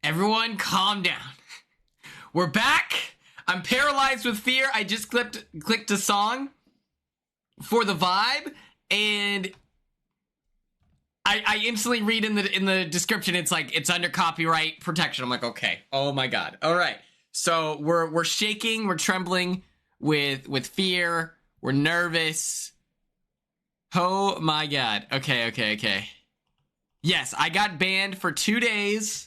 Everyone calm down. We're back. I'm paralyzed with fear. I just clicked a song for the vibe, and I instantly read in the description, it's like, it's under copyright protection. I'm like, okay. Oh my God. All right. So we're shaking, we're trembling with fear, we're nervous. Oh my God. Okay. Yes, I got banned for 2 days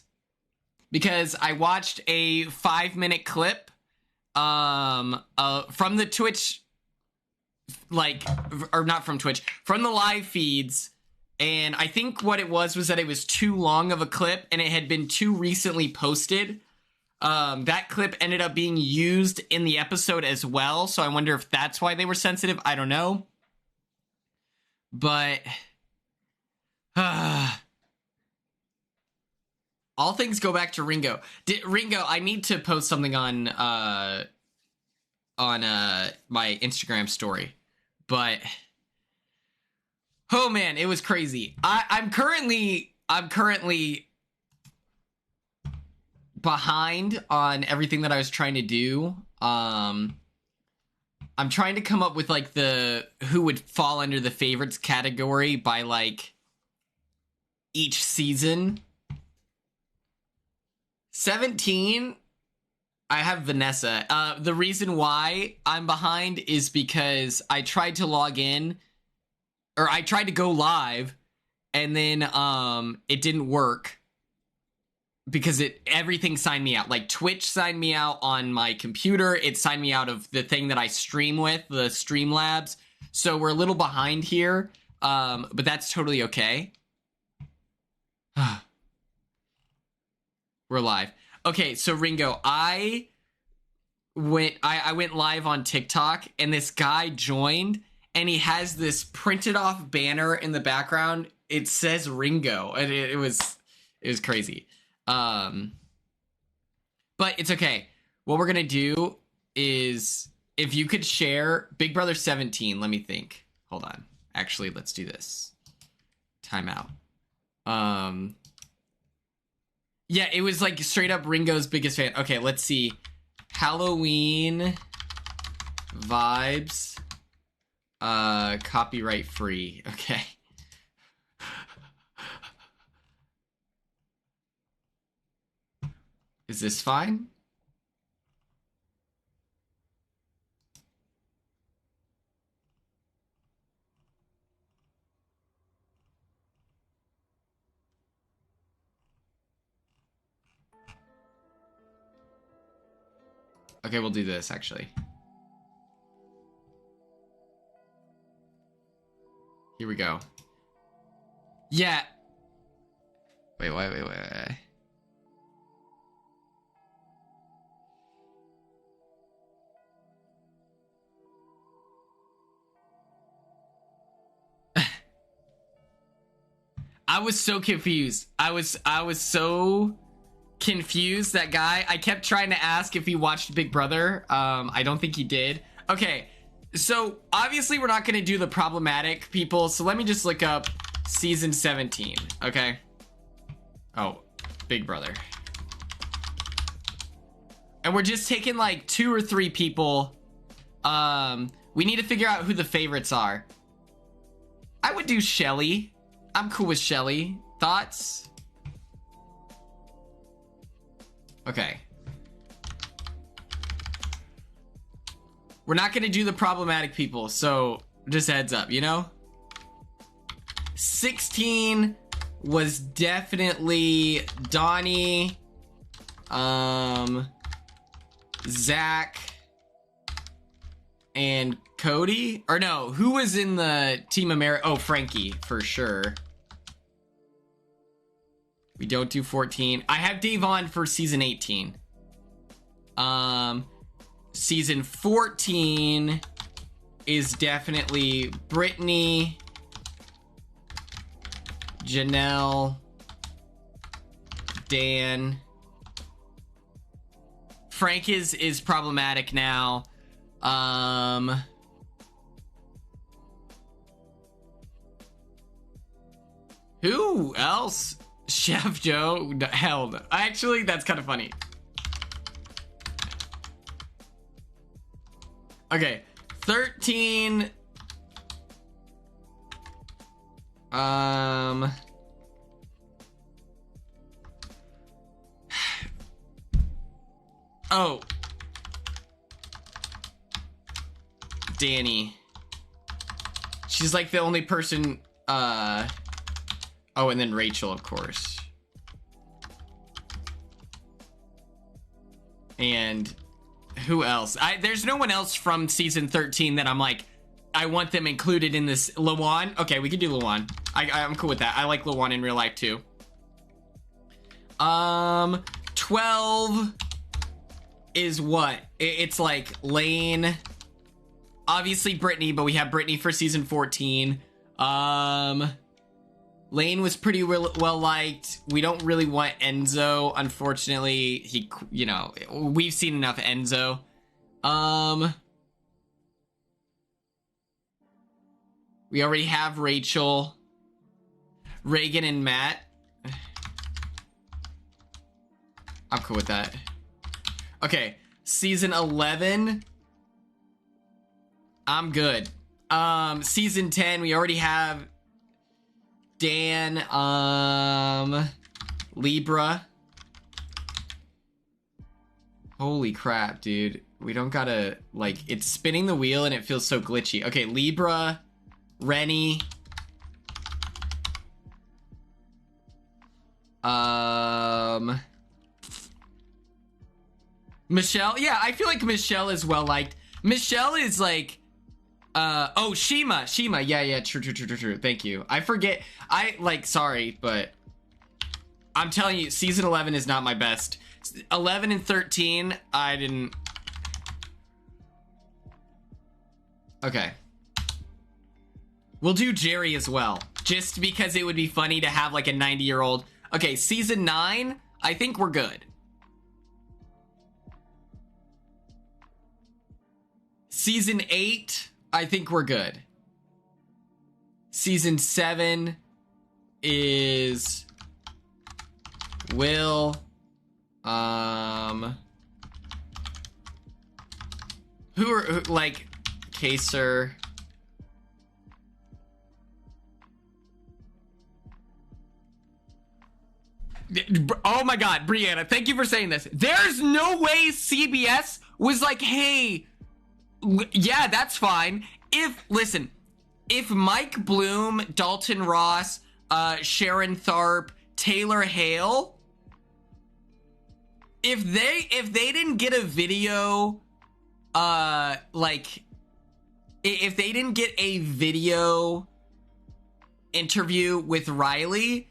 because I watched a 5-minute clip from the Twitch, or not from Twitch, from the live feeds. And I think what it was that it was too long of a clip and it had been too recently posted. That clip ended up being used in the episode as well. So I wonder if that's why they were sensitive. I don't know. But all things go back to Ringo. Ringo, I need to post something on my Instagram story. But oh man, it was crazy. I'm currently behind on everything that I was trying to do. I'm trying to come up with like who would fall under the favorites category by like each season. 17, I have Vanessa. The reason why I'm behind is because I tried to log in, or I tried to go live, and then it didn't work because everything signed me out. Like Twitch signed me out on my computer. It signed me out of the thing that I stream with, the Streamlabs. So we're a little behind here, but that's totally okay. We're live. Okay, so Ringo, I went live on TikTok, and this guy joined, and he has this printed off banner in the background. It says Ringo, and it was crazy. But it's okay. What we're gonna do is, if you could share Big Brother 17, let me think. Hold on. Actually, let's do this. Timeout. Yeah, it was like straight up Ringo's biggest fan. Okay, let's see. Halloween vibes. Copyright free. Okay. Is this fine? Okay, we'll do this actually. Here we go. Yeah. Wait. I was so confused. I was so confused, that guy. I kept trying to ask if he watched Big Brother. I don't think he did. Okay, so obviously we're not going to do the problematic people, so let me just look up season 17, okay? Oh, Big Brother. And we're just taking like 2 or 3 people. We need to figure out who the favorites are. I would do Shelly. I'm cool with Shelly. Thoughts? Okay. We're not going to do the problematic people, so just heads up, you know? 16 was definitely Donnie, Zach, and Cody. Or no, who was in the Team America? Oh, Frankie, for sure. We don't do 14. I have Dave on for season 18. Season 14 is definitely Brittany, Janelle, Dan. Frank is problematic now. Who else Chef Joe? No, hell no. Actually, that's kind of funny. Okay. 13. Oh. Danny. She's like the only person, oh, and then Rachel, of course. And who else? There's no one else from season 13 that I'm like, I want them included in this. Lawan? Okay, we can do Lawan. I'm cool with that. I like Lawan in real life too. 12 is what? It's like Lane. Obviously Brittany, but we have Brittany for season 14. Lane was pretty well liked. We don't really want Enzo. Unfortunately, he, you know, we've seen enough Enzo. We already have Rachel, Reagan, and Matt. I'm cool with that. Okay, season 11. I'm good. Season 10, we already have Dan, Libra. Holy crap, dude. We don't gotta, like, it's spinning the wheel and it feels so glitchy. Okay, Libra, Rennie. Michelle. Yeah, I feel like Michelle is well liked. Michelle is like, oh, Shima. Yeah, true. Thank you. I forget. Sorry, but I'm telling you, season 11 is not my best. 11 and 13, I didn't. Okay. We'll do Jerry as well, just because it would be funny to have like a 90-year-old. Okay, season 9, I think we're good. Season 8, I think we're good. Season 7 is Will. Who like Kaser? Oh my God, Brianna, thank you for saying this. There's no way CBS was like, hey, yeah, that's fine. Listen, if Mike Bloom, Dalton Ross, Sharon Tharp, Taylor Hale, if they didn't get a video, if they didn't get a video interview with Riley,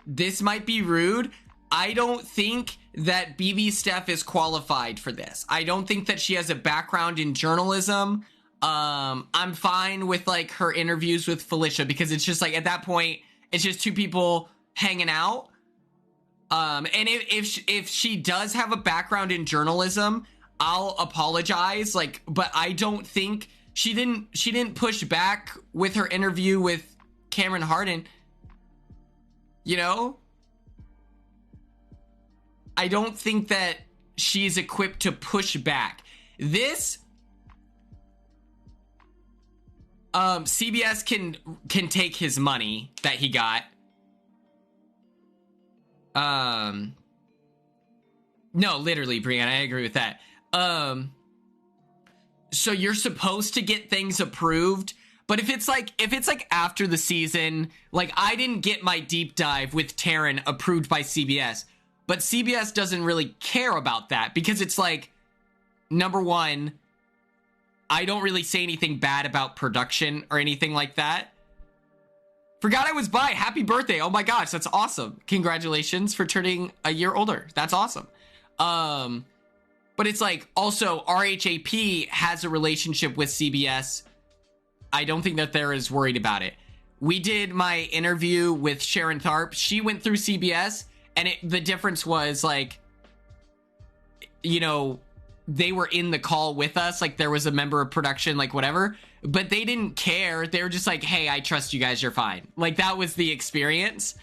this might be rude. I don't think that BB Steph is qualified for this. I don't think that she has a background in journalism. I'm fine with like her interviews with Felicia because it's just like at that point, it's just two people hanging out. And if she does have a background in journalism, I'll apologize. Like, but I don't think she didn't push back with her interview with Cameron Harden. You know? I don't think that she's equipped to push back. This CBS can take his money that he got. No, literally, Brianna, I agree with that. So you're supposed to get things approved, but if it's like after the season, like I didn't get my deep dive with Taryn approved by CBS. But CBS doesn't really care about that because it's like, number one, I don't really say anything bad about production or anything like that. Forgot I was bi. Happy birthday. Oh my gosh, that's awesome. Congratulations for turning a year older. That's awesome. But it's like also RHAP has a relationship with CBS. I don't think that they're as worried about it. We did my interview with Sharon Tharp. She went through CBS. And the difference was like, you know, they were in the call with us, like there was a member of production, like whatever, but they didn't care. They were just like, hey, I trust you guys, you're fine. Like that was the experience.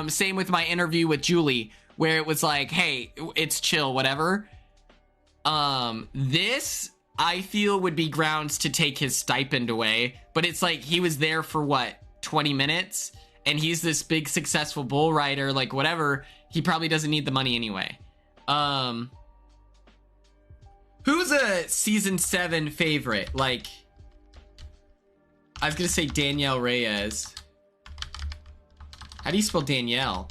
Same with my interview with Julie, where it was like, hey, it's chill, whatever. This I feel would be grounds to take his stipend away, but it's like he was there for what, 20 minutes, and he's this big successful bull rider, like whatever. He probably doesn't need the money anyway. Who's a season 7 favorite? Like, I was gonna say Danielle Reyes. How do you spell Danielle?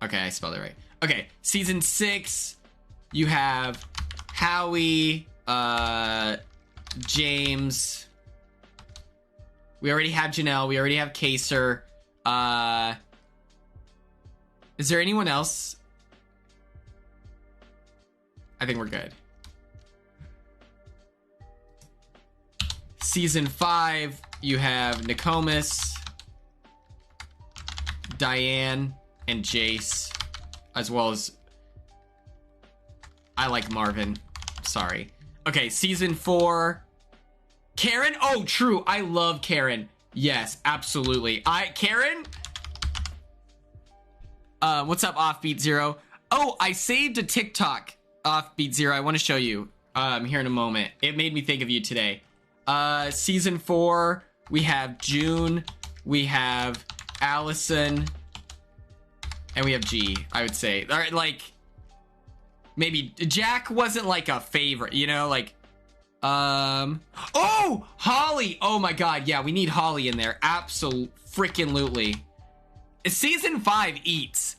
Okay, I spelled it right. Okay, season 6, you have Howie, James. We already have Janelle. We already have Kaser. Is there anyone else? I think we're good. Season 5, you have Nokomis, Diane, and Jace, as well as I like Marvin. Sorry. Okay, season 4, Karen. Oh, true. I love Karen. Yes, absolutely. Karen. What's up, Offbeat Zero? Oh, I saved a TikTok, Offbeat Zero. I want to show you here in a moment. It made me think of you today. Season 4, we have June, we have Allison, and we have G, I would say. All right, like, maybe Jack wasn't like a favorite, you know, like, oh, Holly. Oh my God. Yeah, we need Holly in there. Absolutely. Freaking lootly. Season 5 eats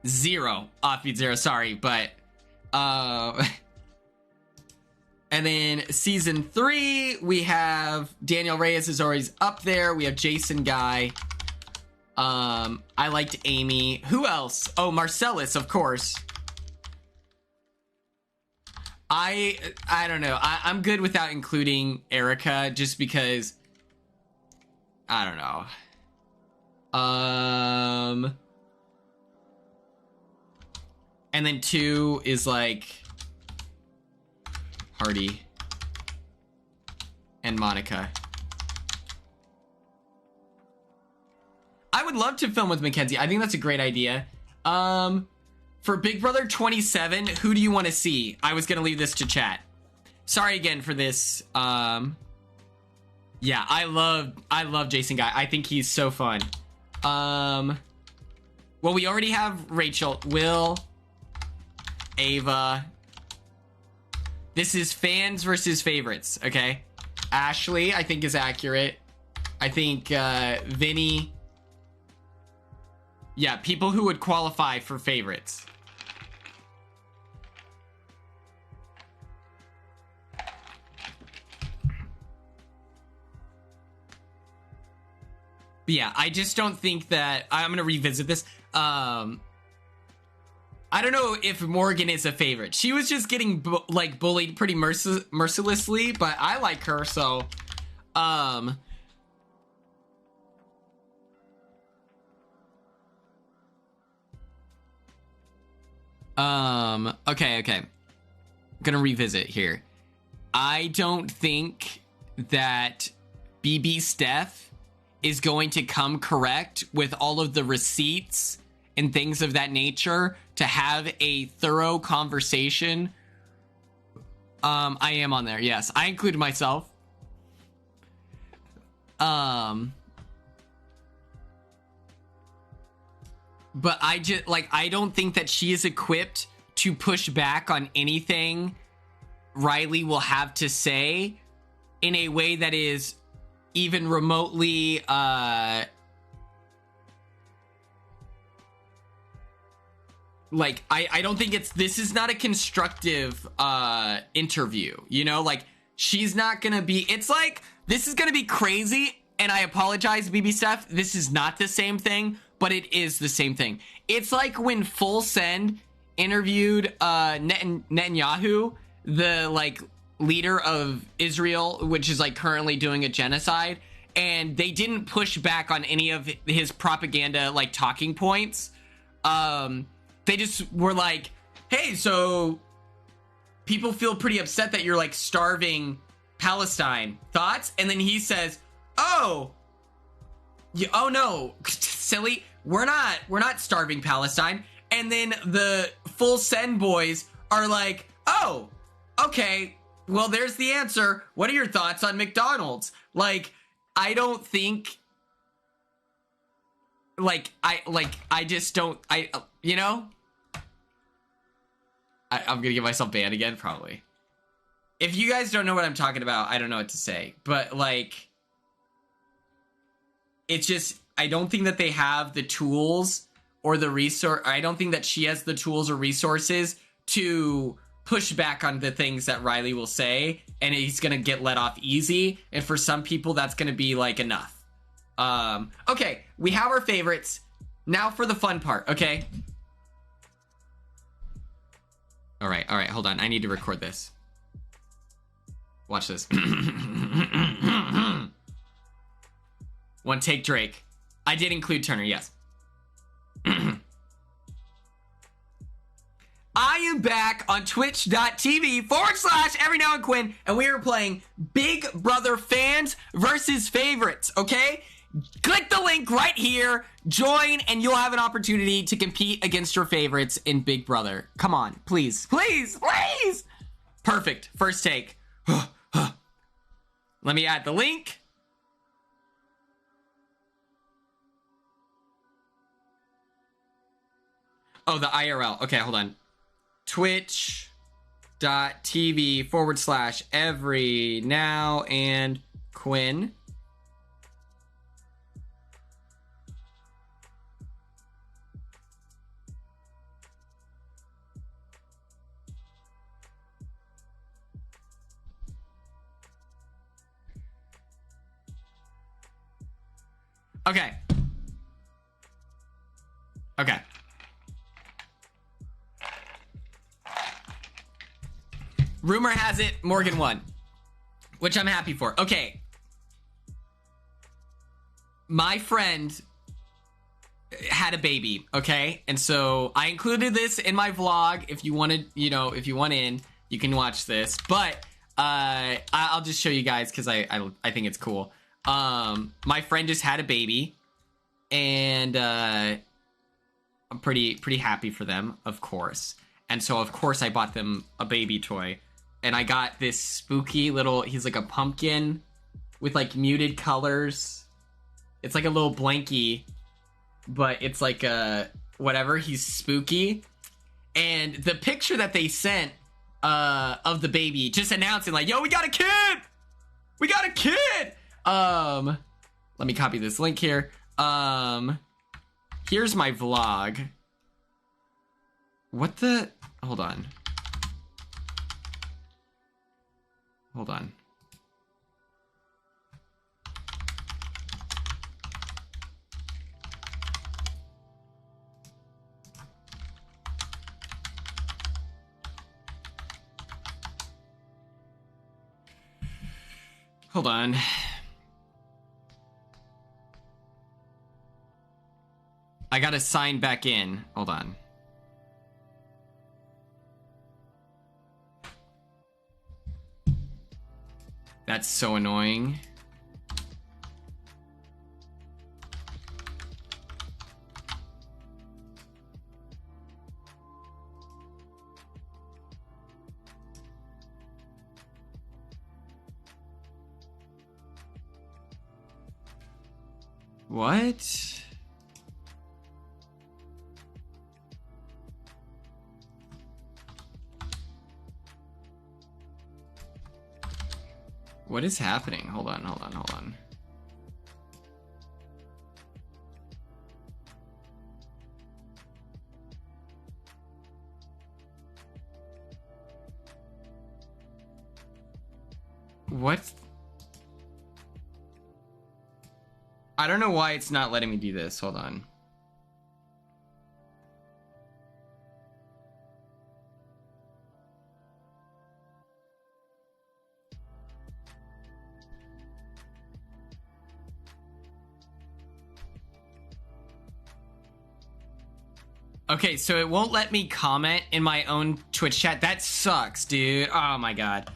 0. Offbeat 0, sorry, but, and then season 3, we have Daniel Reyes is always up there. We have Jason Guy. I liked Amy. Who else? Oh, Marcellus, of course. I don't know. I'm good without including Erica just because I don't know. And then 2 is like Hardy and Monica. I would love to film with Mackenzie. I think that's a great idea. For Big Brother 27, who do you want to see? I was gonna leave this to chat. Sorry again for this. Yeah, I love Jason Guy. I think he's so fun. Well, we already have Rachel, Will, Ava. This is fans versus favorites, okay? Ashley, I think, is accurate. I think Vinny. Yeah, people who would qualify for favorites. But yeah, I just don't think that I'm gonna revisit this. I don't know if Morgan is a favorite. She was just getting like bullied pretty mercilessly, but I like her, so okay. I'm gonna revisit here. I don't think that BB Steph is going to come correct with all of the receipts and things of that nature to have a thorough conversation. I am on there. Yes, I included myself. But I just like, I don't think that she is equipped to push back on anything Riley will have to say in a way that is even remotely like I don't think this is not a constructive interview, you know, like she's not gonna be, it's like this is gonna be crazy, and I apologize, BB Steph, this is not the same thing, but it is the same thing. It's like when Full Send interviewed Netanyahu, the like leader of Israel, which is like currently doing a genocide, and they didn't push back on any of his propaganda like talking points. They just were like, hey, so people feel pretty upset that you're like starving Palestine. Thoughts? And then he says, oh no, silly, we're not starving Palestine. And then the full send boys are like, oh, okay, well, there's the answer. What are your thoughts on McDonald's? Like, I don't think, I just don't, you know, I'm gonna get myself banned again, probably. If you guys don't know what I'm talking about, I don't know what to say. But, like, it's just, I don't think that they have the tools or the resource. I don't think that she has the tools or resources to push back on the things that Riley will say, and he's gonna get let off easy. And for some people, that's gonna be like enough. Okay, we have our favorites. Now for the fun part, okay? All right, hold on. I need to record this. Watch this. One take, Drake. I did include Turner, yes. I am back on twitch.tv/Every Now and Quinn, and we are playing Big Brother fans versus favorites, okay? Click the link right here, join, and you'll have an opportunity to compete against your favorites in Big Brother. Come on, please, please, please! Perfect, first take. Let me add the link. Oh, the IRL. Okay, hold on. Twitch.tv/Every Now and Quinn. Okay. Okay. Rumor has it Morgan won, which I'm happy for. Okay. My friend had a baby, okay? And so I included this in my vlog. If you wanted, you know, if you want in, you can watch this. But I'll just show you guys because I think it's cool. My friend just had a baby, and I'm pretty happy for them, of course. And so, of course, I bought them a baby toy. And I got this spooky little, he's like a pumpkin with like muted colors. It's like a little blankie, but it's like a, whatever, he's spooky. And the picture that they sent of the baby, just announcing like, yo, we got a kid! We got a kid! Let me copy this link here. Here's my vlog. What the, hold on. Hold on. Hold on. I gotta sign back in. Hold on. That's so annoying. What? What is happening? Hold on. What? I don't know why it's not letting me do this. Hold on. Okay, so it won't let me comment in my own Twitch chat. That sucks, dude. Oh my god.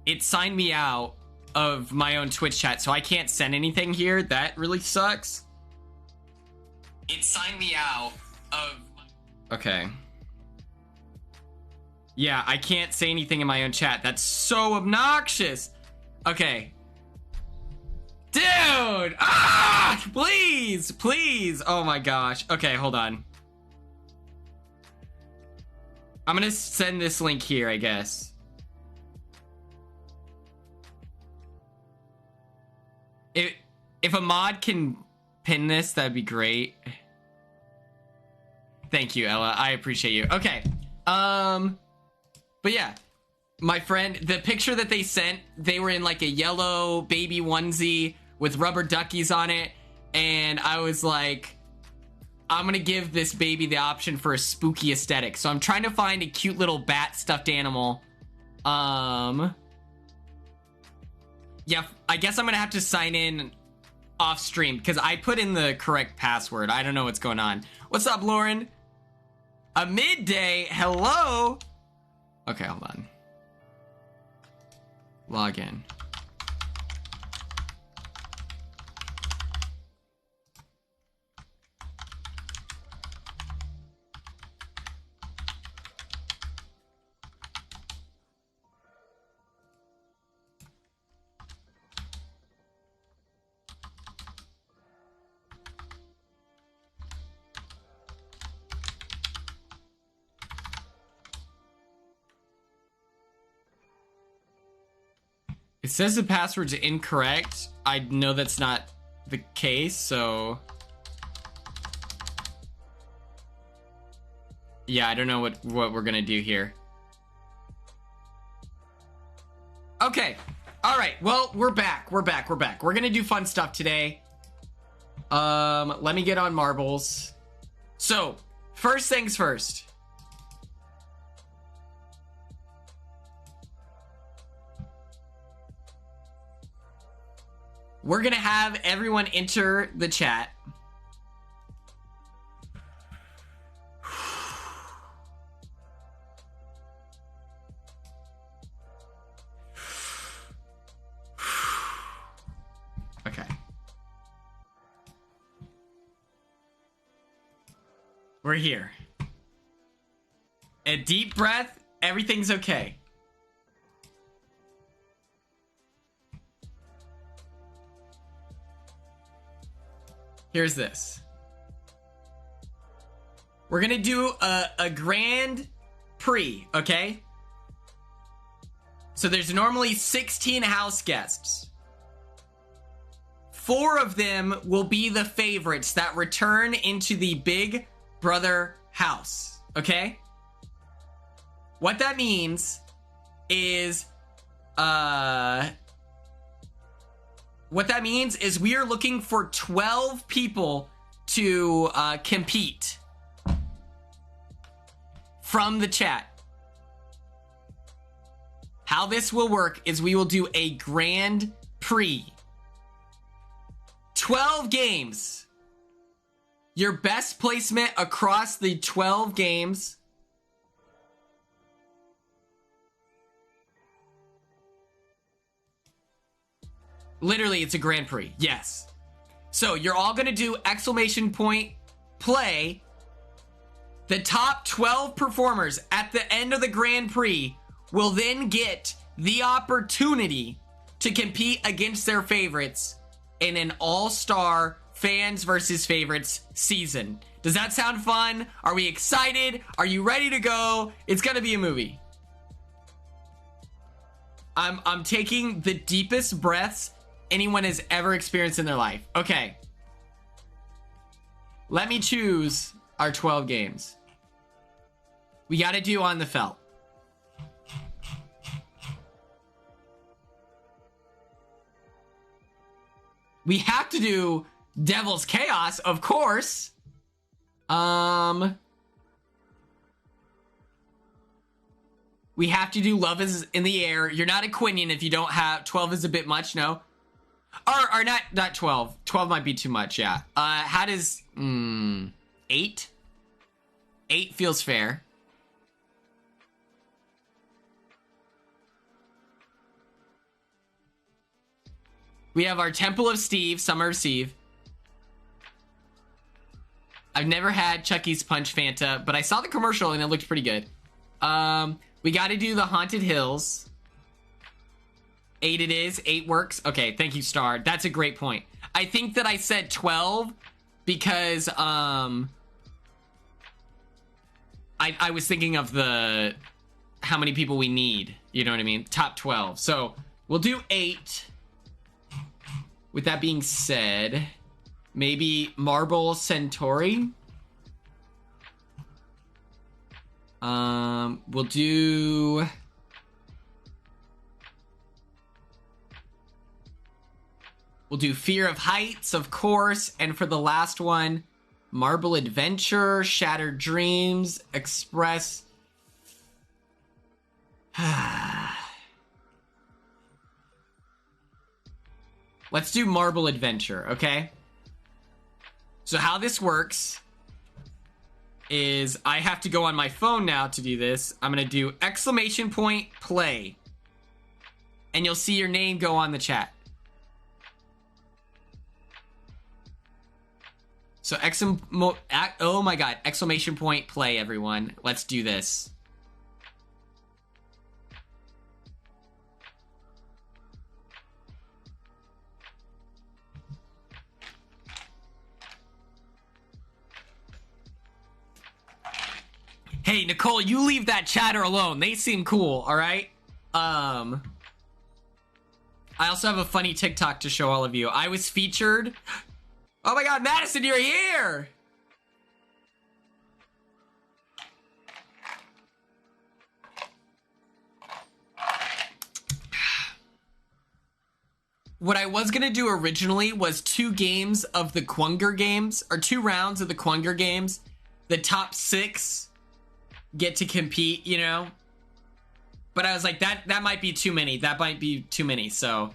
It signed me out of my own Twitch chat, so I can't send anything here. That really sucks. It signed me out of... Okay. Yeah, I can't say anything in my own chat. That's so obnoxious. Okay. Dude! Ah! Please! Please! Oh my gosh. Okay, hold on. I'm gonna send this link here, I guess. If a mod can pin this, that'd be great. Thank you, Ella. I appreciate you. Okay. But yeah. My friend, the picture that they sent, they were in like a yellow baby onesie with rubber duckies on it, and I was like, I'm gonna give this baby the option for a spooky aesthetic. So I'm trying to find a cute little bat stuffed animal. Yeah, I guess I'm gonna have to sign in off stream because I put in the correct password. I don't know what's going on. What's up, Lauren? A midday, hello? Okay, hold on. Log in. It says the password's incorrect. I know that's not the case, so... Yeah, I don't know what we're gonna do here. Okay. Alright, well, we're back. We're gonna do fun stuff today. Let me get on marbles. So, first things first. We're gonna have everyone enter the chat. Okay. We're here. A deep breath, everything's okay. Here's this. We're gonna do a Grand Prix, okay? So there's normally 16 house guests. 4 of them will be the favorites that return into the Big Brother house, okay? What that means is, we are looking for 12 people to compete from the chat. How this will work is we will do a Grand Prix. 12 games. Your best placement across the 12 games. Literally, it's a Grand Prix. Yes. So you're all going to do exclamation point play. The top 12 performers at the end of the Grand Prix will then get the opportunity to compete against their favorites in an all-star fans versus favorites season. Does that sound fun? Are we excited? Are you ready to go? It's going to be a movie. I'm taking the deepest breaths anyone has ever experienced in their life. Okay. Let me choose our 12 games. We got to do on the felt. We have to do Devil's Chaos, of course. We have to do Love is in the Air. You're not a Quinion if you don't have... 12 is a bit much, no? Or not 12. 12 might be too much, yeah. How does... 8? 8 feels fair. We have our Temple of Steve, Summer of Steve. I've never had Chucky's Punch Fanta, but I saw the commercial and it looked pretty good. We got to do the Haunted Hills. 8 it is. 8 works. Okay, thank you, Star. That's a great point. I think that I said 12 because I was thinking of the how many people we need. You know what I mean? Top 12. So we'll do 8. With that being said, maybe Marble Centauri. We'll do... We'll do Fear of Heights, of course. And for the last one, Marble Adventure, Shattered Dreams, Express... Let's do Marble Adventure, okay? So how this works is I have to go on my phone now to do this. I'm gonna do ! play. And you'll see your name go on the chat. So oh my god, ! play, everyone. Let's do this. Hey, Nicole, you leave that chatter alone. They seem cool, all right? I also have a funny TikTok to show all of you. I was featured. Oh my god, Madison, you're here! What I was gonna do originally was 2 games of the Quunger games, or 2 rounds of the Quunger games. The top 6 get to compete, you know? But I was like, that might be too many. That might be too many, so...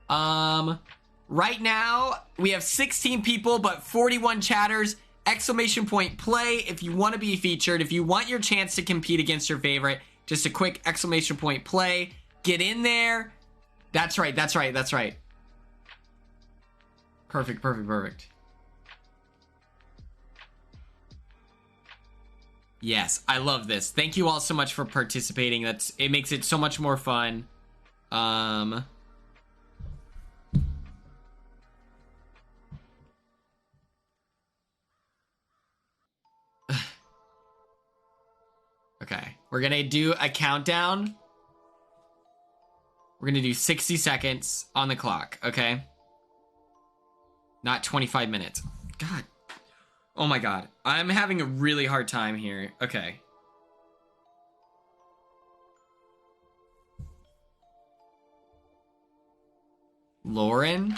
right now, we have 16 people, but 41 chatters. ! Play if you want to be featured. If you want your chance to compete against your favorite, just a quick ! Play. Get in there. That's right, that's right, that's right. Perfect, perfect, perfect. Yes, I love this. Thank you all so much for participating. It makes it so much more fun. Okay, we're gonna do a countdown. We're gonna do 60 seconds on the clock, okay? Not 25 minutes. God. Oh my god. I'm having a really hard time here. Okay. Lauren?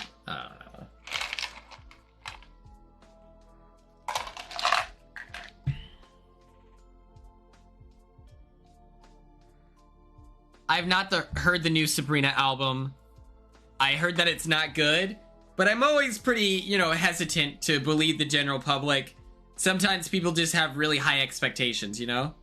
I've not heard the new Sabrina album. I heard that it's not good, but I'm always pretty, you know, hesitant to believe the general public. Sometimes people just have really high expectations, you know?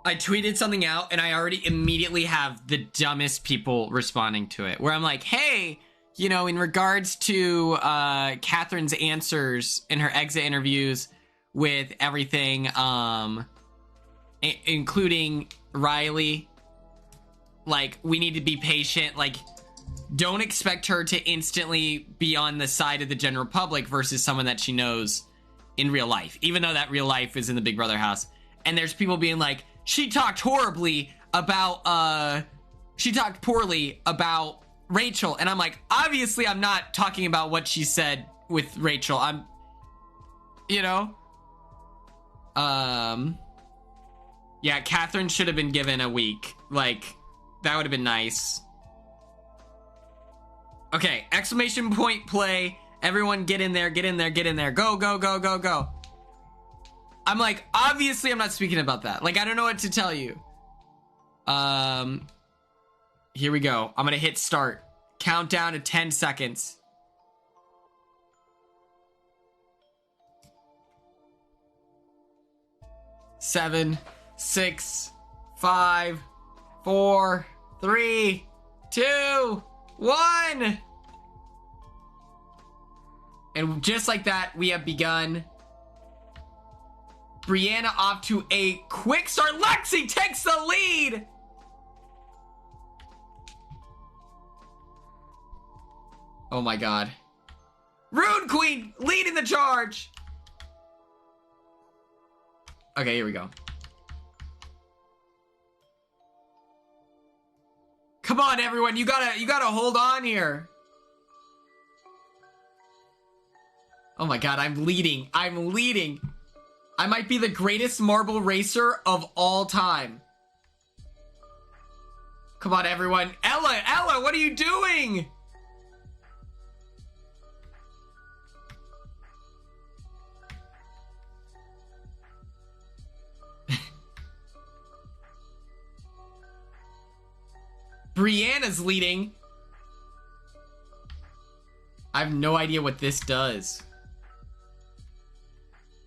I tweeted something out and I already immediately have the dumbest people responding to it, where I'm like, hey, you know, in regards to Catherine's answers in her exit interviews with everything, including Riley, like, we need to be patient. Like, don't expect her to instantly be on the side of the general public versus someone that she knows in real life, even though that real life is in the Big Brother house. And there's people being like, she talked horribly about, she talked poorly about Rachel. And I'm like, obviously I'm not talking about what she said with Rachel. I'm, you know, yeah, Catherine should have been given a week. Like, That would have been nice. Okay, exclamation point play. Everyone get in there, get in there, get in there. Go, go, go, go, go. I'm like, obviously I'm not speaking about that. Like, I don't know what to tell you. Here we go. I'm gonna hit start. Countdown to 10 seconds. Seven, 6, 5, 4, 3, 2, 1. And just like that, we have begun. Brianna off to a quick start. Lexi takes the lead. Oh my god. Rune Queen leading the charge. Okay, here we go. Come on, everyone. You gotta hold on here. Oh my god, I'm leading. I'm leading. I might be the greatest marble racer of all time. Come on, everyone. Ella, what are you doing? Brianna's leading. I have no idea what this does.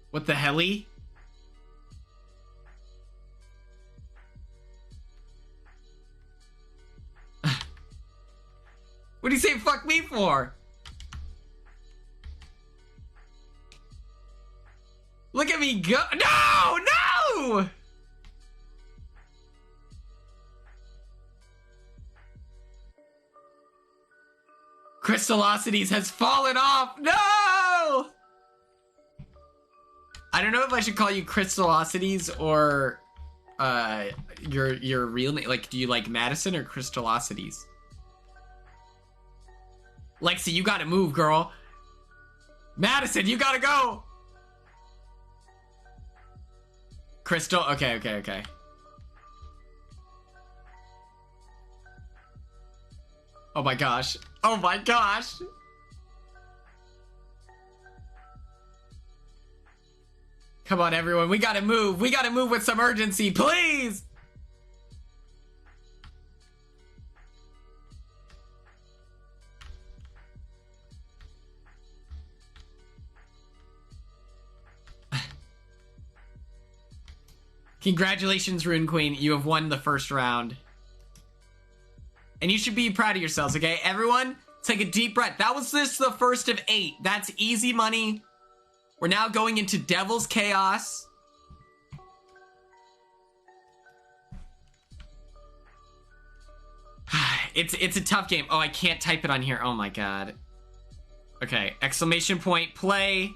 What the helly? What do you say fuck me for? Look at me go. No! No! Crystallosities has fallen off. No! I don't know if I should call you Crystallosities or your real name. Like, do you like Madison or Crystallosities? Lexi, you gotta move, girl. Madison, you gotta go. Crystal, okay. Oh my gosh. Oh my gosh. Come on, everyone. We gotta move. We gotta move with some urgency, please. Congratulations, Rune Queen. You have won the first round. And you should be proud of yourselves, okay? Everyone, take a deep breath. That was just the first of 8. That's easy money. We're now going into Devil's Chaos. It's a tough game. Oh, I can't type it on here. Oh my god. Okay, exclamation point, play.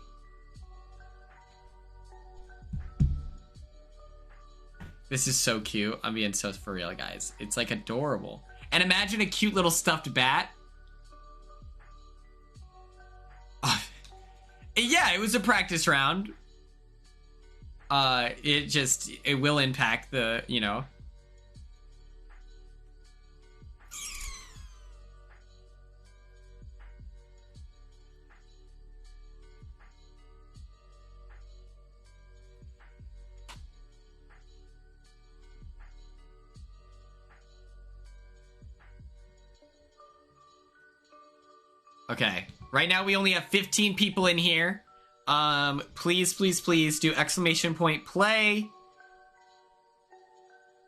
This is so cute. I'm being so for real, guys. It's like adorable. And imagine a cute little stuffed bat. Oh. Yeah, it was a practice round. It will impact the, you know. Okay, right now we only have 15 people in here. Please do exclamation point play.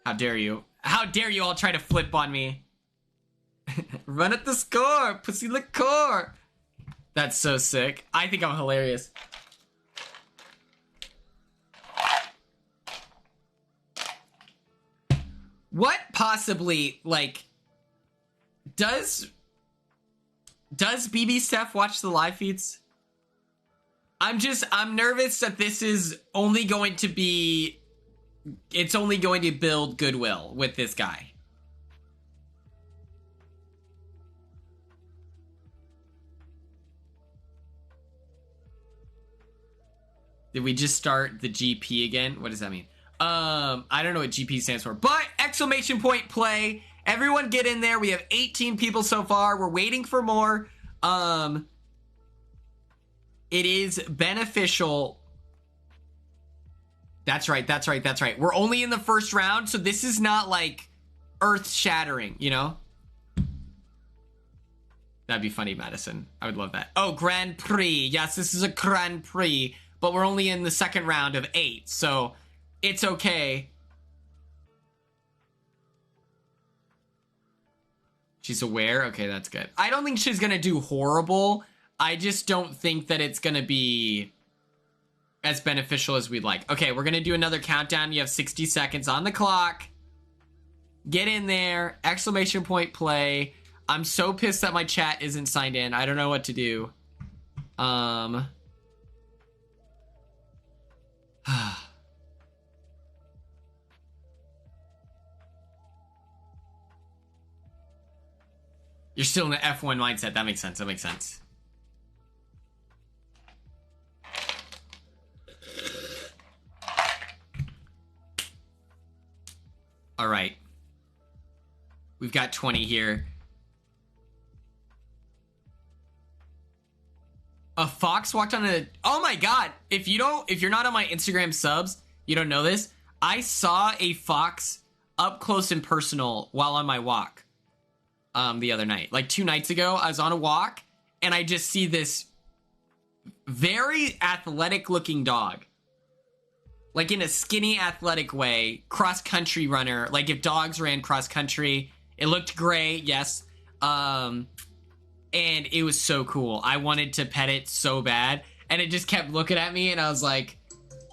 How dare you? How dare you all try to flip on me? Run at the score, pussy liqueur. That's so sick. I think I'm hilarious. What possibly, like, does BB Steph watch the live feeds? I'm nervous that this is only going to be, it's only going to build goodwill with this guy. Did we just start the GP again? What does that mean? I don't know what GP stands for, but exclamation point play. Everyone get in there. We have 18 people so far. We're waiting for more. It is beneficial. That's right. That's right. That's right. We're only in the first round, so this is not like earth-shattering, you know? That'd be funny, Madison. I would love that. Oh, Grand Prix. Yes, this is a Grand Prix, but we're only in the second round of 8, so it's okay. She's aware? Okay, that's good. I don't think she's gonna do horrible. I just don't think that it's gonna be as beneficial as we'd like. Okay, we're gonna do another countdown. You have 60 seconds on the clock. Get in there. Exclamation point play. I'm so pissed that my chat isn't signed in. I don't know what to do. You're still in the F1 mindset. That makes sense. That makes sense. All right. We've got 20 here. A fox walked on a... Oh my god! If you're not on my Instagram subs, you don't know this. I saw a fox up close and personal while on my walk. The other night. Like 2 nights ago, I was on a walk, and I just see this very athletic looking dog. Like in a skinny athletic way, cross-country runner. Like if dogs ran cross-country. It looked great, yes. And it was so cool. I wanted to pet it so bad, and it just kept looking at me, and I was like,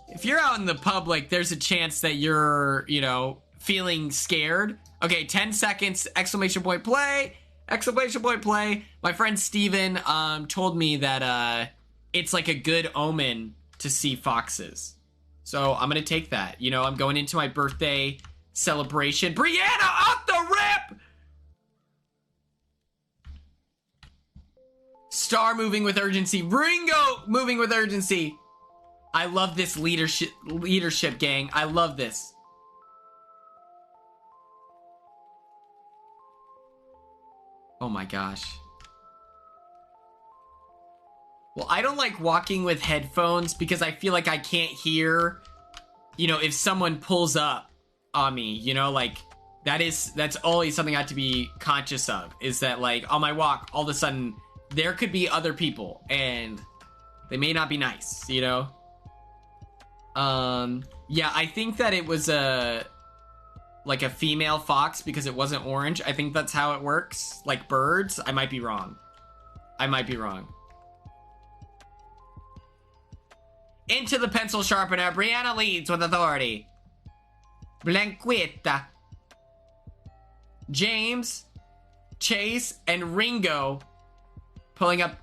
if you're out in the public, there's a chance that you're, you know, feeling scared. Okay, 10 seconds, exclamation point play, exclamation point play. My friend Steven told me that it's like a good omen to see foxes. So I'm gonna take that. You know, I'm going into my birthday celebration. Brianna, off the rip! Star moving with urgency. Ringo moving with urgency. I love this leadership gang. I love this. Oh my gosh. Well, I don't like walking with headphones because I feel like I can't hear, you know, if someone pulls up on me, you know, like that's always something I have to be conscious of, is that like on my walk, all of a sudden there could be other people and they may not be nice, you know? Yeah, I think that it was like a female fox because it wasn't orange. I think that's how it works. Like birds. I might be wrong. I might be wrong. Into the pencil sharpener. Brianna leads with authority. Blanqueta. James, Chase, and Ringo pulling up.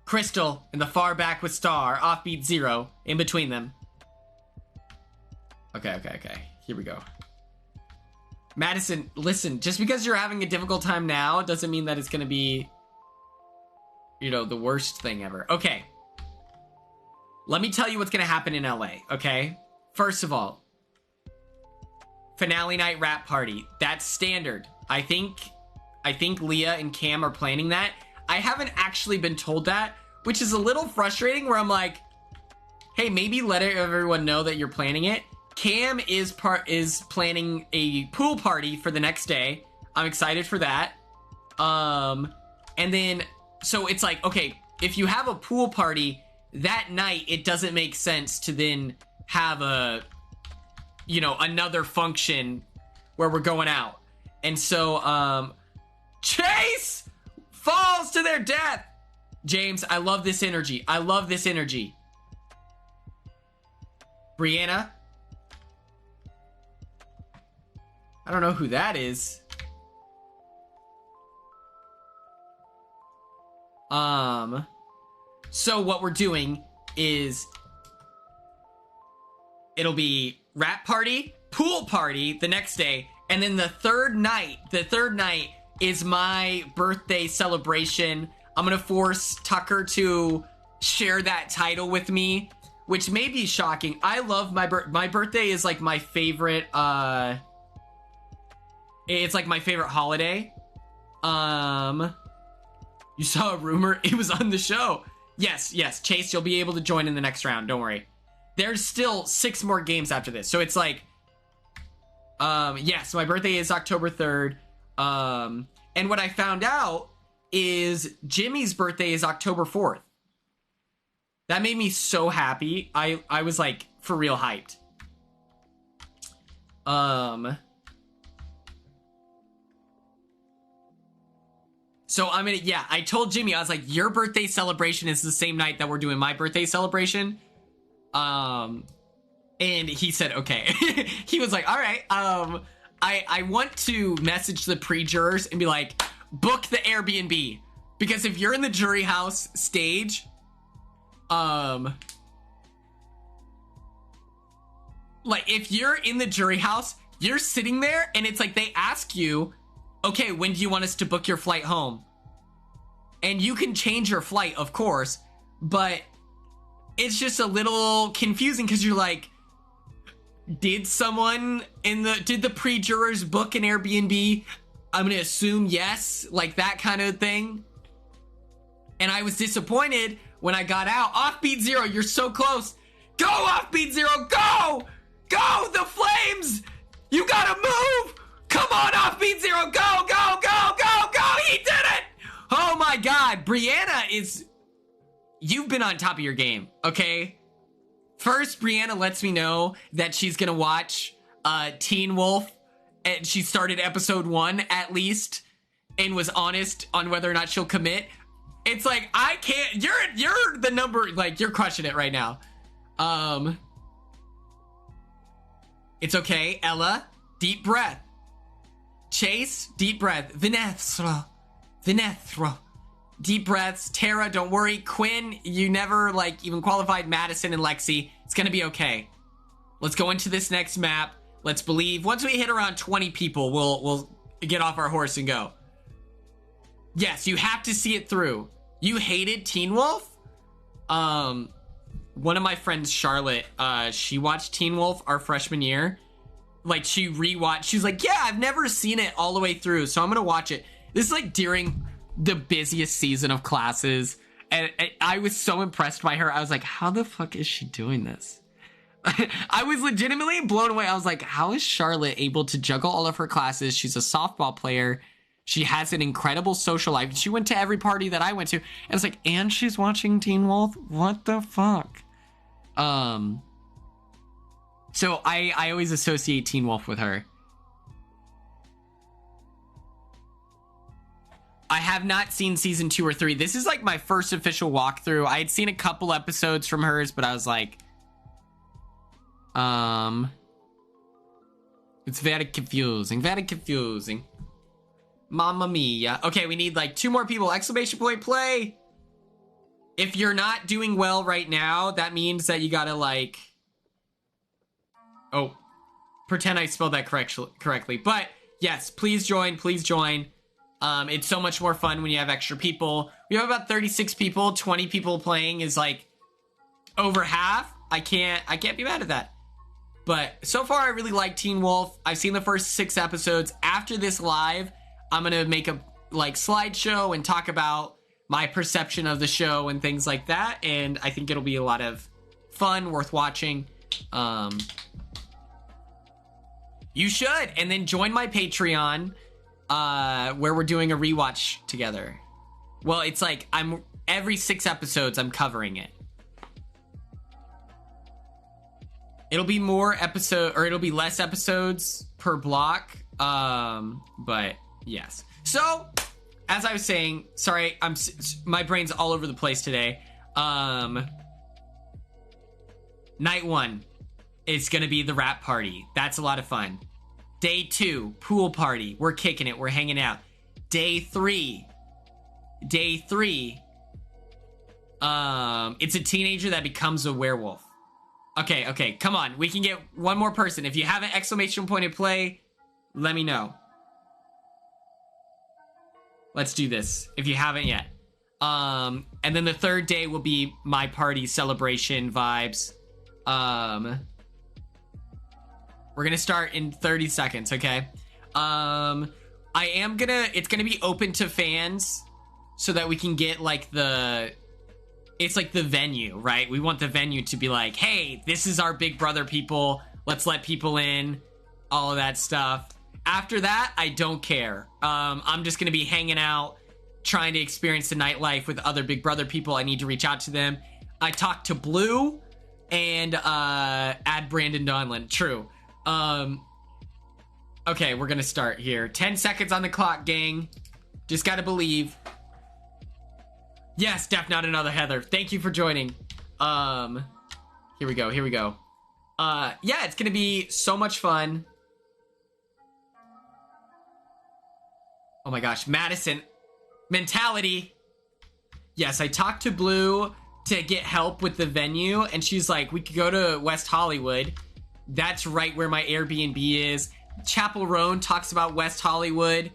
Crystal in the far back with Star. Offbeat 0 in between them. Okay. Here we go. Madison, listen, just because you're having a difficult time now doesn't mean that it's going to be, you know, the worst thing ever. Okay. Let me tell you what's going to happen in LA, okay? First of all, finale night rap party. That's standard. I think Leah and Cam are planning that. I haven't actually been told that, which is a little frustrating, where I'm like, hey, maybe let everyone know that you're planning it. Cam is planning a pool party for the next day. I'm excited for that. And then, so it's like, okay, if you have a pool party that night, it doesn't make sense to then have a, you know, another function where we're going out. And so, Chase falls to their death. James, I love this energy. I love this energy. Brianna. I don't know who that is. So what we're doing is it'll be rap party, pool party the next day, and then the third night is my birthday celebration. I'm gonna force Tucker to share that title with me, which may be shocking. I love my birthday is like my favorite It's like my favorite holiday. You saw a rumor it was on the show. Yes, Chase, you'll be able to join in the next round. Don't worry. There's still 6 more games after this. So it's like, yes, my birthday is October 3rd. And what I found out is Jimmy's birthday is October 4th. That made me so happy. I was like for real hyped. So I'm gonna, yeah, I told Jimmy, I was like, your birthday celebration is the same night that we're doing my birthday celebration. And he said, okay. He was like, all right, I want to message the pre-jurors and be like, book the Airbnb. Because if you're in the jury house stage, like if you're in the jury house, you're sitting there and it's like they ask you, okay, when do you want us to book your flight home? And you can change your flight, of course, but it's just a little confusing because you're like, did the pre-jurors book an Airbnb? I'm gonna assume yes, like that kind of thing. And I was disappointed when I got out. Offbeat Zero, you're so close. Go, Offbeat Zero, go! Go, the Flames! You gotta move! Come on, Offbeat Zero, go, go, go, go, go! He did it! Oh my God, Brianna is... You've been on top of your game, okay? First, Brianna lets me know that she's gonna watch Teen Wolf, and she started episode 1 at least, and was honest on whether or not she'll commit. It's like, I can't... You're the number... Like, you're crushing it right now. It's okay, Ella. Deep breath. Chase, deep breath. Vinethra. Deep breaths. Tara, don't worry. Quinn, you never, like, even qualified. Madison and Lexi. It's gonna be okay. Let's go into this next map. Let's believe. Once we hit around 20 people, we'll get off our horse and go. Yes, you have to see it through. You hated Teen Wolf? One of my friends, Charlotte, she watched Teen Wolf our freshman year. Like, she rewatched. She's like, yeah, I've never seen it all the way through, so I'm gonna watch it. This is like during the busiest season of classes, and I was so impressed by her. I was like, how the fuck is she doing this? I was legitimately blown away. I was like, how is Charlotte able to juggle all of her classes? She's a softball player. She has an incredible social life. She went to every party that I went to. And it's like, and she's watching Teen Wolf? What the fuck? So I always associate Teen Wolf with her. I have not seen season 2 or 3. This is like my first official walkthrough. I had seen a couple episodes from hers, but I was like, it's very confusing. Mamma mia. Okay, we need like 2 more people. Exclamation point, play. If you're not doing well right now, that means that you gotta like... Oh, pretend I spelled that correctly. But yes, please join, please join. It's so much more fun when you have extra people. We have about 36 people. 20 people playing is like over half. I can't be mad at that. But so far, I really like Teen Wolf. I've seen the first 6 episodes. After this live, I'm gonna make a like slideshow and talk about my perception of the show and things like that. And I think it'll be a lot of fun, worth watching. You should, and then join my Patreon, where we're doing a rewatch together. Well, it's like every 6 episodes I'm covering it. It'll be it'll be less episodes per block. But yes. So, as I was saying, sorry, my brain's all over the place today. Night 1. It's gonna be the rap party. That's a lot of fun. Day 2, pool party. We're kicking it. We're hanging out. Day 3. It's a teenager that becomes a werewolf. Okay, come on. We can get one more person. If you have an exclamation point at play, let me know. Let's do this, if you haven't yet. And then the 3rd day will be my party celebration vibes. We're gonna start in 30 seconds, okay? It's gonna be open to fans so that we can get like it's like the venue, right? We want the venue to be like, hey, this is our Big Brother people. Let's let people in, all of that stuff. After that, I don't care. I'm just gonna be hanging out, trying to experience the nightlife with other Big Brother people. I need to reach out to them. I talked to Blue and add Brandon Donlin. True. Okay, we're gonna start here. 10 seconds on the clock, gang. Just gotta believe. Yes, Def, not another Heather. Thank you for joining. Here we go. Yeah, it's gonna be so much fun. Oh my gosh, Madison. Mentality. Yes, I talked to Blue to get help with the venue, and she's like, we could go to West Hollywood. That's right where my Airbnb is. Chapel Roan talks about West Hollywood.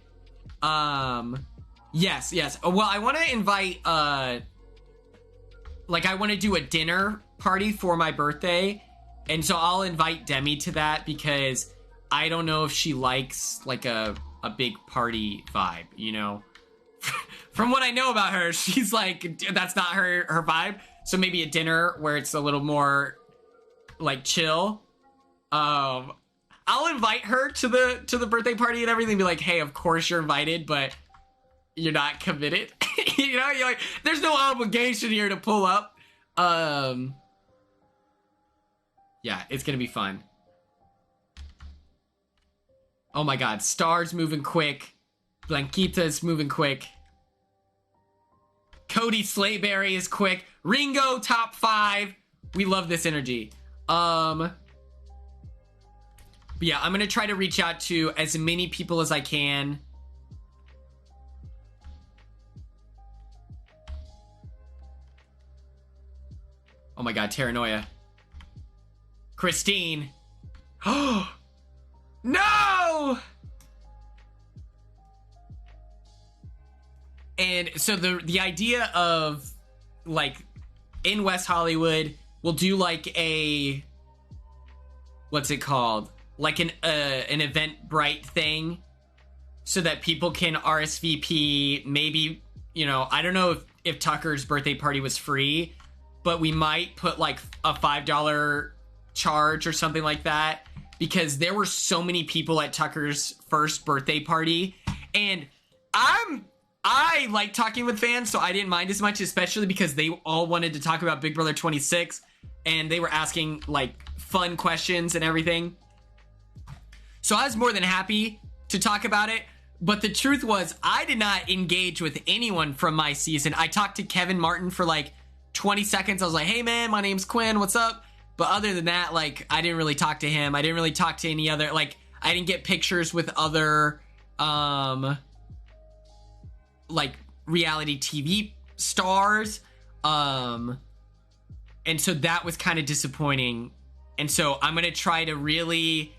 Yes. Well, I want to invite, I want to do a dinner party for my birthday. And so I'll invite Demi to that because I don't know if she likes, like, a big party vibe, you know? From what I know about her, she's like, that's not her vibe. So maybe a dinner where it's a little more, like, chill. I'll invite her to the birthday party and everything. Be like, hey, of course you're invited, but you're not committed. You know, you're like, there's no obligation here to pull up. Yeah, it's gonna be fun. Oh my god, Star's moving quick. Blanquita's moving quick. Cody Slayberry is quick. Ringo, top 5. We love this energy. But yeah, I'm gonna try to reach out to as many people as I can. Oh my god, Terranoia. Christine. Oh no! And so the idea of, like, in West Hollywood, we'll do like a, what's it called? Like an Eventbrite thing, so that people can RSVP. Maybe, you know, I don't know if Tucker's birthday party was free, but we might put like a $5 charge or something like that, because there were so many people at Tucker's first birthday party, and I like talking with fans, so I didn't mind as much, especially because they all wanted to talk about Big Brother 26, and they were asking like fun questions and everything. So I was more than happy to talk about it, but the truth was I did not engage with anyone from my season. I talked to Kevin Martin for like 20 seconds. I was like, hey man, my name's Quinn, what's up? But other than that, like, I didn't really talk to him. I didn't really talk to any other, like, I didn't get pictures with other, like, reality TV stars. And so that was kind of disappointing. And so I'm going to try to really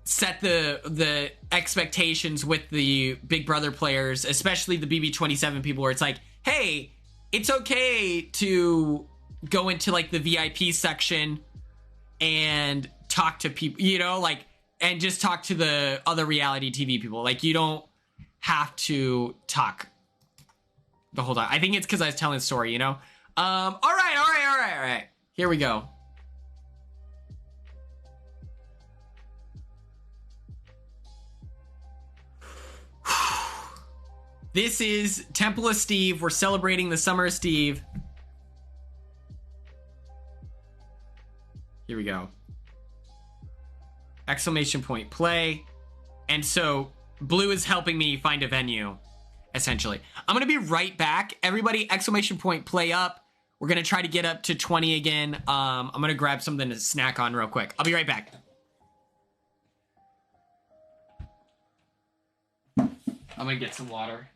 set the expectations with the Big Brother players, especially the BB27 people, where it's like, hey, it's okay to go into like the VIP section and talk to people, you know, like, and just talk to the other reality TV people. Like, you don't have to talk the whole time. I think it's because I was telling a story, you know? All right. Here we go. This is Temple of Steve. We're celebrating the summer of Steve. Here we go. Exclamation point, play. And so Blue is helping me find a venue, essentially. I'm going to be right back. Everybody, exclamation point, play up. We're going to try to get up to 20 again. I'm going to grab something to snack on real quick. I'll be right back. I'm going to get some water.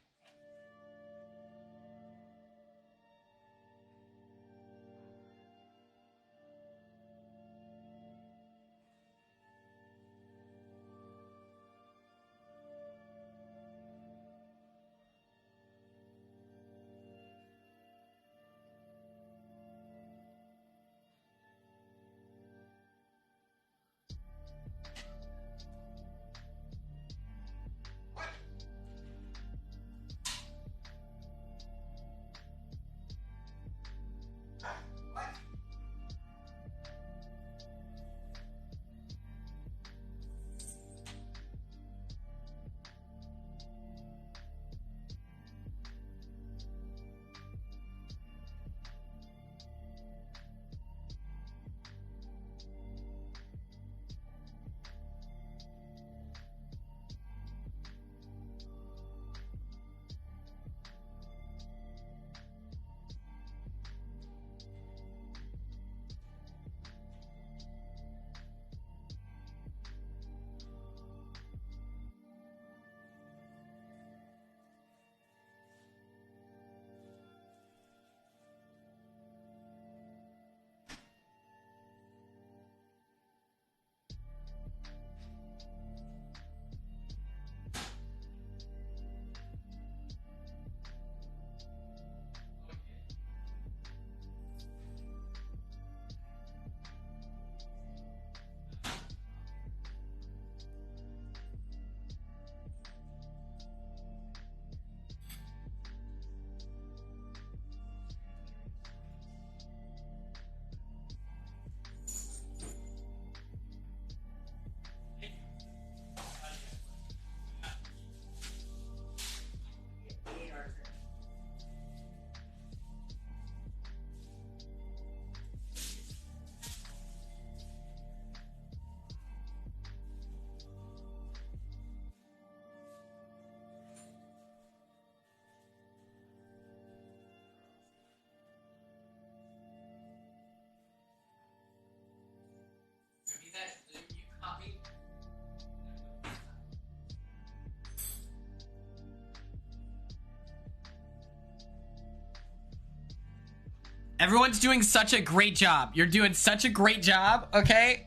Everyone's doing such a great job. You're doing such a great job, okay?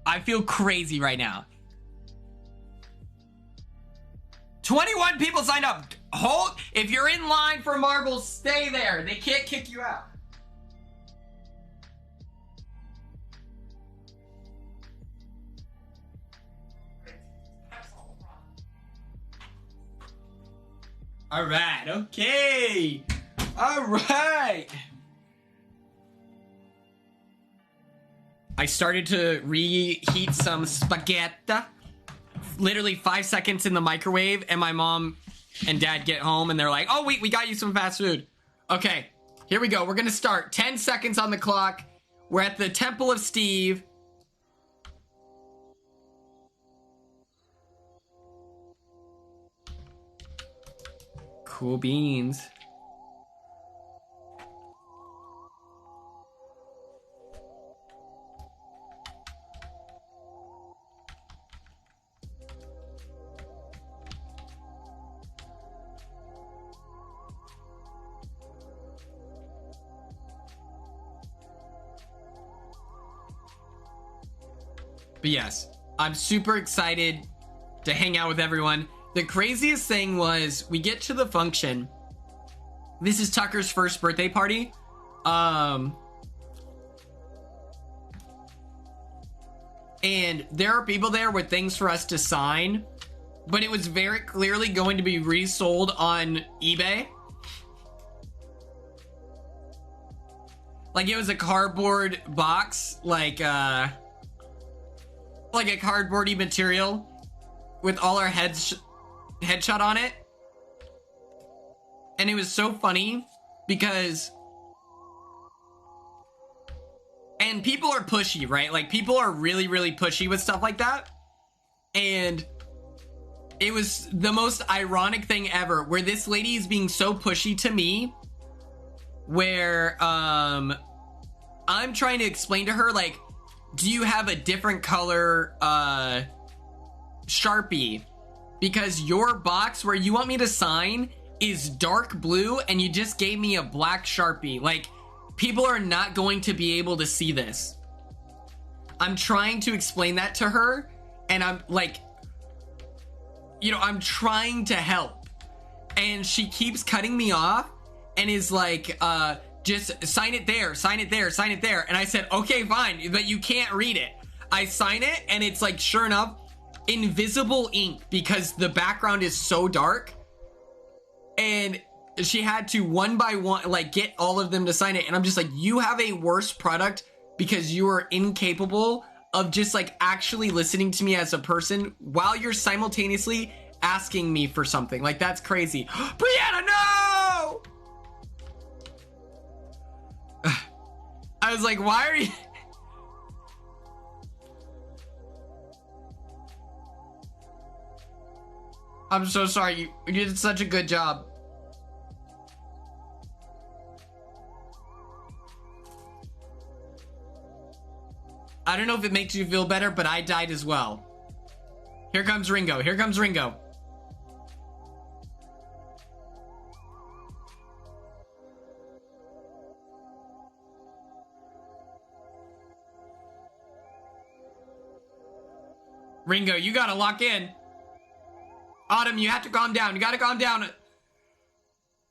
I feel crazy right now. 21 people signed up. Hold. If you're in line for marbles, stay there. They can't kick you out. All right. Okay. All right. I started to reheat some spaghetti. Literally 5 seconds in the microwave, and my mom and dad get home and they're like, oh, we got you some fast food. Okay, here we go. We're gonna start. 10 seconds on the clock. We're at the Temple of Steve. Cool beans. But yes, I'm super excited to hang out with everyone. The craziest thing was we get to the function. This is Tucker's first birthday party. And there are people there with things for us to sign, but it was very clearly going to be resold on eBay. Like it was a cardboard box, like a cardboardy material with all our headshot on it. And it was so funny because, and people are pushy, right? Like people are really, really pushy with stuff like that. And it was the most ironic thing ever where this lady is being so pushy to me where I'm trying to explain to her, like, do you have a different color Sharpie? Because your box where you want me to sign is dark blue and you just gave me a black Sharpie. Like, people are not going to be able to see this. I'm trying to explain that to her and I'm like, you know, I'm trying to help. And she keeps cutting me off and is like, just sign it there, sign it there, sign it there. And I said, okay, fine, but you can't read it. I sign it and it's like, sure enough, invisible ink because the background is so dark. And she had to one by one, like get all of them to sign it. And I'm just like, you have a worse product because you are incapable of just like actually listening to me as a person while you're simultaneously asking me for something. Like that's crazy. Brianna, no! I was like, why are you? I'm so sorry. You did such a good job. I don't know if it makes you feel better, but I died as well. Here comes Ringo. Here comes Ringo. Ringo, you gotta lock in. Autumn, you have to calm down. You gotta calm down.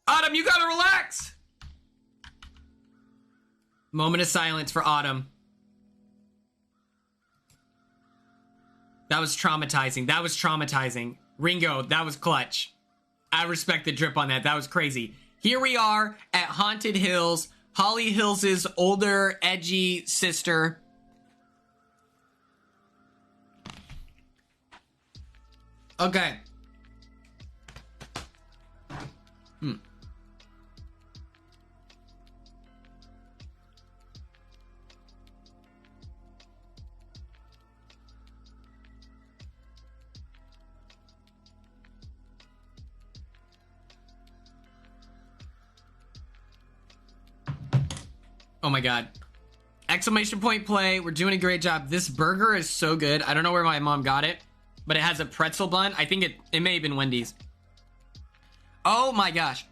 Autumn, you gotta relax. Moment of silence for Autumn. That was traumatizing. That was traumatizing. Ringo, that was clutch. I respect the drip on that. That was crazy. Here we are at Haunted Hills. Holly Hills' older, edgy sister. Okay. Oh my god. Exclamation point play. We're doing a great job. This burger is so good. I don't know where my mom got it, but it has a pretzel bun. I think it may have been Wendy's. Oh my gosh.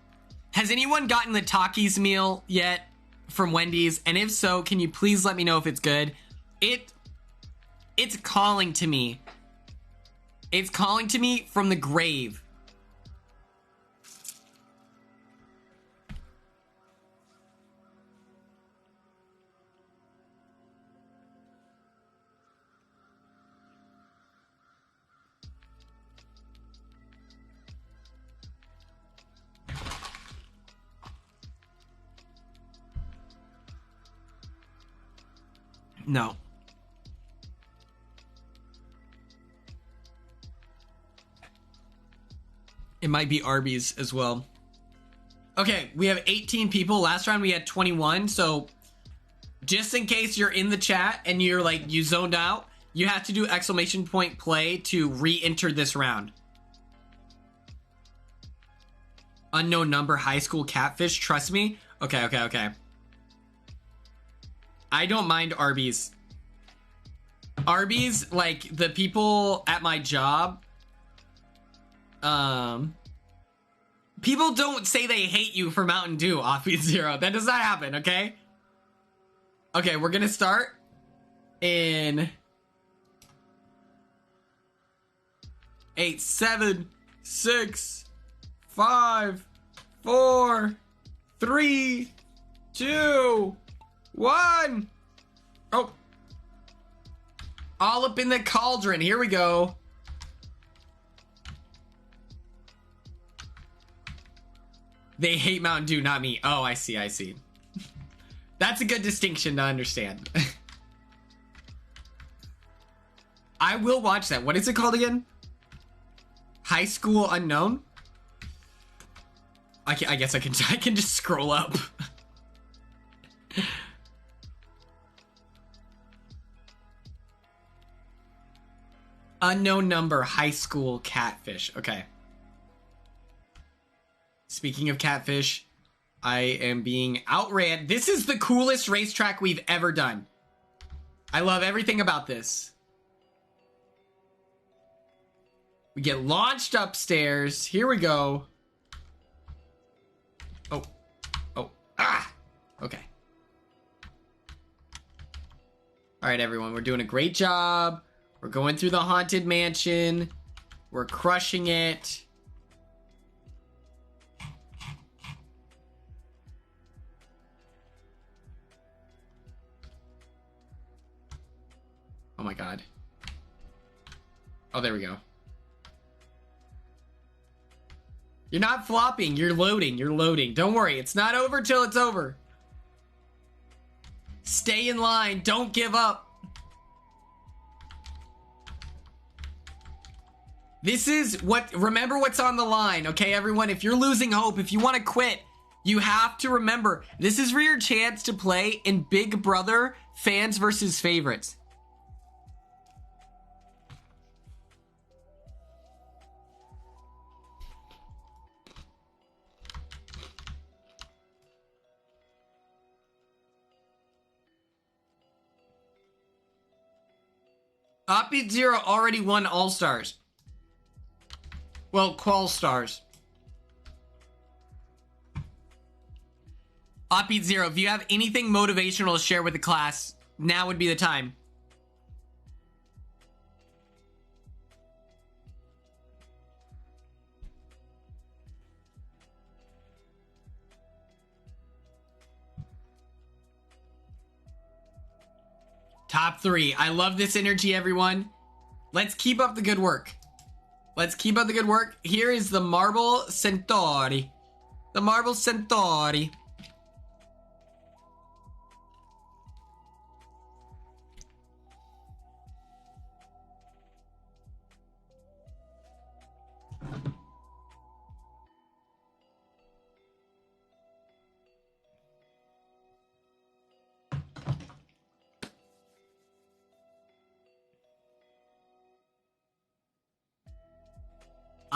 Has anyone gotten the Takis meal yet? from Wendy's? And if so, can you please let me know if it's good? It's calling to me. It's calling to me from the grave. No. It might be Arby's as well. Okay, we have 18 people. Last round we had 21. So just in case you're in the chat and you're like, you zoned out, you have to do exclamation point play to re-enter this round. Unknown number, high school catfish. Trust me. Okay. I don't mind Arby's. Arby's, like, the people at my job, people don't say they hate you for Mountain Dew, Offbeat Zero. That does not happen, okay? Okay, we're gonna start in 8, 7, 6, 5, 4, 3, 2, 1. Oh. All up in the cauldron. Here we go. They hate Mountain Dew, not me. Oh, I see. That's a good distinction to understand. I will watch that. What is it called again? High School Unknown? I guess I can just scroll up. Unknown number, high school catfish. Okay. Speaking of catfish, I am being outran. This is the coolest racetrack we've ever done. I love everything about this. We get launched upstairs. Here we go. Oh. Ah! Okay. All right, everyone. We're doing a great job. We're going through the haunted mansion. We're crushing it. Oh my god. Oh, there we go. You're not flopping. You're loading. Don't worry. It's not over till it's over. Stay in line. Don't give up. This is remember what's on the line, okay, everyone? If you're losing hope, if you want to quit, you have to remember, this is for your chance to play in Big Brother Fans versus Favorites. Offbeat Zero already won All Stars. Well, Qual Stars. Offbeat Zero, if you have anything motivational to share with the class, now would be the time. Top 3. I love this energy, everyone. Let's keep up the good work. Here is the Marble Centauri. The Marble Centauri.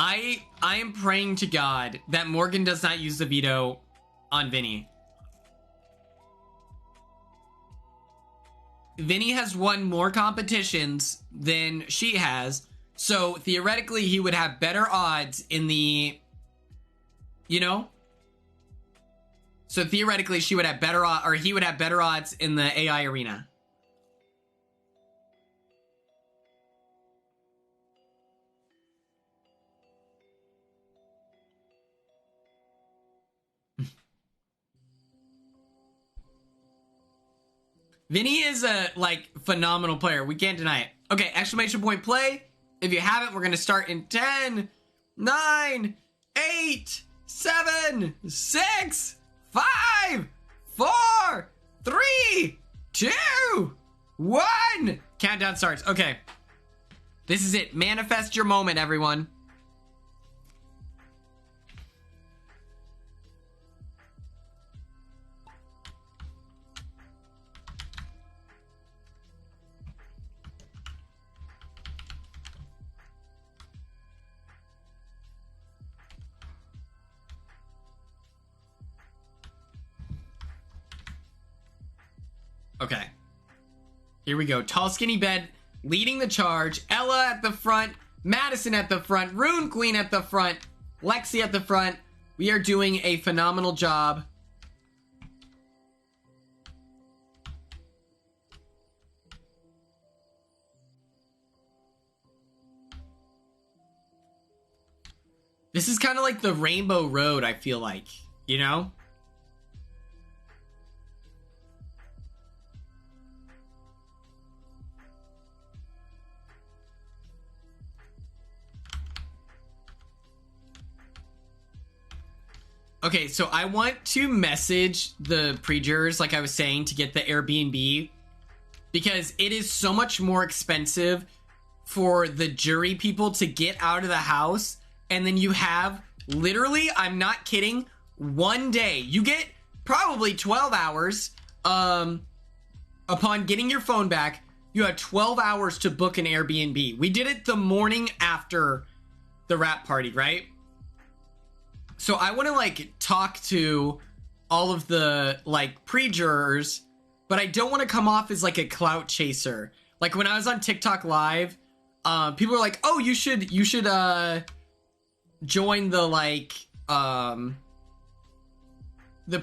I am praying to God that Morgan does not use the veto on Vinny. Vinny has won more competitions than she has, so theoretically he would have better odds in the, you know? So theoretically, she would have better odds, or he would have better odds in the AI arena. Vinny is a, like, phenomenal player. We can't deny it. Okay, exclamation point play. If you haven't, we're going to start in 10, 9, 8, 7, 6, 5, 4, 3, 2, 1. Countdown starts. Okay. This is it. Manifest your moment, everyone. Okay. Here we go. Tall, skinny bed, leading the charge. Ella at the front. Madison at the front. Rune Queen at the front. Lexi at the front. We are doing a phenomenal job. This is kind of like the Rainbow Road, I feel like. You know? Okay, so I want to message the pre-jurors, like I was saying, to get the Airbnb, because it is so much more expensive for the jury people to get out of the house, and then you have, literally, I'm not kidding, one day. You get probably 12 hours. Upon getting your phone back, you have 12 hours to book an Airbnb. We did it the morning after the rap party, right? So I want to, like, talk to all of the, like, pre-jurors, but I don't want to come off as, like, a clout chaser. Like, when I was on TikTok Live, people were like, oh, you should, join the, like, the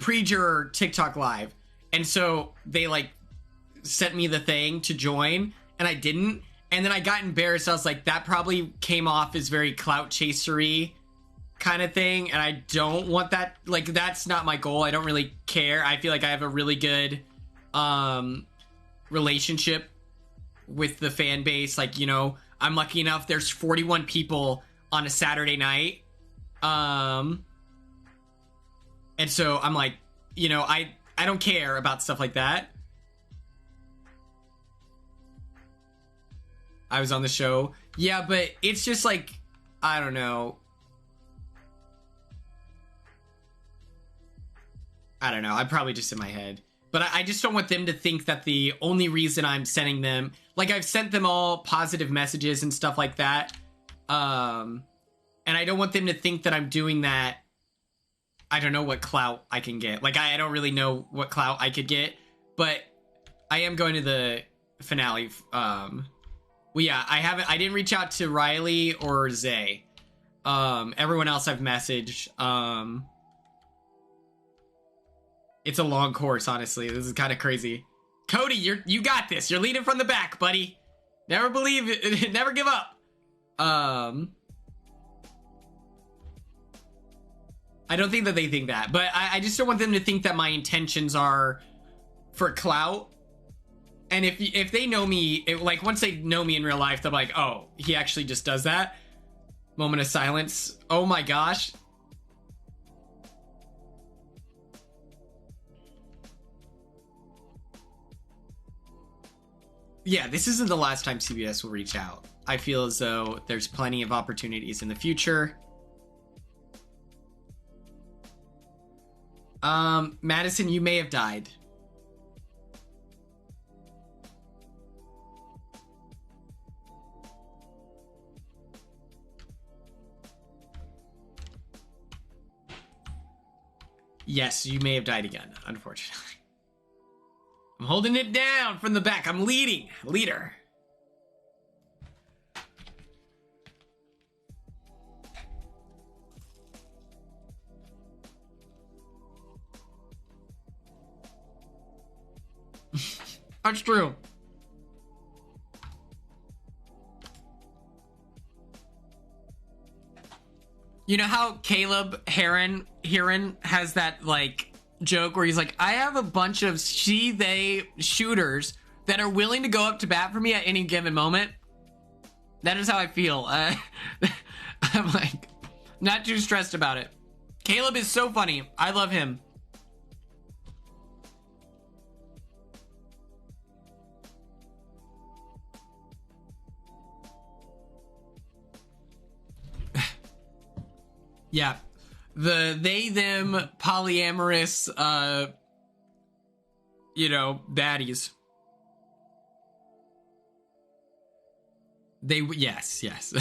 pre-juror TikTok Live. And so they, like, sent me the thing to join, and I didn't. And then I got embarrassed. I was like, that probably came off as very clout chasery kind of thing, and I don't want that. Like, that's not my goal. I don't really care. I feel like I have a really good relationship with the fan base. Like, you know, I'm lucky enough there's 41 people on a Saturday night, and so I'm like, you know, I don't care about stuff like that. I was on the show, yeah, but it's just like, I don't know. I'm probably just in my head. But I just don't want them to think that the only reason I'm sending them... Like, I've sent them all positive messages and stuff like that. And I don't want them to think that I'm doing that. I don't know what clout I can get. Like, I don't really know what clout I could get. But I am going to the finale. Well, yeah, I didn't reach out to Riley or Zay. Everyone else I've messaged. It's a long course, honestly. This is kind of crazy. Cody, you got this. You're leading from the back, buddy. Never believe it. Never give up. I don't think that they think that, but I just don't want them to think that my intentions are for clout. And if they know me, like, once they know me in real life, they're like, oh, he actually just does that. Moment of silence. Oh my gosh. Yeah, this isn't the last time CBS will reach out. I feel as though there's plenty of opportunities in the future. Madison, you may have died. Yes, you may have died again, unfortunately. I'm holding it down from the back. I'm leading. Leader. That's true. You know how Caleb Heron has that like joke where he's like, I have a bunch of they shooters that are willing to go up to bat for me at any given moment. That is how I feel. I'm like, not too stressed about it. Caleb is so funny. I love him. Yeah. The they, them, polyamorous, baddies. Yes.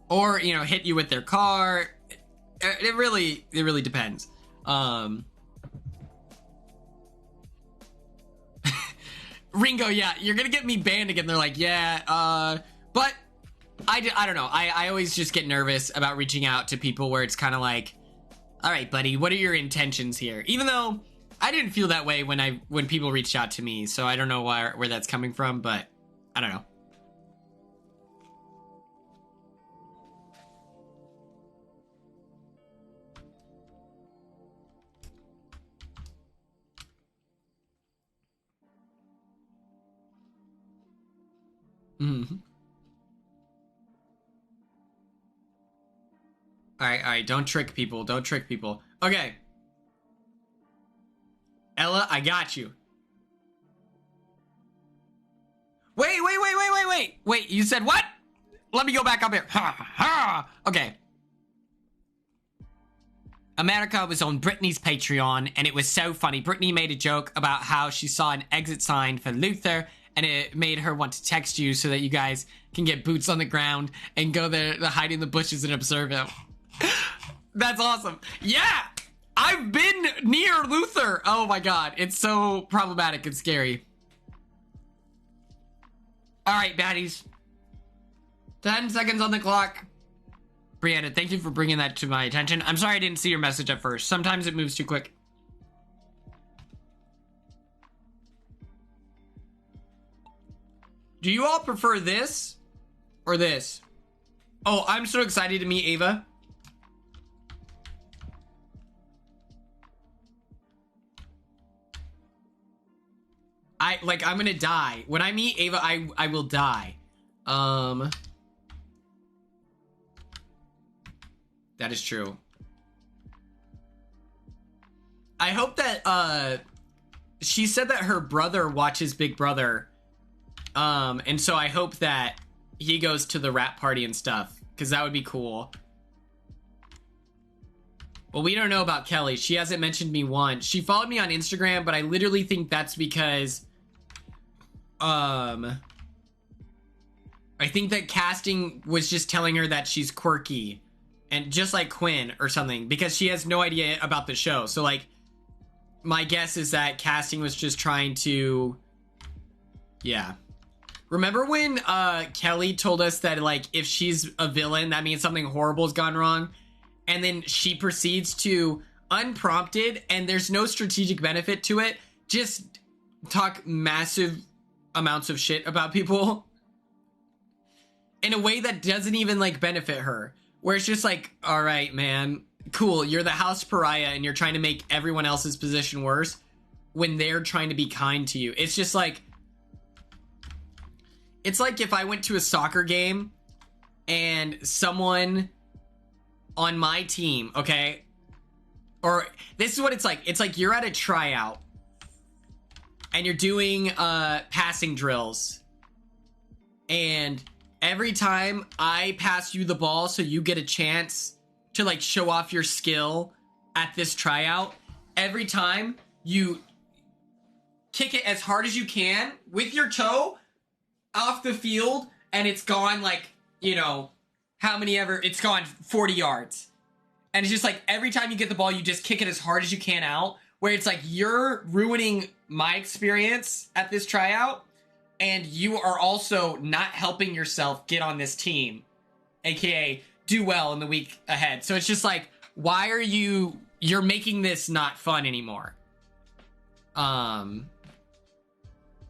Or, hit you with their car. It really depends. Ringo, yeah, you're gonna get me banned again. They're like, yeah, but I don't know. I always just get nervous about reaching out to people where it's kind of like, all right, buddy, what are your intentions here? Even though I didn't feel that way when people reached out to me, so I don't know where that's coming from, but I don't know. Mm-hmm. All right. Don't trick people. Okay. Ella, I got you. Wait. Wait, you said what? Let me go back up here. Okay. America was on Brittany's Patreon, and it was so funny. Brittany made a joke about how she saw an exit sign for Luther, and it made her want to text you so that you guys can get boots on the ground and go there to hide in the bushes and observe him. That's awesome. Yeah, I've been near Luther. Oh my god, it's so problematic and scary. All right, baddies. 10 seconds on the clock. Brianna, thank you for bringing that to my attention. I'm sorry I didn't see your message at first. Sometimes it moves too quick. Do you all prefer this or this? Oh, I'm so excited to meet Ava. I'm gonna die. When I meet Ava, I will die. That is true. I hope that, she said that her brother watches Big Brother. And so I hope that he goes to the rap party and stuff, because that would be cool. Well, we don't know about Kelly. She hasn't mentioned me once. She followed me on Instagram, but I literally think that's because, I think that casting was just telling her that she's quirky, and just like Quinn or something, because she has no idea about the show. So, like, my guess is that casting was just trying to, yeah. Remember when Kelly told us that, like, if she's a villain, that means something horrible has gone wrong? And then she proceeds to, unprompted, and there's no strategic benefit to it, just talk massive amounts of shit about people in a way that doesn't even, like, benefit her. Where it's just like, all right, man, cool, you're the house pariah and you're trying to make everyone else's position worse when they're trying to be kind to you. It's just like, it's like if I went to a soccer game and someone on my team, okay, or this is what it's like. It's like you're at a tryout and you're doing passing drills, and every time I pass you the ball so you get a chance to, like, show off your skill at this tryout, every time you kick it as hard as you can with your toe off the field, and it's gone, like, it's gone 40 yards. And it's just like, every time you get the ball, you just kick it as hard as you can out, where it's like, you're ruining my experience at this tryout, and you are also not helping yourself get on this team, aka do well in the week ahead. So it's just like, why are you're making this not fun anymore?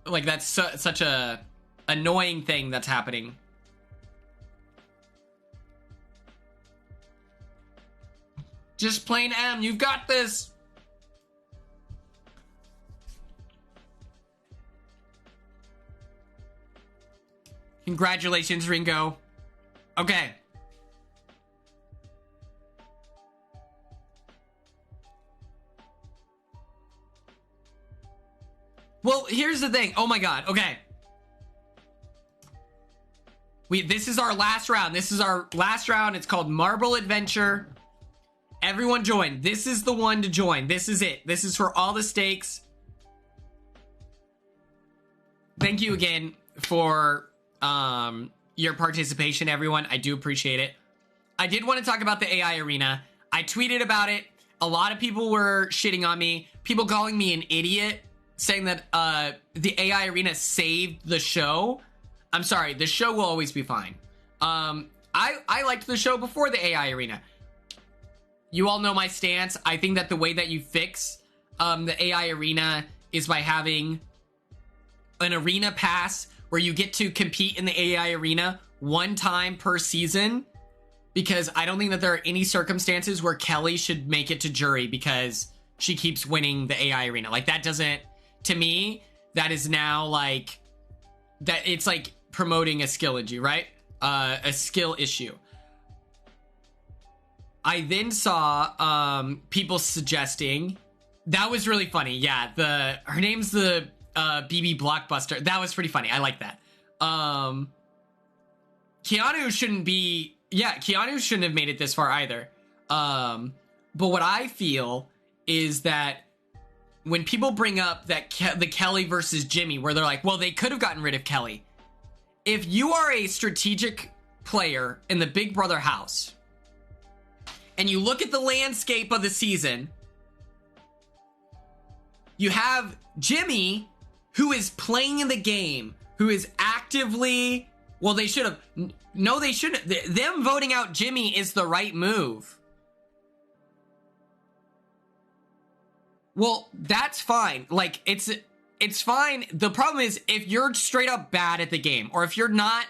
Like, that's such a annoying thing that's happening. Just plain M, you've got this. Congratulations, Ringo. Okay. Well, here's the thing. Oh my god. Okay. This is our last round. This is our last round. It's called Marble Adventure. Everyone join. This is the one to join. This is it. This is for all the stakes. Thank you again for your participation, everyone. I do appreciate it. I did want to talk about the AI arena. I tweeted about it. A lot of people were shitting on me. People calling me an idiot, saying that the AI arena saved the show. I'm sorry, the show will always be fine. I liked the show before the AI arena. You all know my stance. I think that the way that you fix the AI arena is by having an arena pass where you get to compete in the AI arena one time per season, because I don't think that there are any circumstances where Kelly should make it to jury because she keeps winning the AI arena. Like, that doesn't, to me, that is now like, that it's like promoting a skill issue, right? A skill issue. I then saw people suggesting, that was really funny. Yeah, her name's the BB Blockbuster. That was pretty funny. I like that. Keanu shouldn't be, yeah, Keanu shouldn't have made it this far either. But what I feel is that when people bring up that the Kelly versus Jimmy, where they're like, well, they could have gotten rid of Kelly. If you are a strategic player in the Big Brother house, and you look at the landscape of the season, you have Jimmy, who is playing the game, who is actively, well, they should have, no, they shouldn't. Them voting out Jimmy is the right move. Well, that's fine. Like, it's fine. The problem is if you're straight up bad at the game, or if you're not,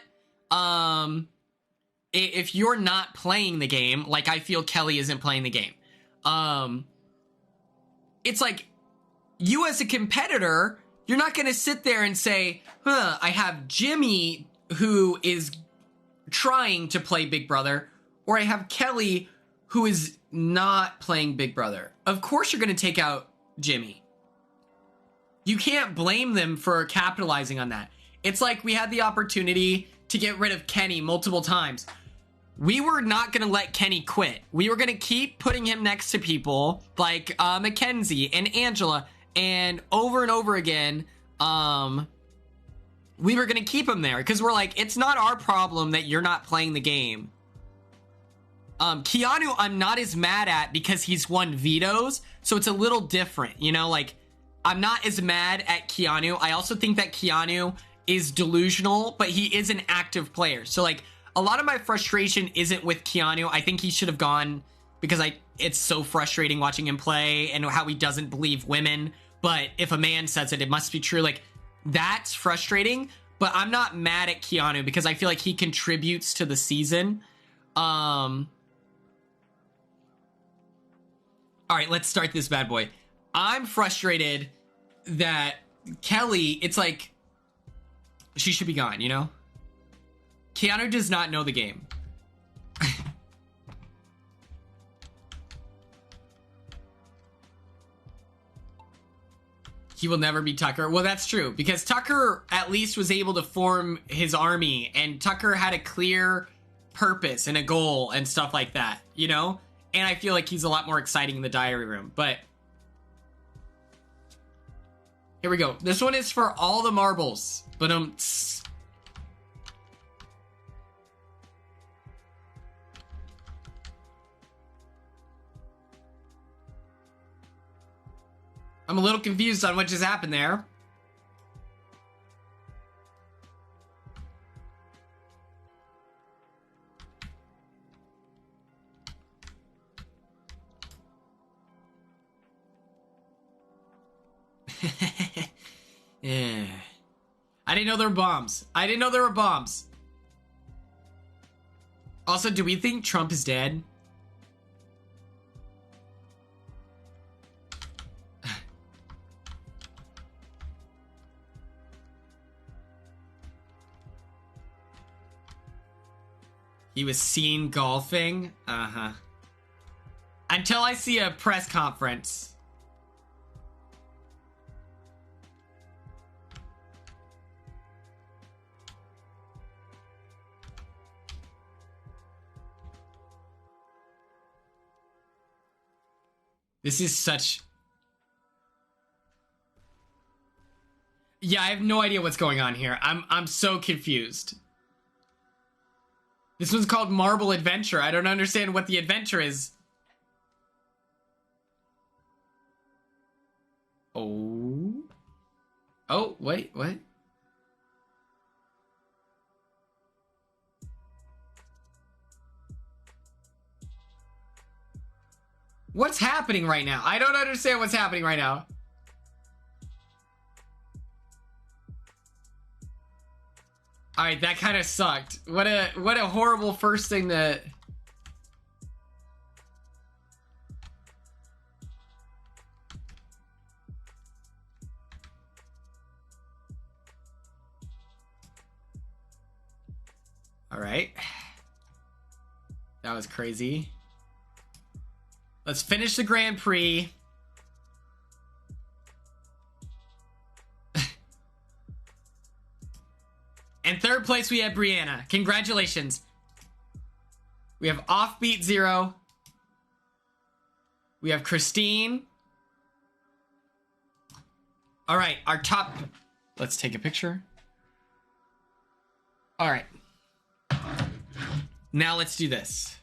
if you're not playing the game, like I feel Kelly isn't playing the game. It's like, you as a competitor, you're not going to sit there and say, I have Jimmy who is trying to play Big Brother, or I have Kelly who is not playing Big Brother. Of course you're going to take out Jimmy. You can't blame them for capitalizing on that. It's like we had the opportunity to get rid of Kenny multiple times. We were not going to let Kenny quit. We were going to keep putting him next to people like Mackenzie and Angela, and over again, we were going to keep him there because we're like, it's not our problem that you're not playing the game. Keanu, I'm not as mad at because he's won vetoes, so it's a little different, you know, like, I'm not as mad at Keanu. I also think that Keanu is delusional, but he is an active player. So, like, a lot of my frustration isn't with Keanu. I think he should have gone because it's so frustrating watching him play and how he doesn't believe women. But if a man says it, it must be true. Like, that's frustrating, but I'm not mad at Keanu because I feel like he contributes to the season. All right, let's start this bad boy. I'm frustrated that Kelly, it's like, she should be gone, you know? Keanu does not know the game. He will never be Tucker. Well, that's true, because Tucker at least was able to form his army, and Tucker had a clear purpose and a goal and stuff like that, you know? And I feel like he's a lot more exciting in the diary room, but here we go. This one is for all the marbles, but I'm a little confused on what just happened there. Yeah. I didn't know there were bombs. I didn't know there were bombs. Also, do we think Trump is dead? He was seen golfing? Uh-huh. Until I see a press conference. This is such... Yeah, I have no idea what's going on here. I'm so confused. This one's called Marble Adventure. I don't understand what the adventure is. Oh. Oh, wait, what? What's happening right now? I don't understand what's happening right now. All right, that kind of sucked. What a horrible first thing to... All right. That was crazy. Let's finish the Grand Prix. And third place, we have Brianna. Congratulations. We have Offbeat Zero. We have Christine. All right, our top... Let's take a picture. All right. Now let's do this.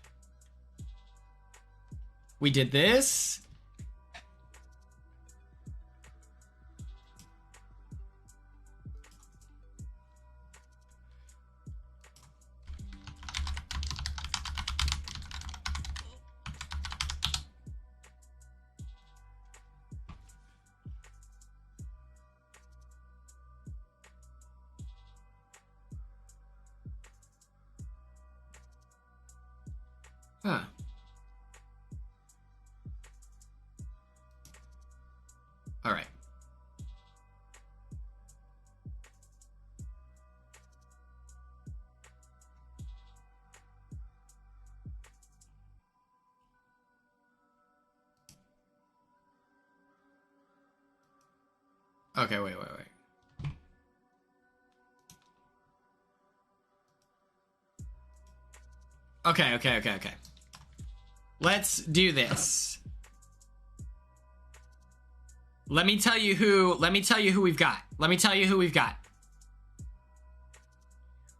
We did this. Huh. All right. Okay, wait. Okay. Let's do this. Let me tell you who we've got.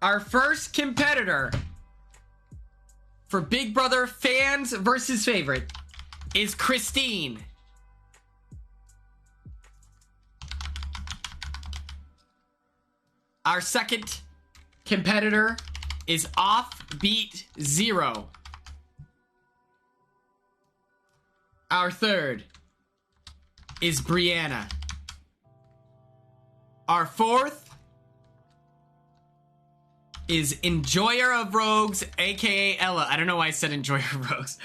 Our first competitor for Big Brother fans versus favorite is Christine. Our second competitor is Offbeat Zero. Our third is Brianna. Our fourth is Enjoyer of Rogues, aka Ella. I don't know why I said Enjoyer of Rogues.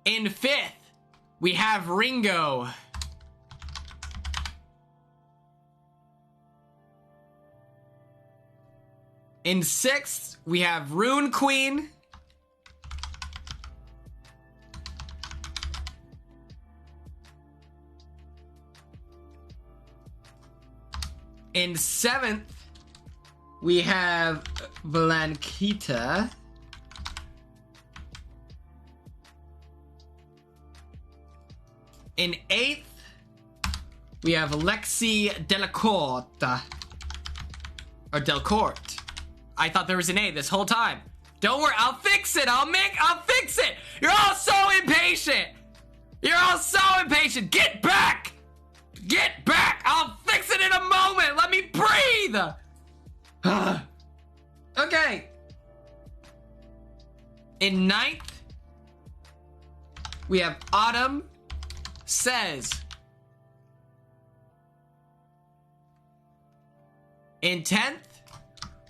In fifth, we have Ringo. In sixth, we have Rune Queen. In seventh, we have Blanquita. In eighth, we have Lexi Delacourt. Or Delcourt. I thought there was an A this whole time. Don't worry, I'll fix it. I'll fix it. You're all so impatient. Get back. I'll fix it in a moment. Let me breathe. Okay. In ninth, we have Autumn Says. In 10th,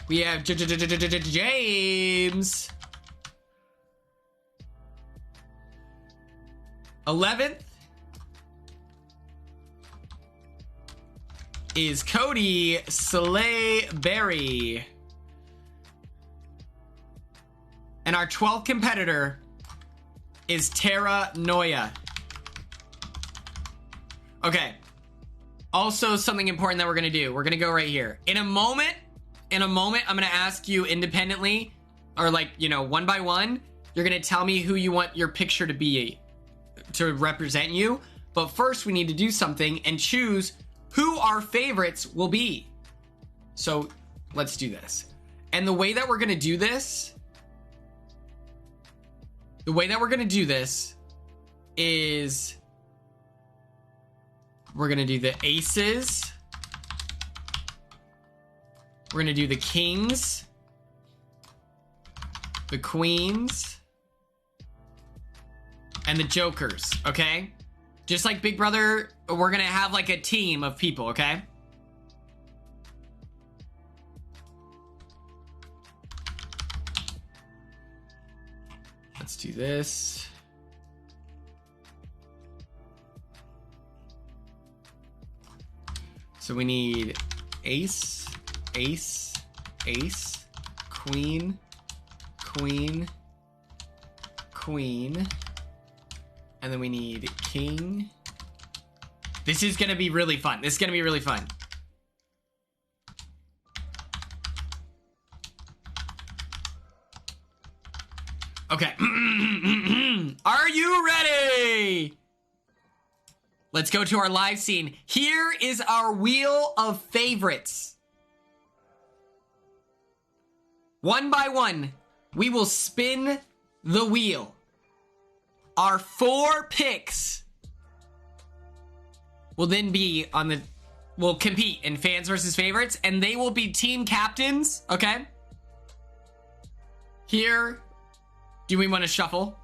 we have James. 11th is Cody Slayberry. And our 12th competitor is Tara Noya. Okay. Also, something important that we're gonna do. We're gonna go right here. In a moment, I'm gonna ask you independently, or like, you know, one by one, you're gonna tell me who you want your picture to be, to represent you. But first, we need to do something and choose who our favorites will be. So let's do this. And the way that we're gonna do this, is we're gonna do the aces. We're gonna do the kings, the queens, and the jokers, okay? Just like Big Brother, we're gonna have like a team of people, okay? Let's do this. So we need ace, ace, ace, queen, queen, queen, and then we need king. This is gonna be really fun. This is gonna be really fun. Okay. Are you ready? Let's go to our live scene. Here is our wheel of favorites. One by one, we will spin the wheel. Our 4 picks will then be on the, will compete in fans versus favorites, and they will be team captains, okay? Here, do we want to shuffle?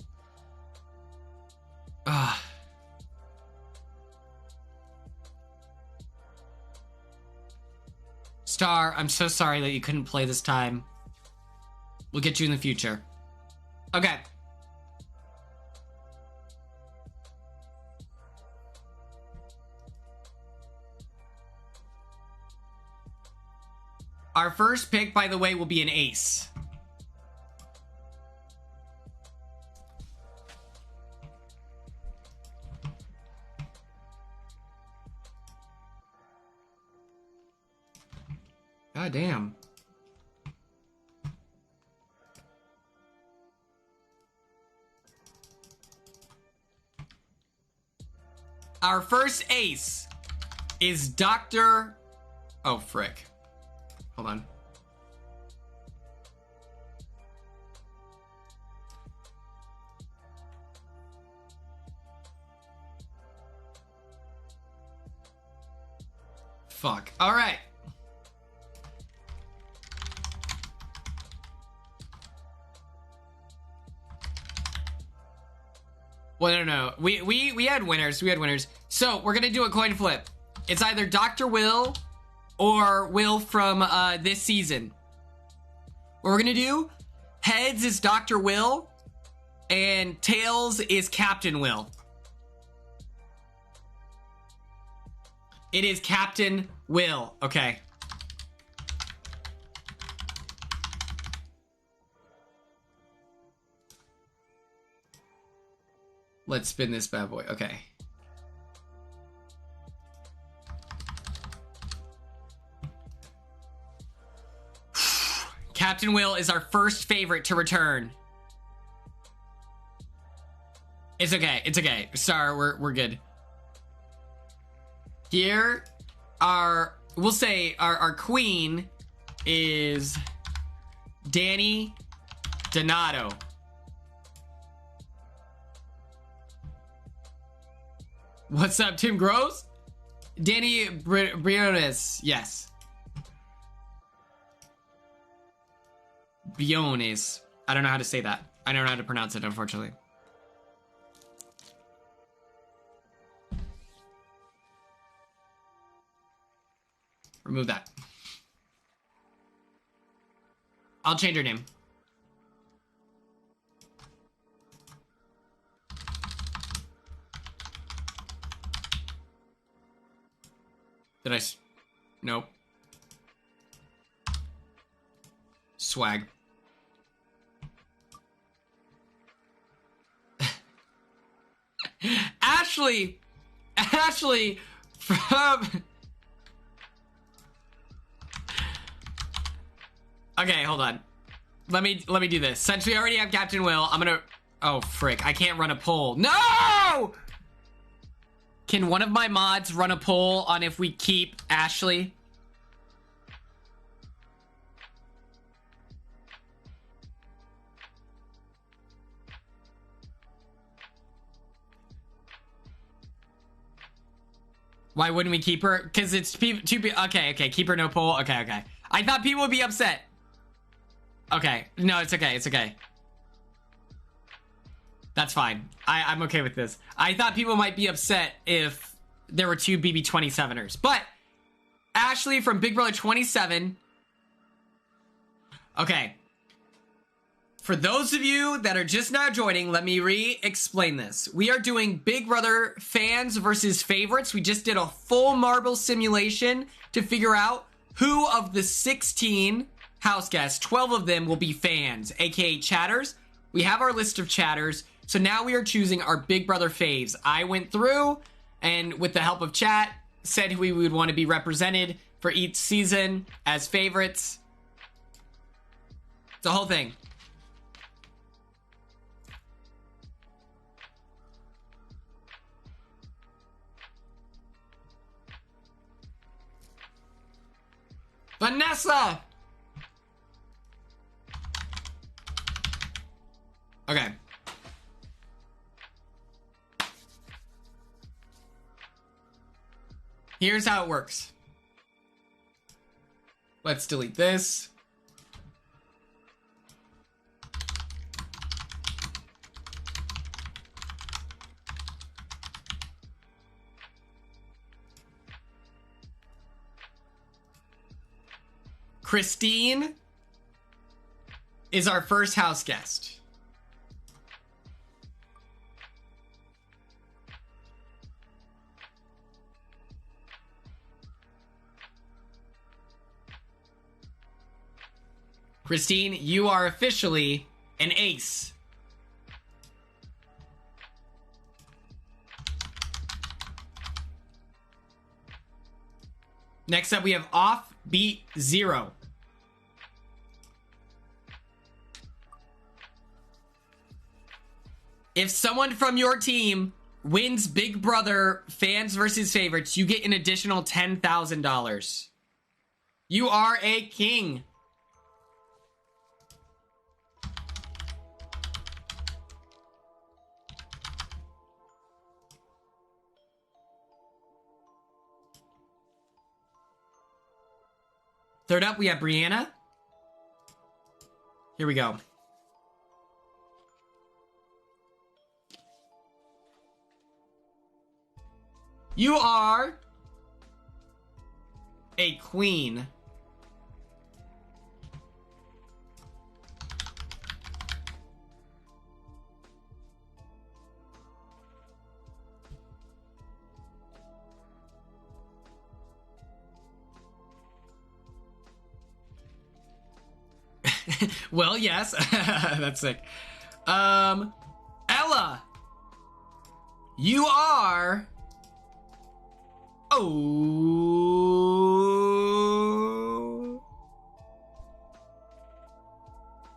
Star, I'm so sorry that you couldn't play this time. We'll get you in the future. Okay. Our first pick, by the way, will be an ace. God damn. Our first ace is Dr. Oh, frick. Hold on. Fuck. All right. Well, no. We had winners. We had winners. So we're gonna do a coin flip. It's either Dr. Will or Will from this season. What we're gonna do? Heads is Dr. Will, and tails is Captain Will. It is Captain Will. Okay. Let's spin this bad boy. Okay. Captain Will is our first favorite to return. It's okay. It's okay. Star, we're good. Here, we'll say our queen is Danny Donato. What's up, Tim Groves? Danny Briones, yes. Biones. I don't know how to say that. I don't know how to pronounce it, unfortunately. Remove that. I'll change her name. Did I? Nope. Swag. Ashley from... Okay, hold on. Let me do this. Since we already have Captain Will, I'm gonna... Oh, frick. I can't run a poll. No! Can one of my mods run a poll on if we keep Ashley? Why wouldn't we keep her? Because it's two people. Okay, keep her, no poll. Okay. I thought people would be upset. Okay, no, it's okay. That's fine. I'm okay with this. I thought people might be upset if there were two BB27ers. But Ashley from Big Brother 27. Okay. For those of you that are just now joining, let me re-explain this. We are doing Big Brother fans versus favorites. We just did a full marble simulation to figure out who of the 16 house guests, 12 of them will be fans, aka chatters. We have our list of chatters. So now we are choosing our Big Brother faves. I went through and with the help of chat, said who we would want to be represented for each season as favorites. It's a whole thing. Vanessa! Okay. Here's how it works. Let's delete this. Christine is our first house guest. Christine, you are officially an ace. Next up, we have Offbeat Zero. If someone from your team wins Big Brother fans versus favorites, you get an additional $10,000. You are a king. Third up, we have Brianna. Here we go. You are a queen. Well, yes. That's sick. Ella. You are... Oh.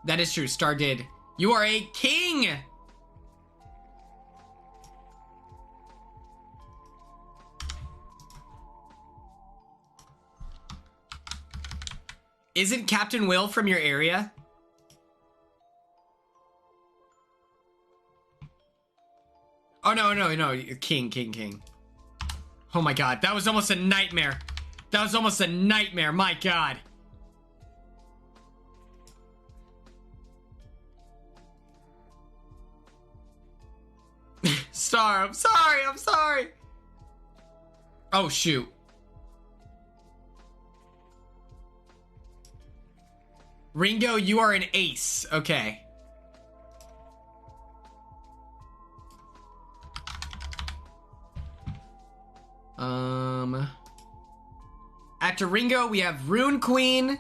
That is true. Star did. You are a king. Isn't Captain Will from your area? Oh, no. King. Oh my god, that was almost a nightmare. That was almost a nightmare, my god. Star, I'm sorry. Oh, shoot. Ringo, you are an ace. Okay. After Ringo, we have Rune Queen.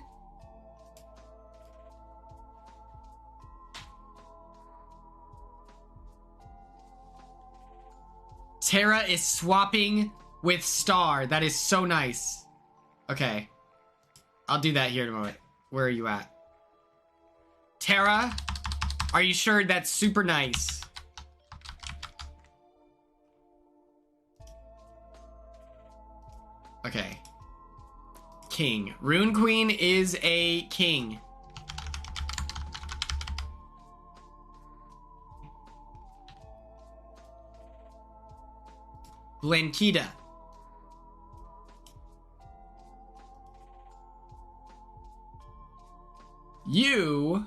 Tara is swapping with Star. That is so nice. Okay. I'll do that here in a moment. Where are you at? Tara, are you sure? That's super nice. Okay. King. Rune Queen is a king. Blankita. You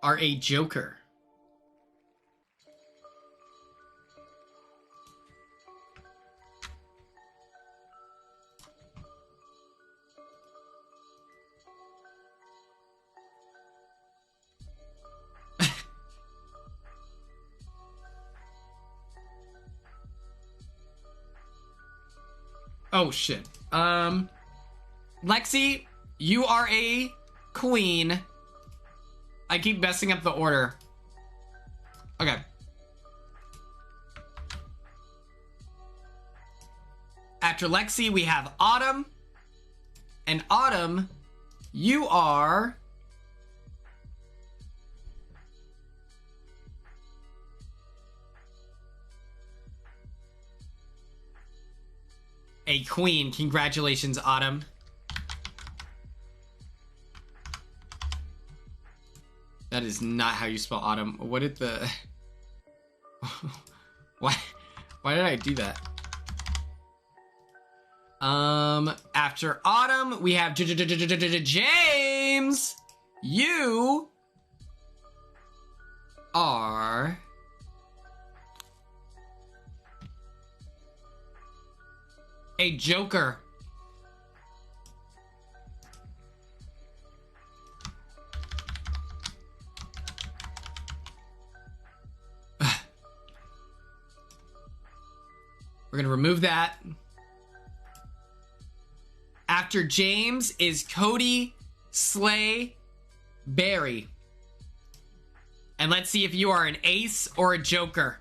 are a joker. Oh shit. Lexi, you are a queen. I keep messing up the order. Okay. After Lexi, we have Autumn. And Autumn, you are a queen. Congratulations, Autumn. That is not how you spell Autumn. What did the... Why did I do that? After Autumn, we have James. You are a joker. We're gonna remove that. After James is Cody, Slay, Barry. And let's see if you are an ace or a joker.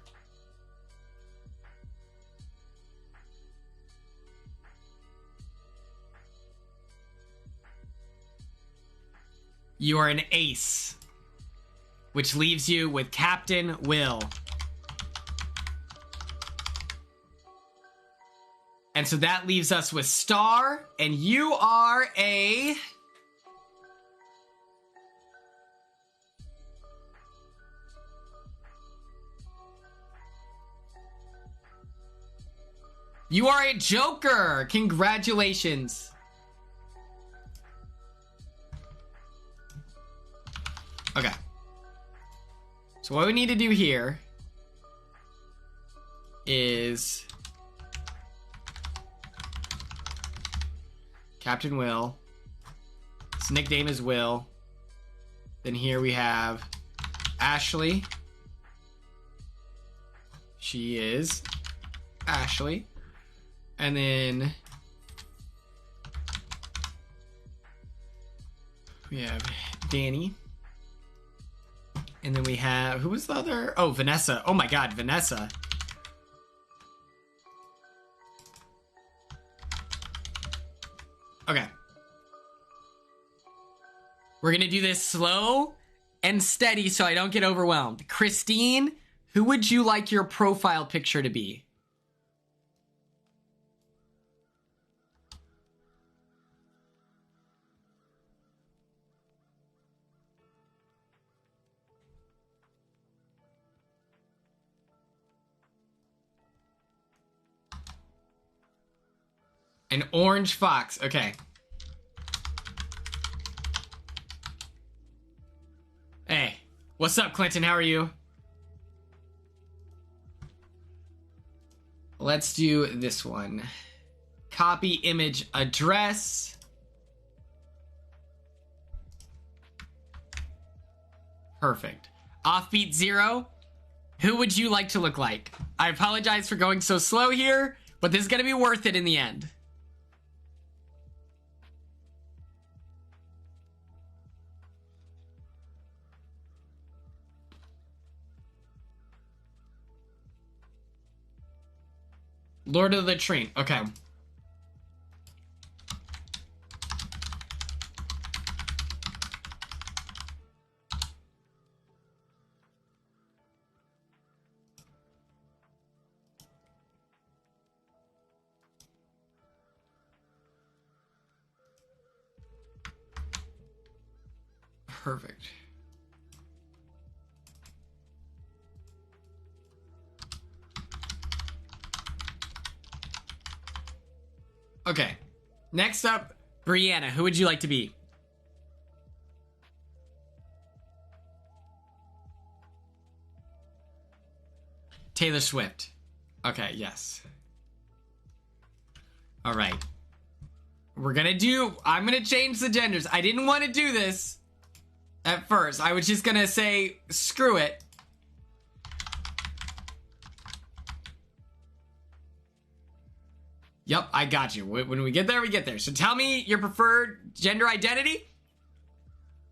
You are an ace, which leaves you with Captain Will. And so that leaves us with Star, and you are a... You are a joker! Congratulations. Okay. So what we need to do here is... Captain Will. His nickname is Will. Then here we have Ashley. She is Ashley. And then we have Danny. And then we have, who was the other? Oh, Vanessa. Oh my God, Vanessa. Okay. We're gonna do this slow and steady so I don't get overwhelmed. Christine, who would you like your profile picture to be? An orange fox. Okay. Hey, what's up, Clinton? How are you? let's do this one. Copy image address. Perfect. Offbeat 0. Who would you like to look like? I apologize for going so slow here, but this is going to be worth it in the end. Lord of the Latrine. Okay. Perfect. Okay. Next up, Brianna. Who would you like to be? Taylor Swift. Okay, yes. All right. I'm gonna change the genders. I didn't want to do this at first. I was just gonna say, screw it. Yep, I got you. When we get there, we get there. So tell me your preferred gender identity.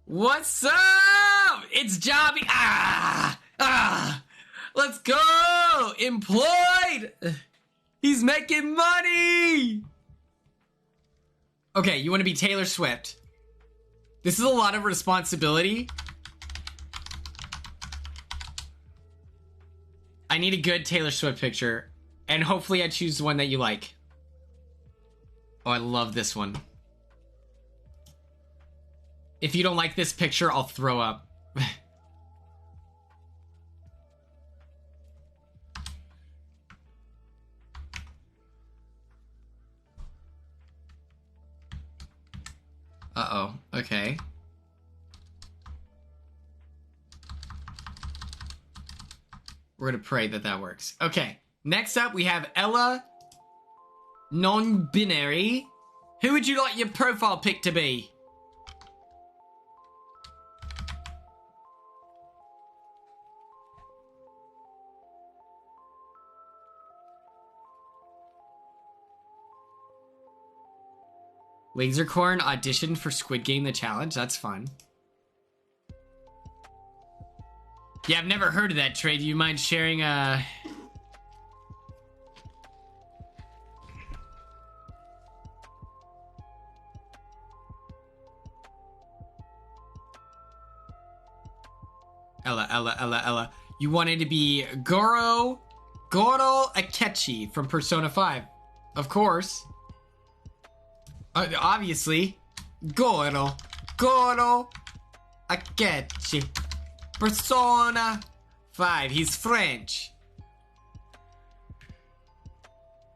What's up? It's Jobby. Let's go. Employed. He's making money. Okay, you want to be Taylor Swift. This is a lot of responsibility. I need a good Taylor Swift picture. And hopefully I choose the one that you like. Oh, I love this one. If you don't like this picture, I'll throw up. Uh-oh. Okay. We're gonna pray that that works. Okay. Next up, we have Ella Non-binary. Who would you like your profile pic to be? Lasercorn auditioned for Squid Game The Challenge. That's fun. Yeah, I've never heard of that trade. Do you mind sharing Ella. You wanted to be Goro Akechi from Persona 5. Of course. Obviously. Goro Akechi. Persona 5. He's French.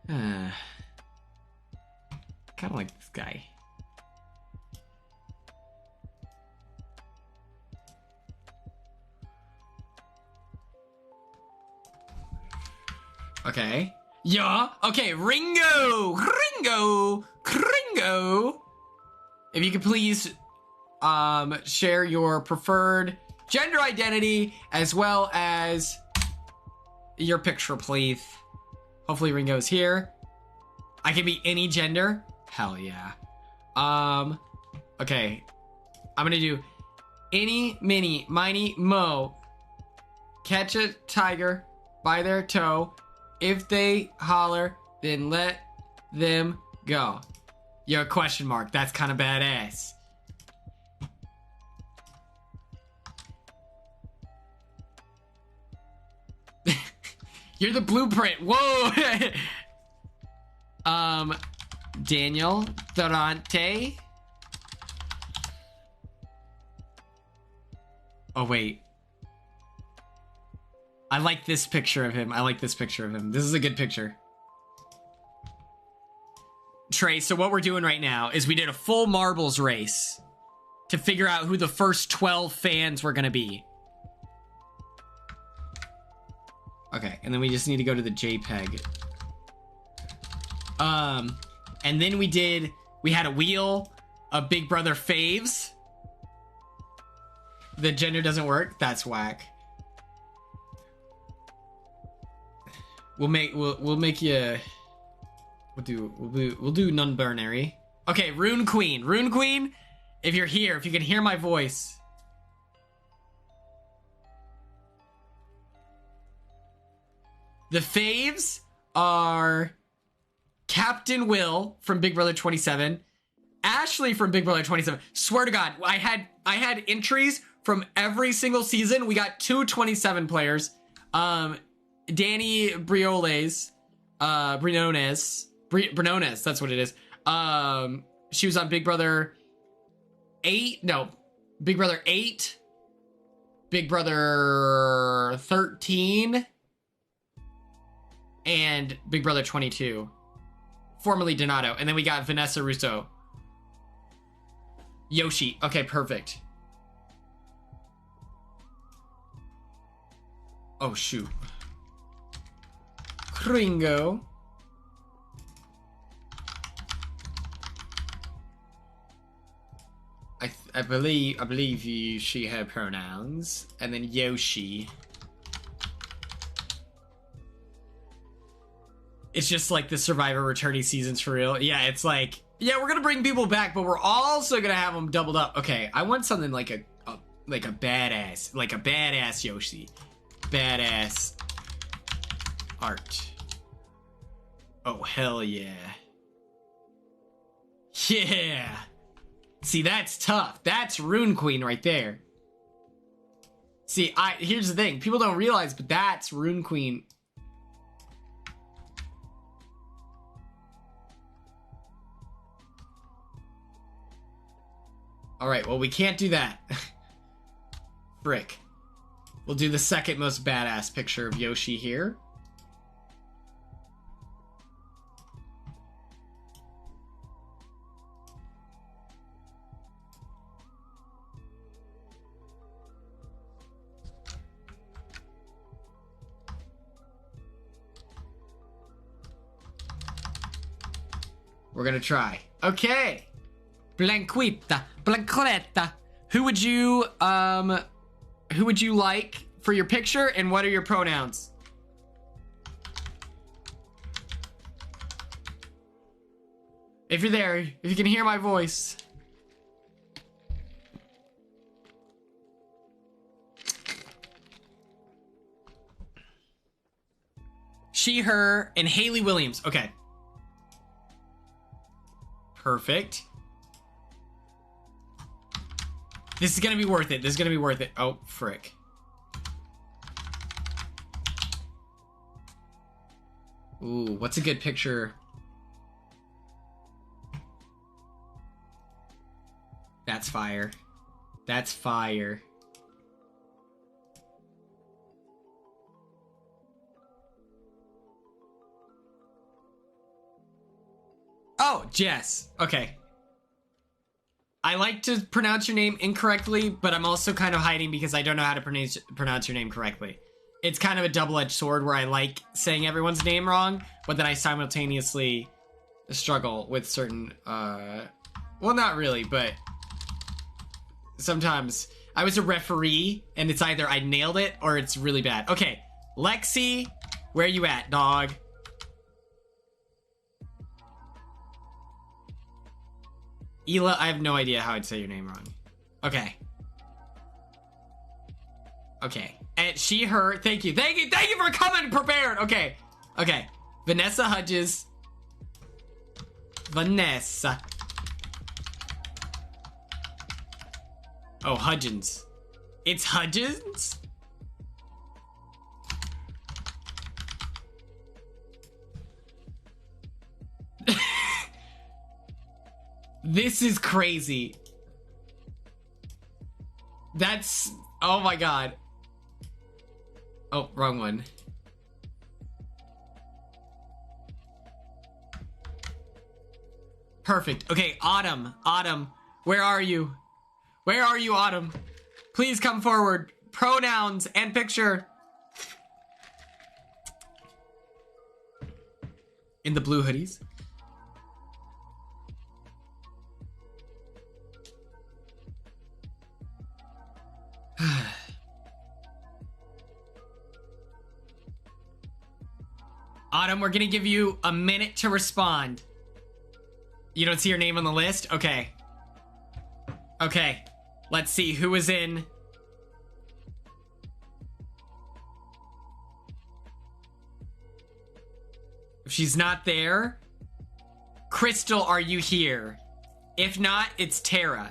Kind of like this guy. Okay. Yeah. Okay, Ringo. If you could please share your preferred gender identity as well as your picture, please. Hopefully Ringo's here. I can be any gender. Hell yeah. Okay. I'm gonna do any, mini, miny, mo. Catch a tiger by their toe. If they holler, then let them go. Yo, question mark. That's kind of badass. You're the blueprint. Whoa. Daniel Durante. Oh, wait. I like this picture of him. This is a good picture. Trey, so what we're doing right now is we did a full marbles race to figure out who the first 12 fans were going to be. Okay, and then we just need to go to the JPEG. And then we had a wheel of Big Brother faves. The gender doesn't work. That's whack. We'll do non-binary. Okay, Rune Queen. Rune Queen, if you're here, if you can hear my voice. The faves are Captain Will from Big Brother 27, Ashley from Big Brother 27. Swear to God, I had entries from every single season. We got 2 27 players. Danny Briones, Brinones, that's what it is. She was on Big Brother 8, no, Big Brother 8, Big Brother 13, and Big Brother 22, formerly Donato. And then we got Vanessa Russo. Yoshi, okay, perfect. Oh, shoot. Kringo. I believe you, she, her pronouns. And then Yoshi. It's just like the Survivor returnee seasons for real. Yeah, it's like, yeah, we're gonna bring people back, but we're also gonna have them doubled up. Okay, I want something like a badass Yoshi. Badass art. Oh, hell yeah. Yeah. See, that's tough. That's Rune Queen right there. See, here's the thing. People don't realize, but that's Rune Queen. All right, well, we can't do that. Frick. We'll do the second most badass picture of Yoshi here. We're gonna try. Okay. Blanquita. Blanqueta. Who would you like for your picture, and what are your pronouns? If you're there, if you can hear my voice. She, her, and Haley Williams. Okay. Perfect. This is gonna be worth it. This is gonna be worth it. Oh, frick. Ooh, what's a good picture? That's fire. That's fire. Oh, Jess. Okay. I like to pronounce your name incorrectly, but I'm also kind of hiding because I don't know how to pronounce your name correctly. It's kind of a double-edged sword where I like saying everyone's name wrong, but then I simultaneously struggle with certain, well, not really, but sometimes I was a referee and it's either I nailed it or it's really bad. Okay, Lexi, where you at, dog? Ela, I have no idea how I'd say your name wrong. Okay. Okay. And she, her, thank you for coming prepared. Okay. Okay. Vanessa Hudges. Vanessa. Oh, Hudgens. It's Hudgens? This is crazy. That's... Oh my god. Oh, wrong one. Perfect. Okay, Autumn. Autumn. Where are you? Where are you, Autumn? Please come forward. Pronouns and picture. In the blue hoodies. Autumn, we're gonna give you a minute to respond. You don't see your name on the list? Okay. Okay. Let's see who was in. If she's not there, Crystal, are you here? If not, it's Tara.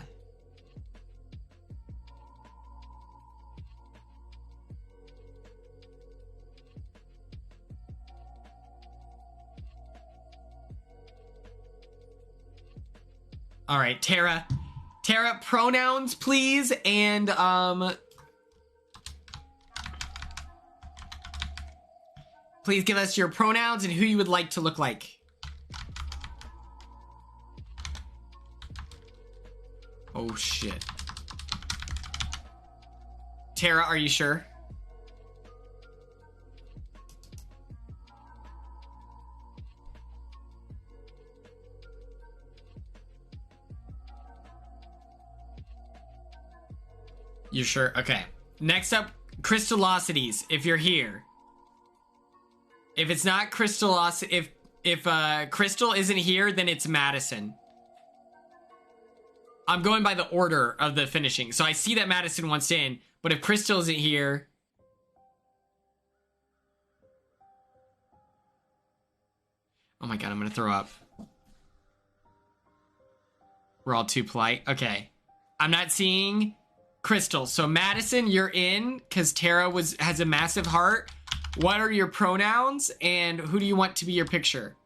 All right, Tara. Tara, pronouns, please, and please give us your pronouns and who you would like to look like. Oh shit. Tara, are you sure? You're sure? Okay. Next up, Crystallosities, if you're here. If it's not Crystallosity, if Crystal isn't here, then it's Madison. I'm going by the order of the finishing. So I see that Madison wants in, but if Crystal isn't here... Oh my god, I'm gonna throw up. We're all too polite. Okay. I'm not seeing Crystal. So Madison, you're in, because Tara has a massive heart. What are your pronouns, and who do you want to be your picture?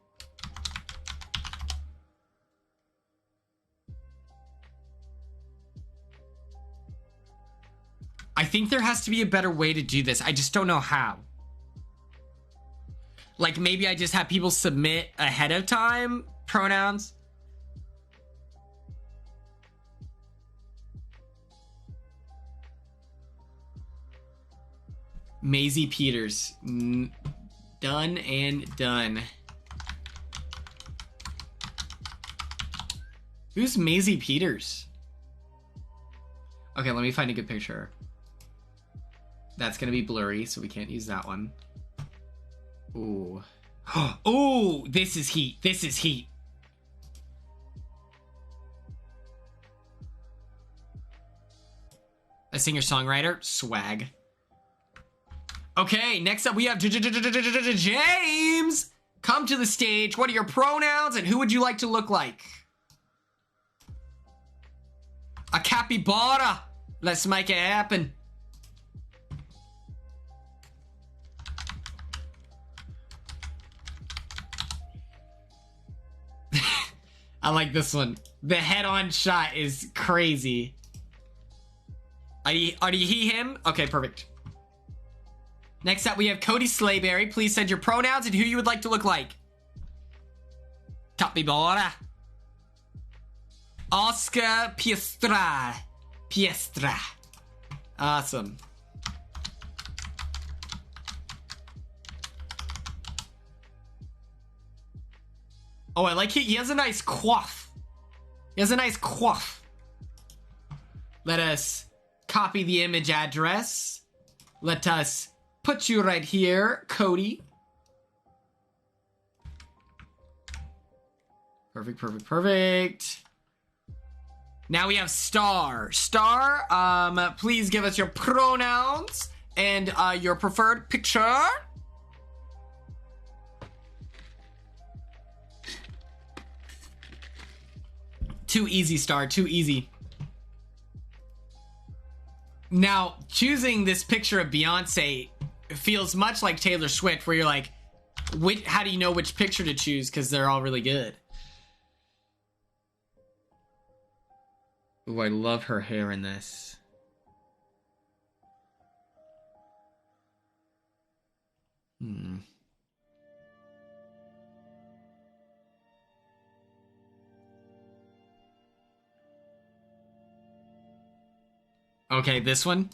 I think there has to be a better way to do this. I just don't know how. Like, maybe I just have people submit ahead of time pronouns. Maisie Peters. Done and done. Who's Maisie Peters? Okay, let me find a good picture. That's gonna be blurry, so we can't use that one. Ooh. Ooh, this is heat. This is heat. A singer-songwriter? Swag. Okay, next up we have James! Come to the stage. What are your pronouns and who would you like to look like? A capybara. Let's make it happen. I like this one. The head-on shot is crazy. Are you he, him? Okay, perfect. Next up, we have Cody Slayberry. Please send your pronouns and who you would like to look like. Capybara. Oscar Piestra. Piestra. Awesome. Oh, I like it. He has a nice coif. He has a nice coif. Let us copy the image address. Let us put you right here, Cody. Perfect, perfect, perfect. Now we have Star. Star, please give us your pronouns and your preferred picture. Too easy, Star, too easy. Now, choosing this picture of Beyonce feels much like Taylor Swift, where you're like, how do you know which picture to choose? Because they're all really good. Ooh, I love her hair in this. Okay, this one.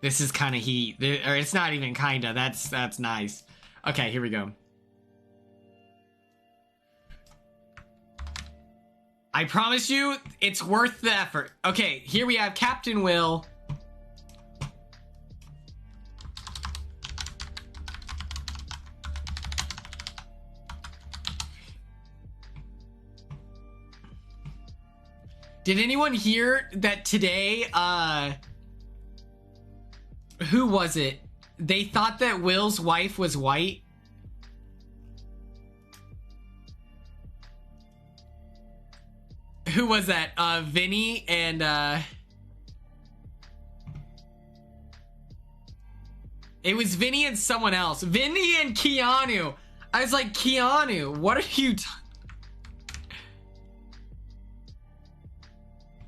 This is kind of heat. Or it's not even kinda. That's nice. Okay, here we go. I promise you, it's worth the effort. Okay, here we have Captain Will. Did anyone hear that today, who was it? They thought that Will's wife was white. Who was that? Vinny and, it was Vinny and someone else. Vinny and Keanu. I was like, Keanu, what are you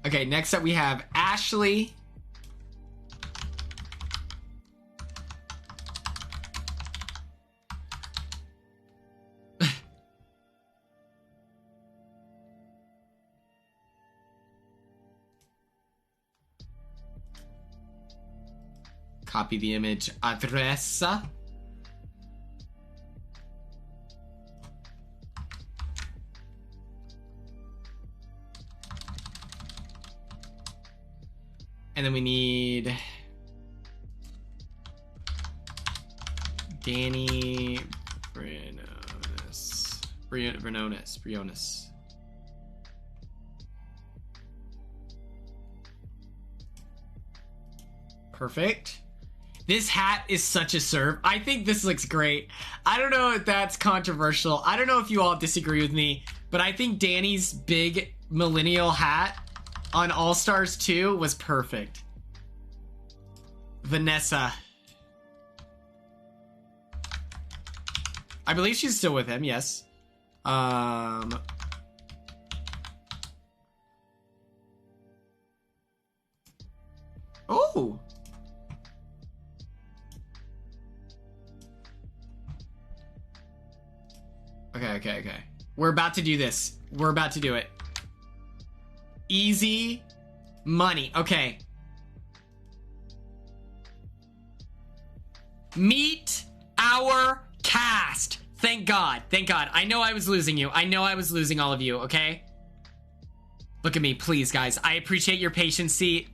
Okay, next up we have Ashley. Copy the image address. And then we need Danny Briones. Perfect. This hat is such a serve. I think this looks great. I don't know if that's controversial. I don't know if you all disagree with me, but I think Danny's big millennial hat on All Stars 2 was perfect. Vanessa. I believe she's still with him, yes. Oh. Okay. We're about to do this. We're about to do it. Easy money. Okay. Meet our cast. Thank God. Thank God. I know I was losing you. I know I was losing all of you, okay? Look at me, please, guys. I appreciate your patience-y.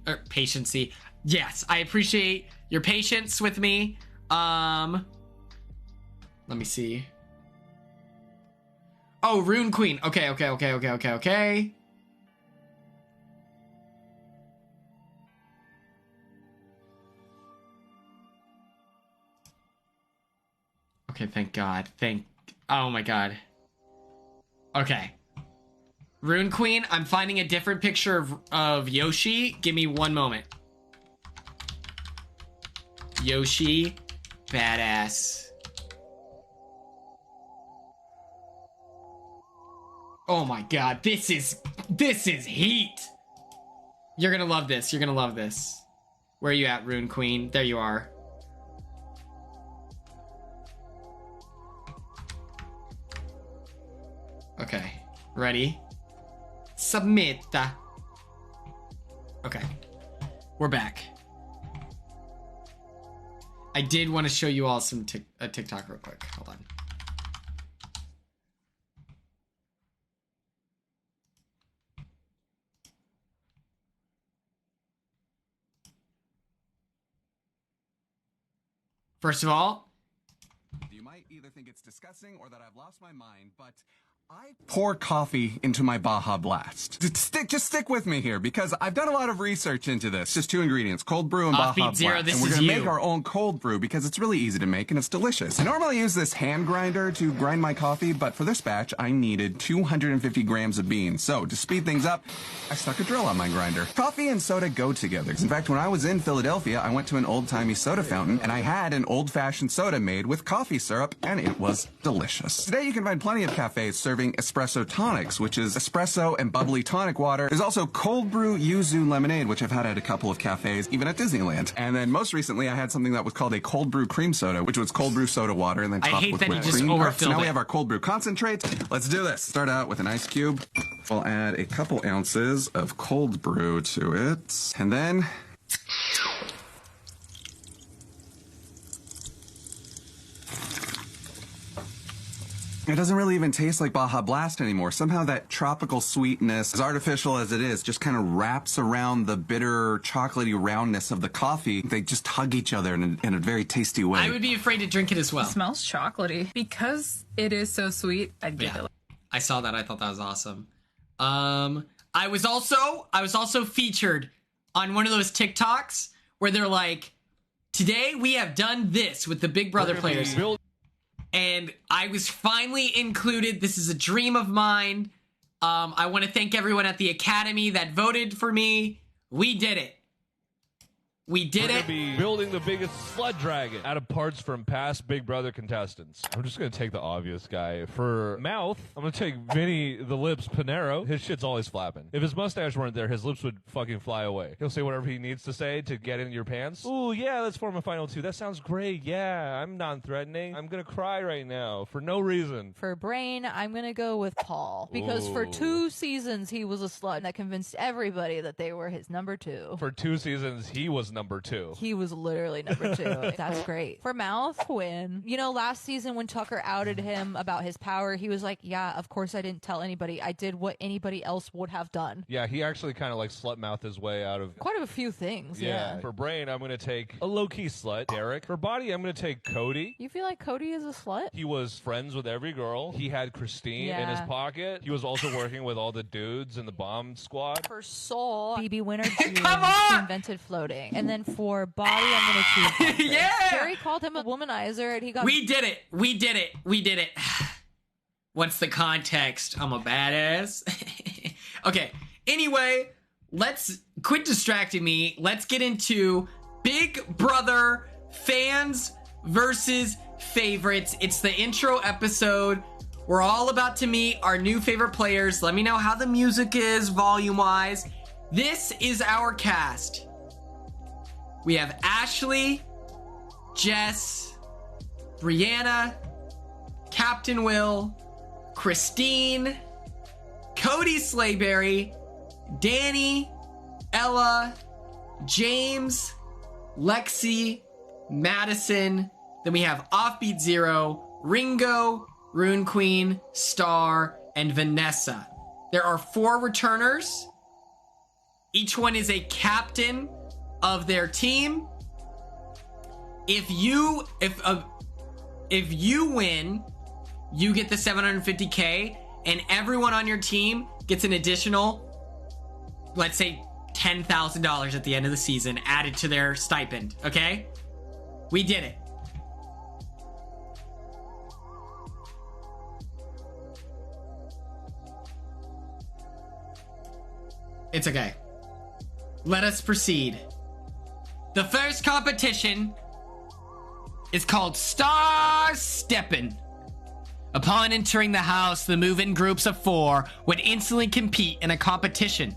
Yes, I appreciate your patience with me. Let me see. Oh, Rune Queen. Okay. Okay, thank God. Oh my God. Okay. Rune Queen, I'm finding a different picture of Yoshi. Give me one moment. Yoshi, badass. Oh my God, this is heat. You're gonna love this. You're gonna love this. Where are you at, Rune Queen? There you are. Okay, ready? Submit. Okay, we're back. I did want to show you all some TikTok real quick. Hold on. First of all, you might either think it's disgusting or that I've lost my mind, but I pour coffee into my Baja Blast. Just stick with me here, because I've done a lot of research into this. Just 2 ingredients, cold brew and Baja Blast. Zero, and we're going to make our own cold brew because it's really easy to make and it's delicious. I normally use this hand grinder to grind my coffee, but for this batch, I needed 250 grams of beans. So to speed things up, I stuck a drill on my grinder. Coffee and soda go together. In fact, when I was in Philadelphia, I went to an old-timey soda fountain, and I had an old-fashioned soda made with coffee syrup, and it was delicious. Today, you can find plenty of cafes serving espresso tonics, which is espresso and bubbly tonic water. There's also cold brew yuzu lemonade, which I've had at a couple of cafes, even at Disneyland. And then most recently, I had something that was called a cold brew cream soda, which was cold brew soda water and then topped with whipped cream. All right, so now we have our cold brew concentrate. Let's do this. Start out with an ice cube. We'll add a couple ounces of cold brew to it, and then it doesn't really even taste like Baja Blast anymore. Somehow that tropical sweetness, as artificial as it is, just kind of wraps around the bitter, chocolatey roundness of the coffee. They just hug each other in a very tasty way. I would be afraid to drink it as well. It smells chocolatey. Because it is so sweet, I'd give it. I saw that. I thought that was awesome. I I was also featured on one of those TikToks where they're like, today we have done this with the Big Brother players. And I was finally included. This is a dream of mine. I want to thank everyone at the Academy that voted for me. We did it. We did it. Be building the biggest sled dragon out of parts from past Big Brother contestants. I'm just going to take the obvious guy. For mouth, I'm going to take Vinny the Lips Panero. His shit's always flapping. If his mustache weren't there, his lips would fucking fly away. He'll say whatever he needs to say to get in your pants. Ooh, yeah, let's form a final two. That sounds great. Yeah, I'm non-threatening. I'm going to cry right now for no reason. For Brain, I'm going to go with Paul. Because for 2 seasons, he was a slut that convinced everybody that they were his number 2. For 2 seasons, he was number 2. He was literally number 2. That's great. For Mouth, Quinn. You know, last season when Tucker outed him about his power, he was like, yeah, of course I didn't tell anybody. I did what anybody else would have done. Yeah, he actually kind of like slut-mouthed his way out of quite a few things. Yeah. For Brain, I'm going to take a low-key slut, Derek. For Body, I'm going to take Cody. You feel like Cody is a slut? He was friends with every girl. He had Christine in his pocket. He was also working with all the dudes in the bomb squad. For Soul, BB Winner Come on! She invented floating. And then for Body, I'm going to choose Yeah! Jerry called him a womanizer and he got... We did it. We did it. We did it. What's the context? I'm a badass. Okay. Anyway, let's quit distracting me. Let's get into Big Brother fans versus favorites. It's the intro episode. We're all about to meet our new favorite players. Let me know how the music is volume-wise. This is our cast. We have Ashley, Jess, Brianna, Captain Will, Christine, Cody Slayberry, Danny, Ella, James, Lexi, Madison. Then we have Offbeat Zero, Ringo, Rune Queen, Star, and Vanessa. There are 4 returners. Each one is a captain of their team. If you win, you get the 750K, and everyone on your team gets an additional, let's say, $10,000 at the end of the season added to their stipend. Okay? We did it. It's okay. Let us proceed. The first competition is called Star Steppin'. Upon entering the house, the move-in groups of 4 would instantly compete in a competition.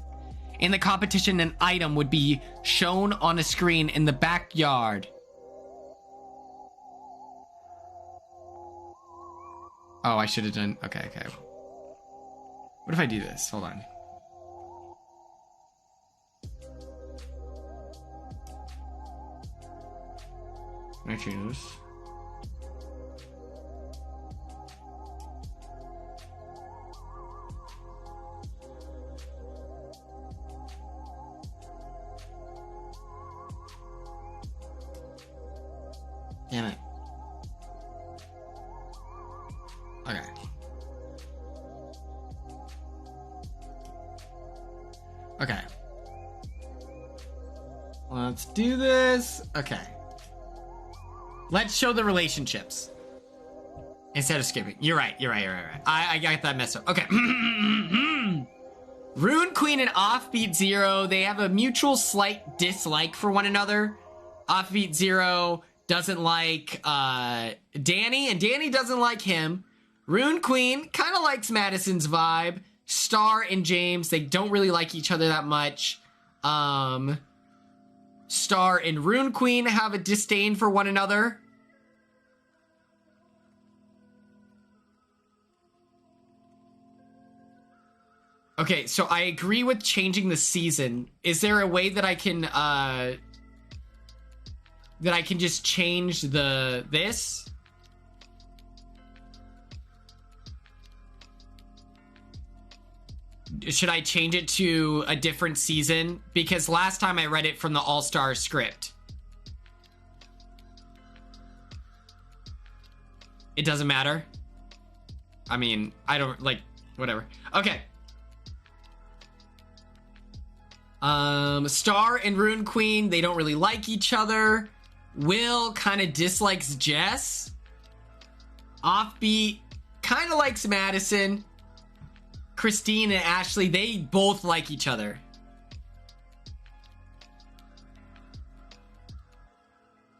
In the competition, an item would be shown on a screen in the backyard. Oh, I should have done... Okay. What if I do this? Hold on. Can I change this? Damn it. Okay. Okay. Let's do this. Okay. Let's show the relationships instead of skipping. You're right. I got that messed up. Okay. Rune Queen and Offbeat Zero, they have a mutual slight dislike for one another. Offbeat Zero doesn't like Danny, and Danny doesn't like him. Rune Queen kind of likes Madison's vibe. Star and James, they don't really like each other that much. Star and Rune Queen have a disdain for one another. Okay, so I agree with changing the season. Is there a way that I can just change this? Should I change it to a different season? Because last time I read it from the All-Star script. It doesn't matter. I mean, I don't, like, whatever. Okay. Star and Rune Queen, they don't really like each other. Will kind of dislikes Jess. Offbeat kind of likes Madison. Christine and Ashley, they both like each other.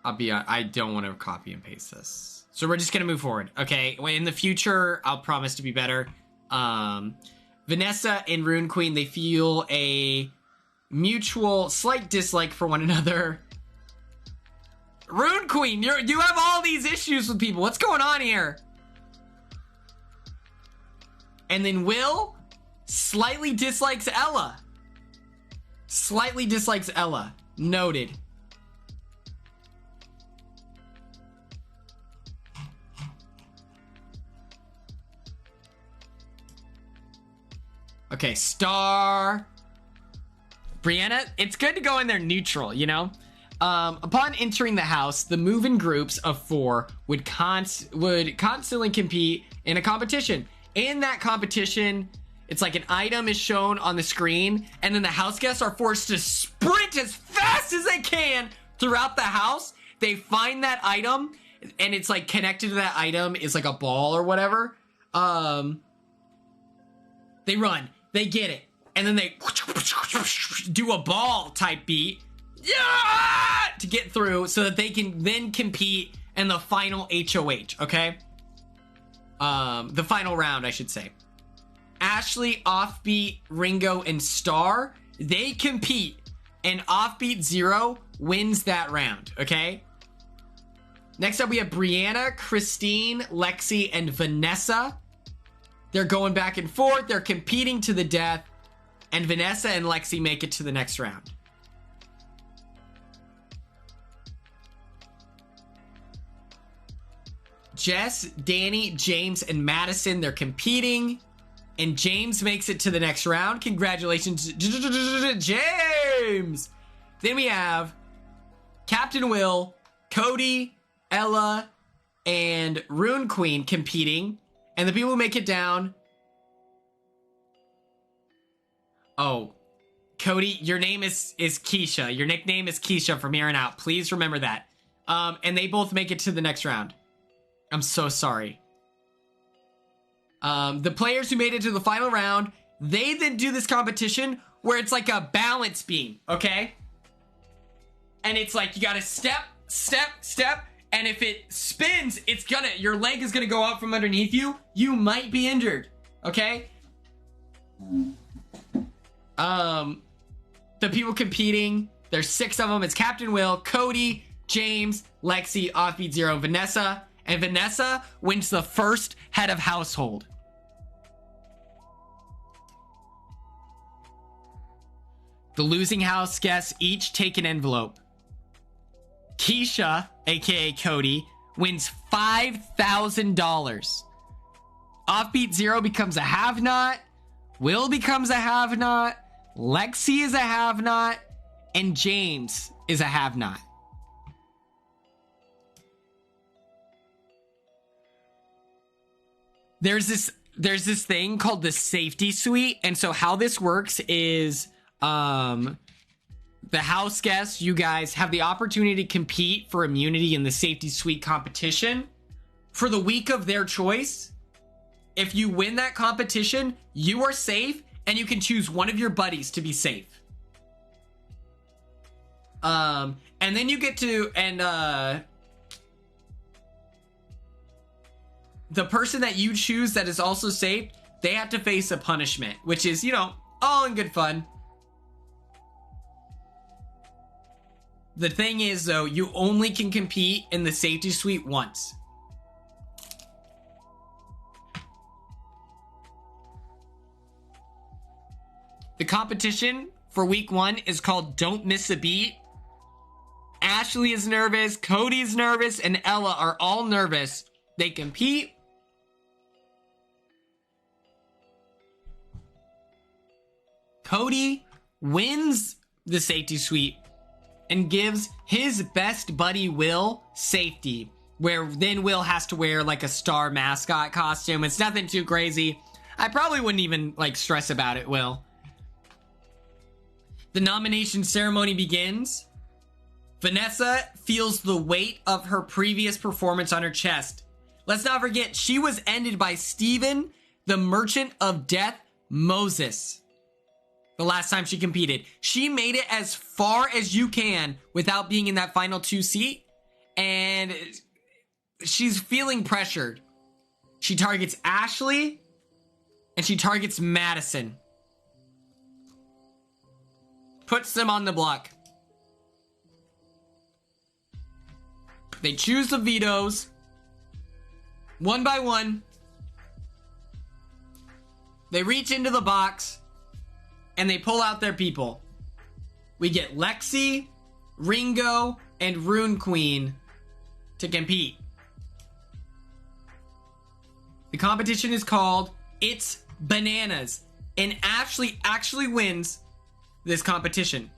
I don't want to copy and paste this. So we're just going to move forward. Okay. In the future, I'll promise to be better. Vanessa and Rune Queen, they feel a mutual slight dislike for one another. Rune Queen, you have all these issues with people. What's going on here? And then Will slightly dislikes Ella. Slightly dislikes Ella. Noted. Okay, Star. Brianna, it's good to go in there neutral, you know? Upon entering the house, the move-in groups of 4 would constantly compete in a competition. In that competition, it's like an item is shown on the screen, and then the house guests are forced to sprint as fast as they can throughout the house. They find that item, and it's like connected to that item is like a ball or whatever. They run, they get it, and then they do a ball type beat to get through so that they can then compete in the final HOH, okay? The final round, I should say. Ashley, Offbeat, Ringo, and Star, they compete, and Offbeat 0 wins that round, okay? Next up, we have Brianna, Christine, Lexi, and Vanessa. They're going back and forth. They're competing to the death, and Vanessa and Lexi make it to the next round. Jess, Danny, James, and Madison, they're competing, and James makes it to the next round. Congratulations, James! Then we have Captain Will, Cody, Ella, and Rune Queen competing, and the people who make it down... Oh, Cody, your name is Keisha. Your nickname is Keisha from here on out. Please remember that. And they both make it to the next round. I'm so sorry. The players who made it to the final round, they then do this competition where it's like a balance beam, okay? And it's like you gotta step, step, step, and if it spins, your leg is gonna go out from underneath you. You might be injured, okay? The people competing, there's 6 of them. It's Captain Will, Cody, James, Lexi, Offbeat 0, and Vanessa. And Vanessa wins the first head of household. The losing house guests each take an envelope. Keisha, aka Cody, wins $5,000. Offbeat 0 becomes a have-not. Will becomes a have-not. Lexi is a have-not. And James is a have-not. There's this thing called the safety suite, and so how this works is the house guests, you guys have the opportunity to compete for immunity in the safety suite competition for the week of their choice. If you win that competition, you are safe, and you can choose one of your buddies to be safe. And then you get to the person that you choose that is also safe, they have to face a punishment, which is, you know, all in good fun. The thing is, though, you only can compete in the safety suite once. The competition for week 1 is called Don't Miss a Beat. Ashley is nervous, Cody's nervous, and Ella are all nervous. They compete. Cody wins the safety suite and gives his best buddy Will safety, where then Will has to wear like a star mascot costume. It's nothing too crazy. I probably wouldn't even like stress about it, Will. The nomination ceremony begins. Vanessa feels the weight of her previous performance on her chest. Let's not forget, she was ended by Steven, the Merchant of Death, Moses. The last time she competed. She made it as far as you can without being in that final 2 seat. And she's feeling pressured. She targets Ashley and she targets Madison. Puts them on the block. They choose the vetoes. One by one. They reach into the box. And they pull out their people. We get Lexi, Ringo, and Rune Queen to compete. The competition is called It's Bananas. And Ashley actually wins this competition.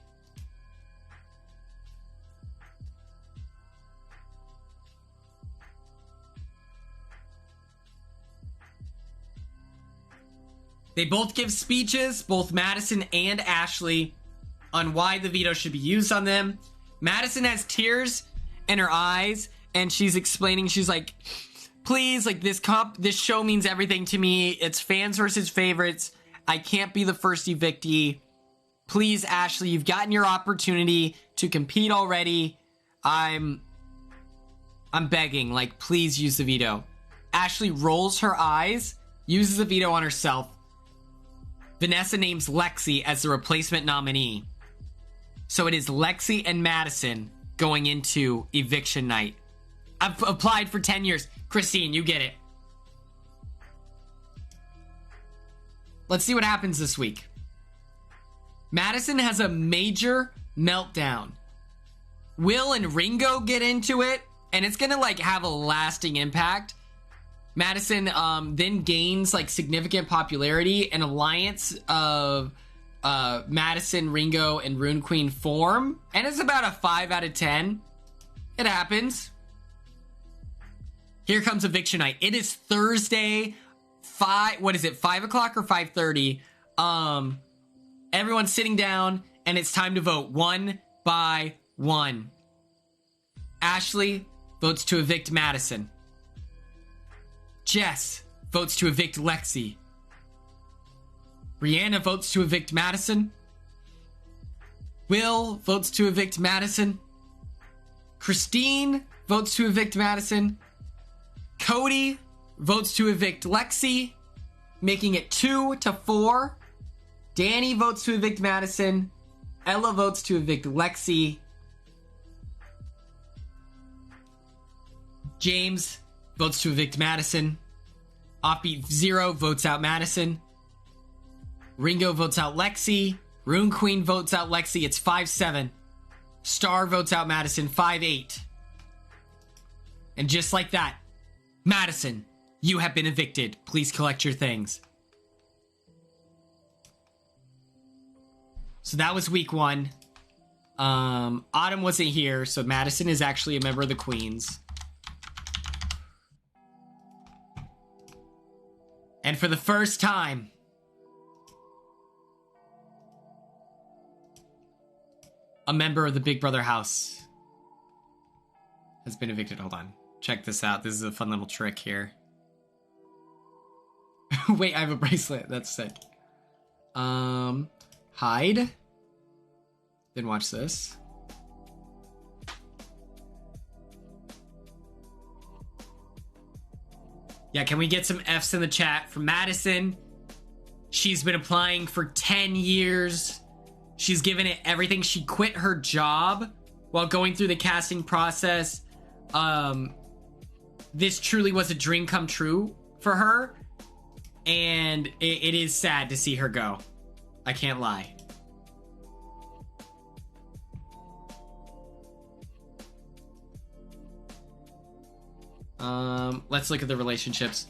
They both give speeches, both Madison and Ashley, on why the veto should be used on them. Madison has tears in her eyes, and she's explaining, she's like, please, like, this show means everything to me. It's fans versus favorites. I can't be the first evictee. Please, Ashley, you've gotten your opportunity to compete already. I'm begging, like, please use the veto. Ashley rolls her eyes, uses the veto on herself. Vanessa names Lexi as the replacement nominee. So it is Lexi and Madison going into eviction night. I've applied for 10 years. Christine, you get it. Let's see what happens this week. Madison has a major meltdown. Will and Ringo get into it, and it's gonna like have a lasting impact. Madison then gains like significant popularity. An alliance of Madison, Ringo, and Rune Queen form, and it's about a 5 out of 10. It happens. Here comes eviction night. It is Thursday, 5 o'clock or 5:30? Everyone's sitting down, and it's time to vote one by one. Ashley votes to evict Madison. Jess votes to evict Lexi. Brianna votes to evict Madison. Will votes to evict Madison. Christine votes to evict Madison. Cody votes to evict Lexi, making it 2-4. Danny votes to evict Madison. Ella votes to evict Lexi. James votes to evict Madison. Offbeat Zero votes out Madison. Ringo votes out Lexi. Rune Queen votes out Lexi. It's 5-7. Star votes out Madison. 5-8. And just like that, Madison, you have been evicted. Please collect your things. So that was week 1. Autumn wasn't here, so Madison is actually a member of the Queens. And for the first time, a member of the Big Brother house has been evicted. Hold on. Check this out. This is a fun little trick here. Wait, I have a bracelet. That's sick. Hide. Then watch this. Yeah, can we get some F's in the chat from Madison? She's been applying for 10 years. She's given it everything. She quit her job while going through the casting process. This truly was a dream come true for her. And it is sad to see her go. I can't lie. Let's look at the relationships.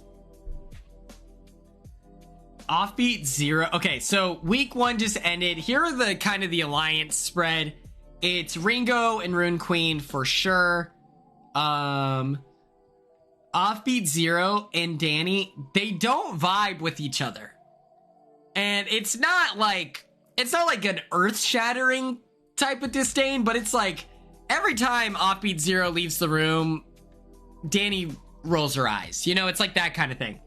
Offbeat Zero. Okay, so week 1 just ended. Here are the kind of the alliance spread. It's Ringo and Rune Queen for sure. Offbeat Zero and Danny, they don't vibe with each other. And it's not like it's not like an earth-shattering type of disdain, but it's like every time Offbeat Zero leaves the room, Danny rolls her eyes. You know, it's like that kind of thing.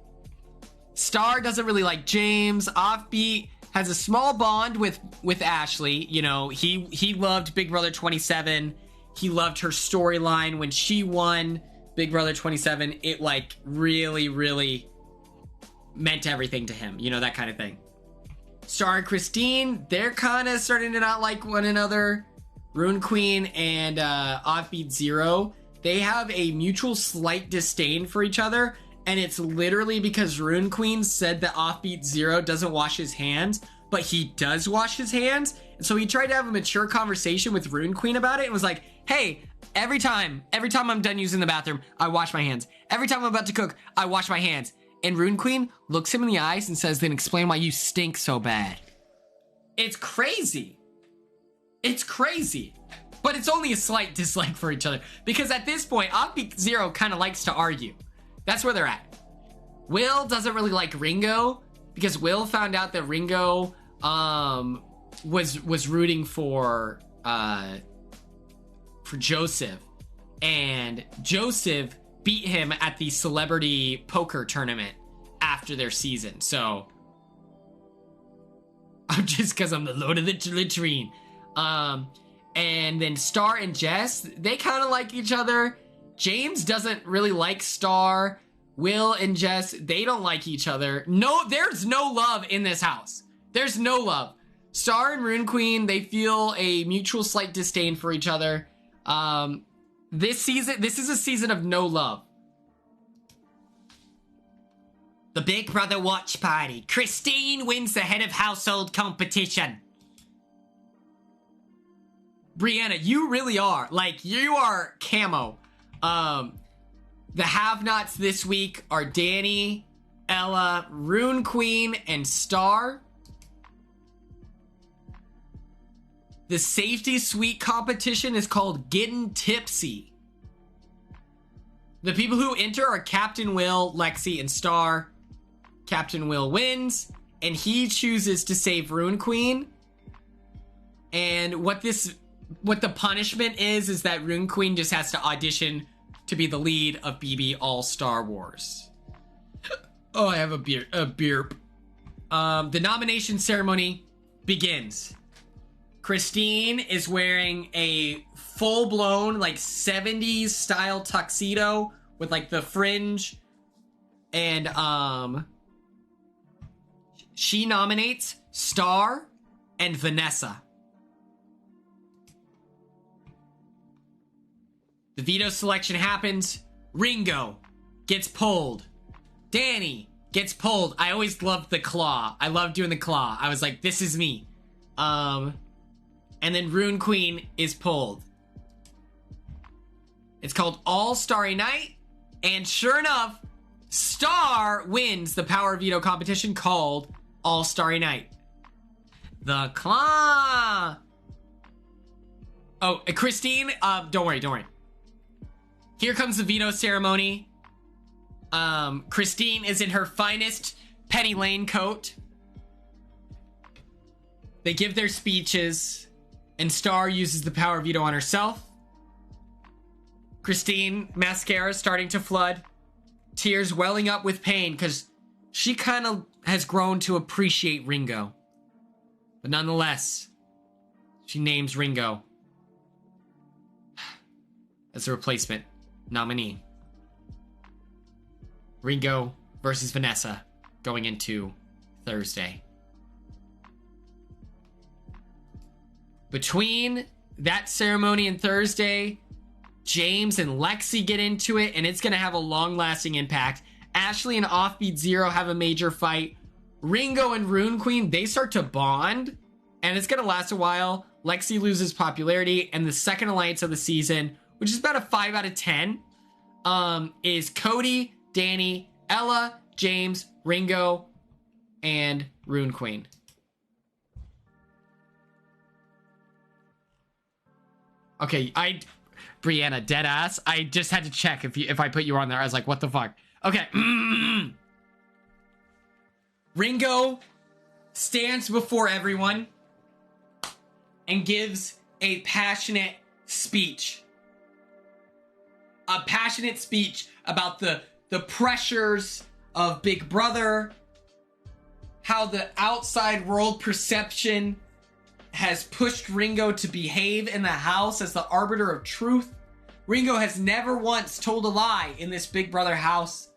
Star doesn't really like James. Offbeat has a small bond with Ashley. You know, he loved Big Brother 27. He loved her storyline when she won Big Brother 27. It like really, really meant everything to him. You know, that kind of thing. Star and Christine, they're kind of starting to not like one another. Rune Queen and Offbeat Zero, they have a mutual slight disdain for each other, and it's literally because Rune Queen said that Offbeat Zero doesn't wash his hands, but he does wash his hands. And so he tried to have a mature conversation with Rune Queen about it and was like, hey, every time I'm done using the bathroom, I wash my hands. Every time I'm about to cook, I wash my hands. And Rune Queen looks him in the eyes and says, then explain why you stink so bad. It's crazy. It's crazy. But it's only a slight dislike for each other. Because at this point, Offbeat Zero kind of likes to argue. That's where they're at. Will doesn't really like Ringo. Because Will found out that Ringo was rooting for Joseph. And Joseph beat him at the celebrity poker tournament after their season. So I'm just because I'm the Lord of the Latrine. And then Star and Jess, they kind of like each other. James doesn't really like Star. Will and Jess, they don't like each other. No, there's no love in this house. There's no love. Star and Rune Queen, they feel a mutual slight disdain for each other. This is a season of no love. The Big Brother watch party. Christine wins the head of household competition. Brianna, you really are. Like, you are camo. The have-nots this week are Danny, Ella, Rune Queen, and Star. The safety suite competition is called Getting Tipsy. The people who enter are Captain Will, Lexi, and Star. Captain Will wins, and he chooses to save Rune Queen. And what the punishment is that Rune Queen just has to audition to be the lead of BB All Star Wars. Oh, I have a burp. The nomination ceremony begins. Christine is wearing a full-blown, like, 70s style tuxedo with, like, the fringe. And, she nominates Star and Vanessa. The veto selection happens. Ringo gets pulled. Danny gets pulled. I always loved the claw. I love doing the claw. I was like, this is me. And then Rune Queen is pulled. It's called All Starry Night. And sure enough, Star wins the Power Veto competition called All Starry Night. The claw. Oh, Christine, don't worry. Here comes the veto ceremony. Christine is in her finest Penny Lane coat. They give their speeches, and Star uses the power veto on herself. Christine, mascara starting to flood. Tears welling up with pain, because she kind of has grown to appreciate Ringo. But nonetheless, she names Ringo as the replacement nominee. Ringo versus Vanessa going into Thursday. Between that ceremony and Thursday, James and Lexi get into it, and it's going to have a long-lasting impact. Ashley and Offbeat Zero have a major fight. Ringo and Rune Queen, they start to bond, and it's going to last a while. Lexi loses popularity, and the second alliance of the season, which is about a 5 out of 10, is Cody, Danny, Ella, James, Ringo, and Rune Queen. Okay, Brianna, deadass. I just had to check if I put you on there. I was like, what the fuck? Okay. Ringo stands before everyone and gives a passionate speech. A passionate speech about the pressures of Big Brother, how the outside world perception has pushed Ringo to behave in the house as the arbiter of truth. Ringo has never once told a lie in this Big Brother house.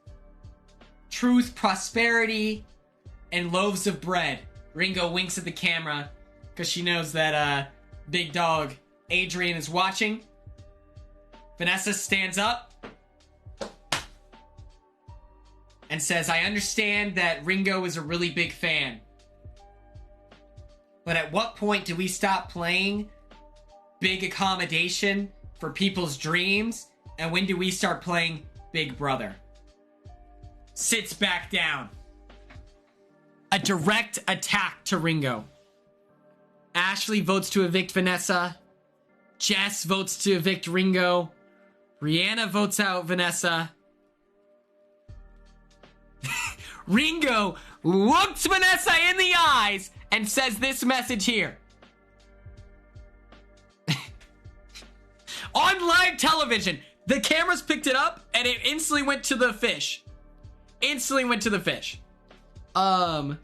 Truth, prosperity, and loaves of bread. Ringo winks at the camera because she knows that big dog Adrian is watching. Vanessa stands up and says, I understand that Ringo is a really big fan. But at what point do we stop playing big accommodation for people's dreams? And when do we start playing Big Brother? Sits back down. A direct attack to Ringo. Ashley votes to evict Vanessa. Jess votes to evict Ringo. Brianna votes out Vanessa. Ringo looks Vanessa in the eyes and says this message here. On live television, the cameras picked it up and it instantly went to the fish. Brianna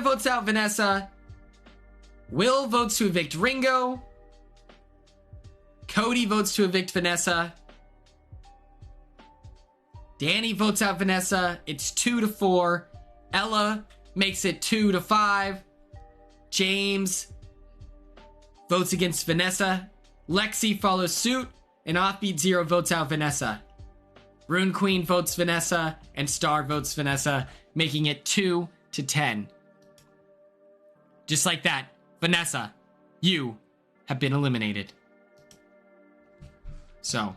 votes out Vanessa. Will votes to evict Ringo. Cody votes to evict Vanessa. Danny votes out Vanessa. It's 2-4. Ella makes it 2-5. James votes against Vanessa. Lexi follows suit, and Offbeat Zero votes out Vanessa. Rune Queen votes Vanessa, and Star votes Vanessa, making it 2-10. Just like that, Vanessa, you have been eliminated. So.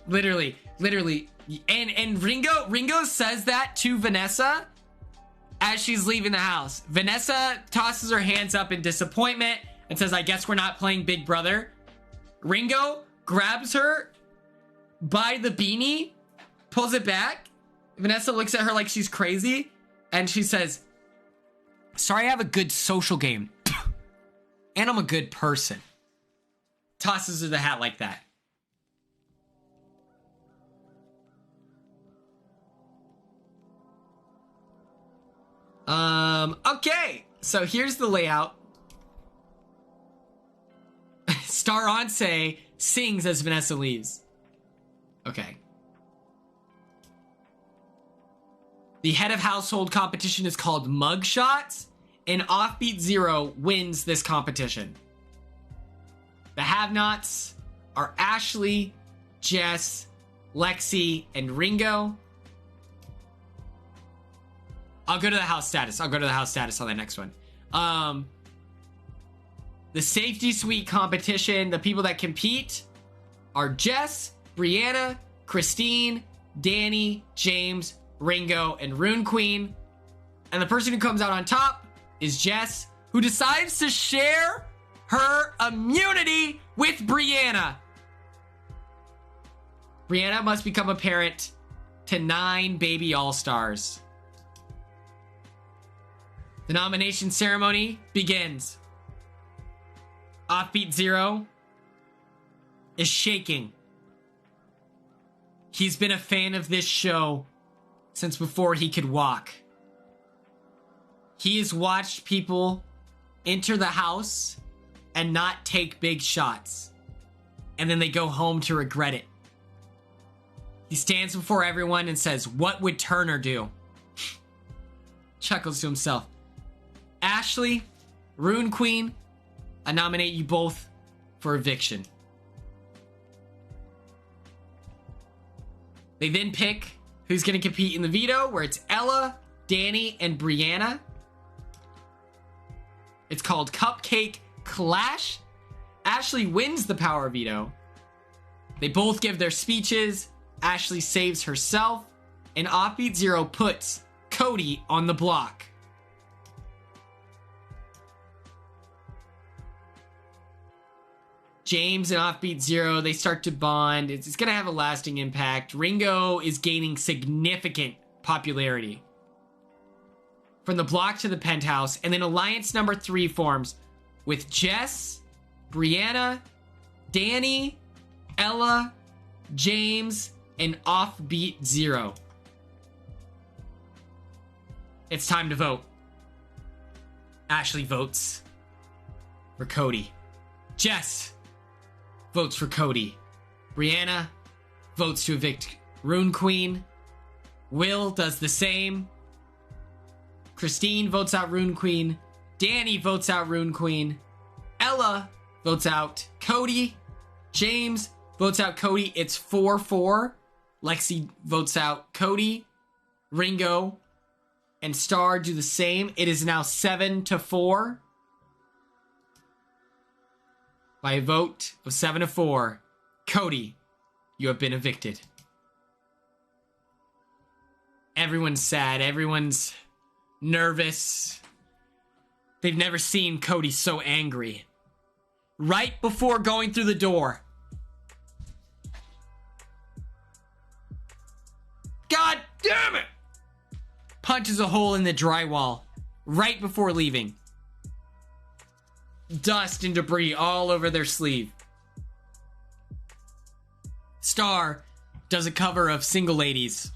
literally. And Ringo says that to Vanessa as she's leaving the house. Vanessa tosses her hands up in disappointment and says, I guess we're not playing Big Brother. Ringo grabs her by the beanie, pulls it back. Vanessa looks at her like she's crazy, and she says, sorry, I have a good social game. And I'm a good person. Tosses her the hat like that. Okay, so here's the layout. Star Onse sings as Vanessa leaves. Okay. The head of household competition is called Mugshots, and Offbeat Zero wins this competition. The have-nots are Ashley, Jess, Lexi, and Ringo. I'll go to the house status. on the next one. The safety suite competition, the people that compete are Jess, Brianna, Christine, Danny, James, Ringo, and Rune Queen. And the person who comes out on top is Jess, who decides to share her immunity with Brianna. Brianna must become a parent to 9 baby all-stars. The nomination ceremony begins. Offbeat Zero is shaking. He's been a fan of this show since before he could walk. He has watched people enter the house and not take big shots, and then they go home to regret it. He stands before everyone and says, "What would Turner do?" Chuckles to himself. Ashley, Rune Queen, I nominate you both for eviction. They then pick who's going to compete in the veto, where it's Ella, Danny, and Brianna. It's called Cupcake Clash. Ashley wins the power veto. They both give their speeches. Ashley saves herself, and Offbeat Zero puts Cody on the block. James and Offbeat Zero, they start to bond. It's going to have a lasting impact. Ringo is gaining significant popularity. From the block to the penthouse. And then alliance number 3 forms with Jess, Brianna, Danny, Ella, James, and Offbeat Zero. It's time to vote. Ashley votes for Cody. Jess votes for Cody. Brianna votes to evict Rune Queen. Will does the same. Christine votes out Rune Queen. Danny votes out Rune Queen. Ella votes out Cody. James votes out Cody. It's 4-4. Lexi votes out Cody. Ringo and Star do the same. It is now 7-4. By a vote of 7-4, Cody, you have been evicted. Everyone's sad. Everyone's nervous. They've never seen Cody so angry. Right before going through the door. God damn it! Punches a hole in the drywall right before leaving. Dust and debris all over their sleeve. Star does a cover of Single Ladies.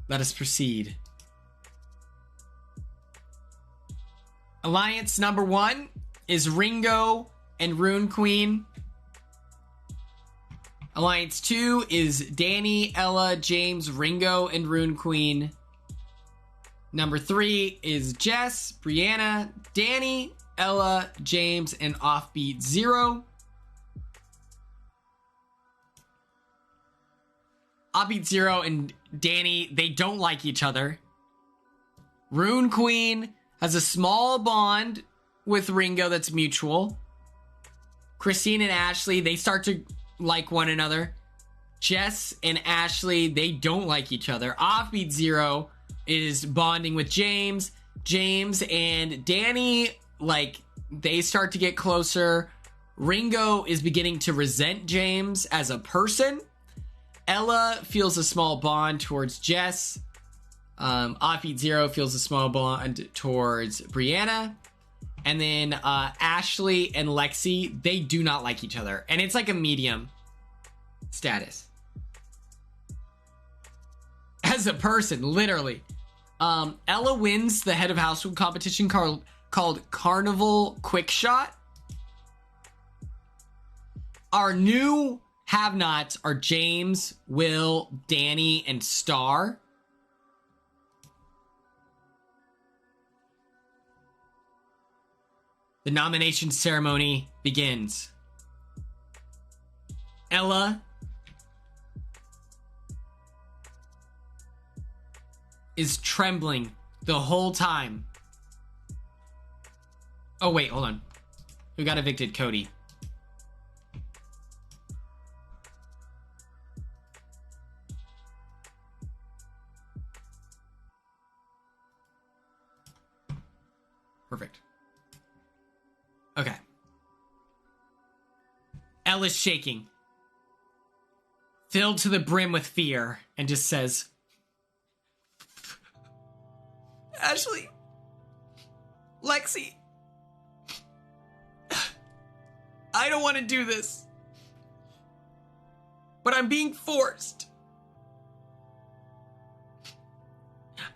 Let us proceed. Alliance number 1 is Ringo and Rune Queen. Alliance 2 is Danny, Ella, James, Ringo, and Rune Queen. Number 3 is Jess, Brianna, Danny, Ella, James, and Offbeat Zero. Offbeat Zero and Danny, they don't like each other. Rune Queen has a small bond with Ringo that's mutual. Christine and Ashley, they start to like one another. Jess and Ashley, they don't like each other. Offbeat Zero is bonding with James. James and Danny, like, they start to get closer. Ringo is beginning to resent James as a person. Ella feels a small bond towards Jess. Offbeat Zero feels a small bond towards Brianna. And then Ashley and Lexi, they do not like each other. And it's like a medium status. As a person, literally. Ella wins the head of household competition called Carnival Quick Shot. Our new have-nots are James, Will, Danny, and Star. The nomination ceremony begins. Ella is trembling the whole time. Oh, wait, hold on. Who got evicted? Cody. Perfect. Okay. Ella's shaking, filled to the brim with fear, and just says, Ashley, Lexi, I don't want to do this, but I'm being forced.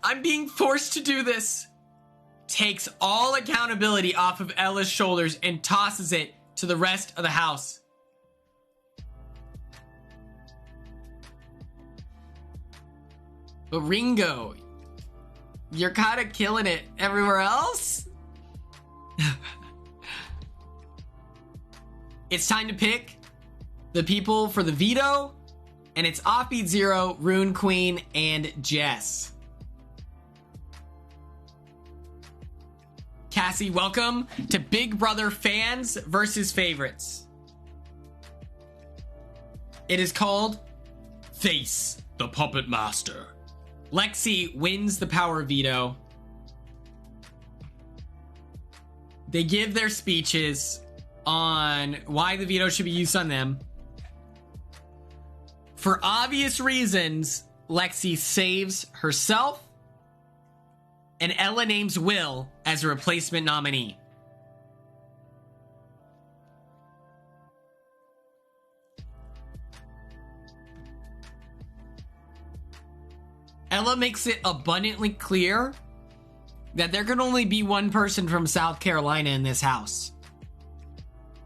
I'm being forced to do this. Takes all accountability off of Ella's shoulders and tosses it to the rest of the house. But Ringo, you're kind of killing it everywhere else. It's time to pick the people for the veto, and it's Offbeat Zero, Rune Queen, and Jess. Cassie, welcome to Big Brother Fans versus Favorites. It is called Face the Puppet Master. Lexi wins the power veto. They give their speeches on why the veto should be used on them. For obvious reasons, Lexi saves herself, and Ella names Will as a replacement nominee. Ella makes it abundantly clear that there can only be one person from South Carolina in this house.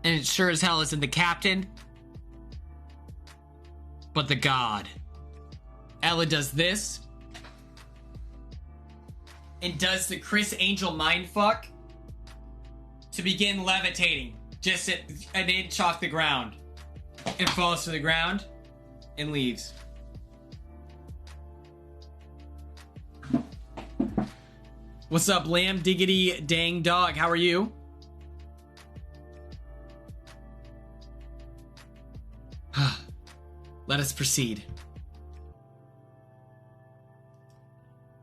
And it sure as hell isn't the captain, but the god. Ella does this. And does the Chris Angel mindfuck to begin levitating. Just an inch off the ground. And falls to the ground and leaves. What's up, Lamb Diggity Dang Dog? How are you? Let us proceed.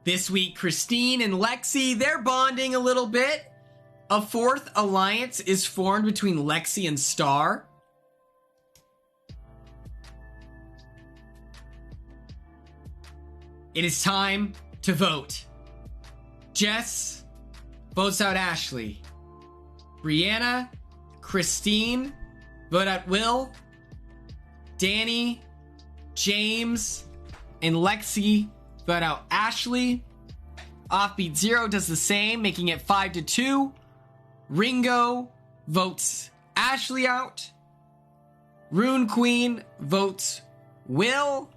This week, Christine and Lexi, they're bonding a little bit. A fourth alliance is formed between Lexi and Star. It is time to vote. Jess votes out Ashley. Brianna, Christine vote out Will. Danny, James, and Lexi vote out Ashley. Offbeat Zero does the same, making it 5-2. Ringo votes Ashley out. Rune Queen votes Will.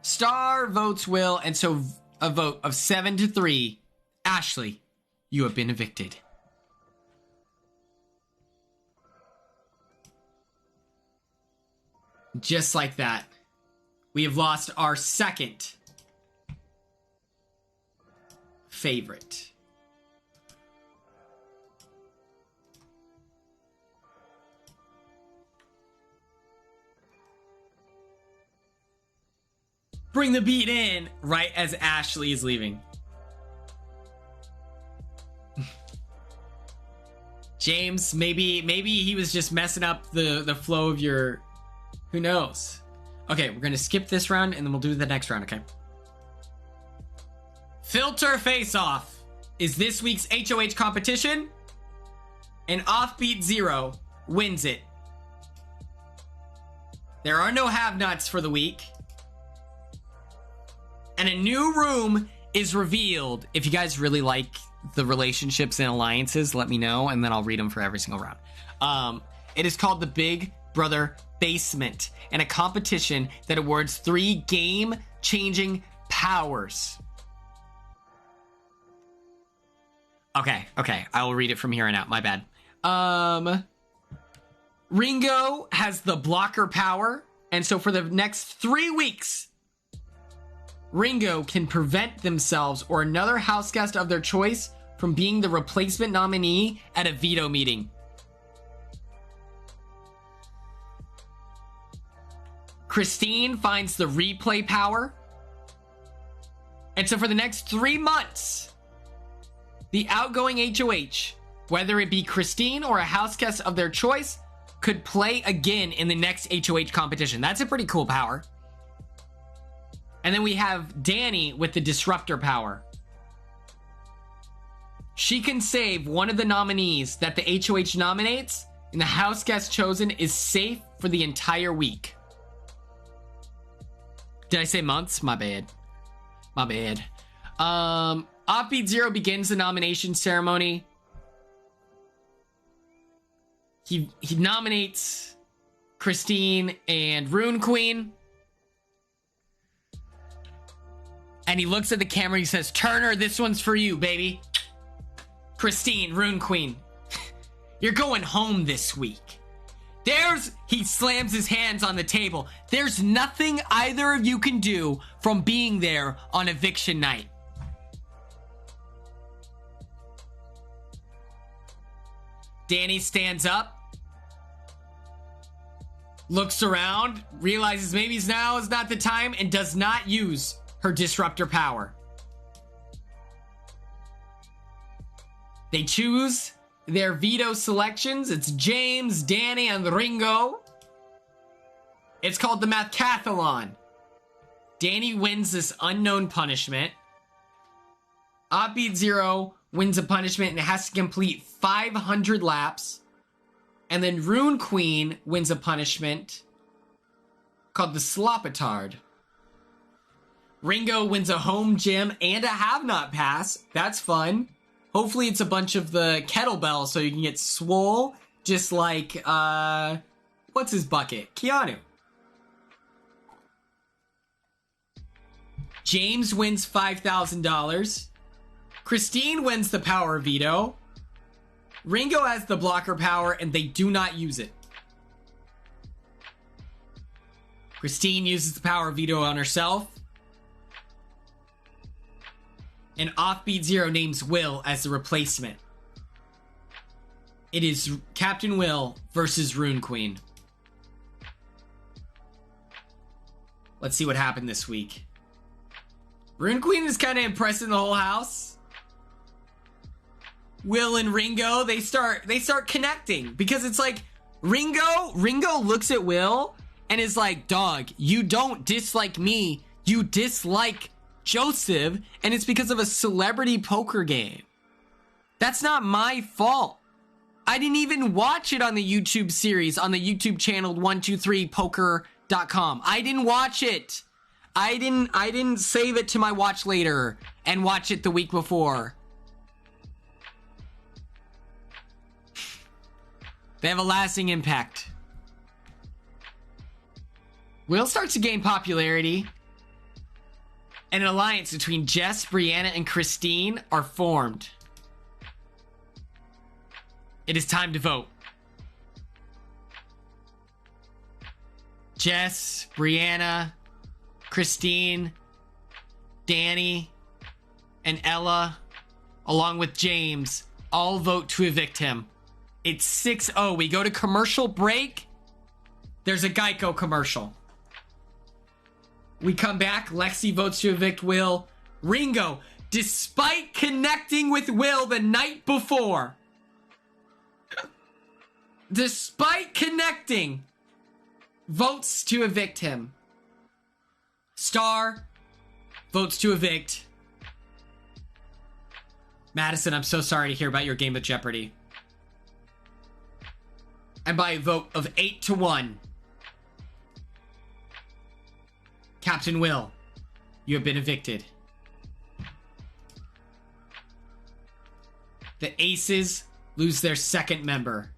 Star votes Will, and so a vote of 7-3. Ashley, you have been evicted. Just like that, we have lost our second favorite. Bring the beat in right as Ashley is leaving. James, maybe he was just messing up the flow of your... Who knows? Okay, we're gonna skip this round and then we'll do the next round, okay? Filter Face Off is this week's HOH competition, and Offbeat Zero wins it. There are no have-nots for the week. And a new room is revealed. If you guys really like the relationships and alliances, let me know, and then I'll read them for every single round. It is called the Big Brother Basement, and a competition that awards 3 game-changing powers. Okay, I will read it from here on out, my bad. Ringo has the blocker power, and so for the next 3 weeks, Ringo can prevent themselves or another house guest of their choice from being the replacement nominee at a veto meeting. Christine finds the replay power. And so for the next 3 months, the outgoing HOH, whether it be Christine or a house guest of their choice, could play again in the next HOH competition. That's a pretty cool power. And then we have Danny with the disruptor power. She can save one of the nominees that the HOH nominates, and the house guest chosen is safe for the entire week. Did I say months? My bad. Offbeat Zero begins the nomination ceremony. He nominates Christine and Rune Queen. And he looks at the camera and he says, Turner, this one's for you, baby. Christine, Rune Queen, you're going home this week. He slams his hands on the table. There's nothing either of you can do from being there on eviction night. Danny stands up, looks around, realizes maybe now is not the time, and does not use her disruptor power. They choose their veto selections. It's James, Danny, and Ringo. It's called the Mathcathlon. Danny wins this unknown punishment. Offbeat Zero wins a punishment and has to complete 500 laps. And then Rune Queen wins a punishment called the Slopetard. Ringo wins a home gym and a have-not pass. That's fun. Hopefully it's a bunch of the kettlebells so you can get swole, just like, what's his bucket? Keanu. James wins $5,000. Christine wins the power veto. Ringo has the blocker power and they do not use it. Christine uses the power veto on herself. And Offbeat Zero names Will as the replacement. It is Captain Will versus Rune Queen. Let's see what happened this week. Rune Queen is kind of impressing the whole house. Will and Ringo, they start connecting because it's like Ringo looks at Will and is like, dog, you don't dislike me, you dislike Joseph, and it's because of a celebrity poker game. That's not my fault. I didn't even watch it on the YouTube series on the YouTube channel 123poker.com. I didn't watch it. I didn't save it to my watch later and watch it the week before. They have a lasting impact. Will starts to gain popularity. And an alliance between Jess, Brianna, and Christine are formed. It is time to vote. Jess, Brianna, Christine, Danny, and Ella, along with James, all vote to evict him. It's 6-0. We go to commercial break. There's a Geico commercial. We come back. Lexi votes to evict Will. Ringo, despite connecting with Will the night before, votes to evict him. Star votes to evict. Madison, I'm so sorry to hear about your game of Jeopardy. And by a vote of 8-1, Captain Will, you have been evicted. The Aces lose their second member.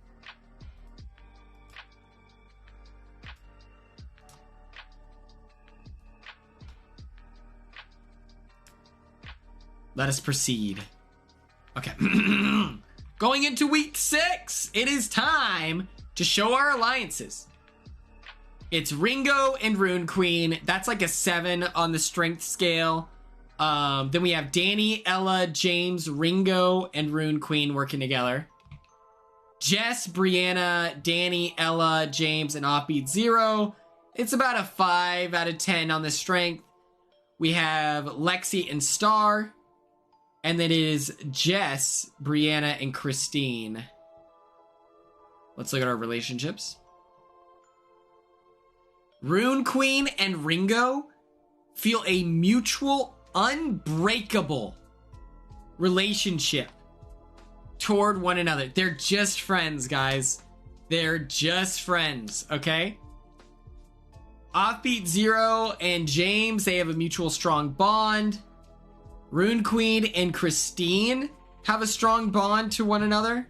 Let us proceed. Okay. Going into week 6, it is time to show our alliances. It's Ringo and Rune Queen. That's like a 7 on the strength scale. Then we have Danny, Ella, James, Ringo, and Rune Queen working together. Jess, Brianna, Danny, Ella, James, and Offbeat Zero. It's about a 5 out of 10 on the strength. We have Lexi and Star. And then it is Jess, Brianna, and Christine. Let's look at our relationships. Rune Queen and Ringo feel a mutual, unbreakable relationship toward one another. They're just friends, guys. They're just friends, okay? Offbeat Zero and James, they have a mutual strong bond. Rune Queen and Christine have a strong bond to one another.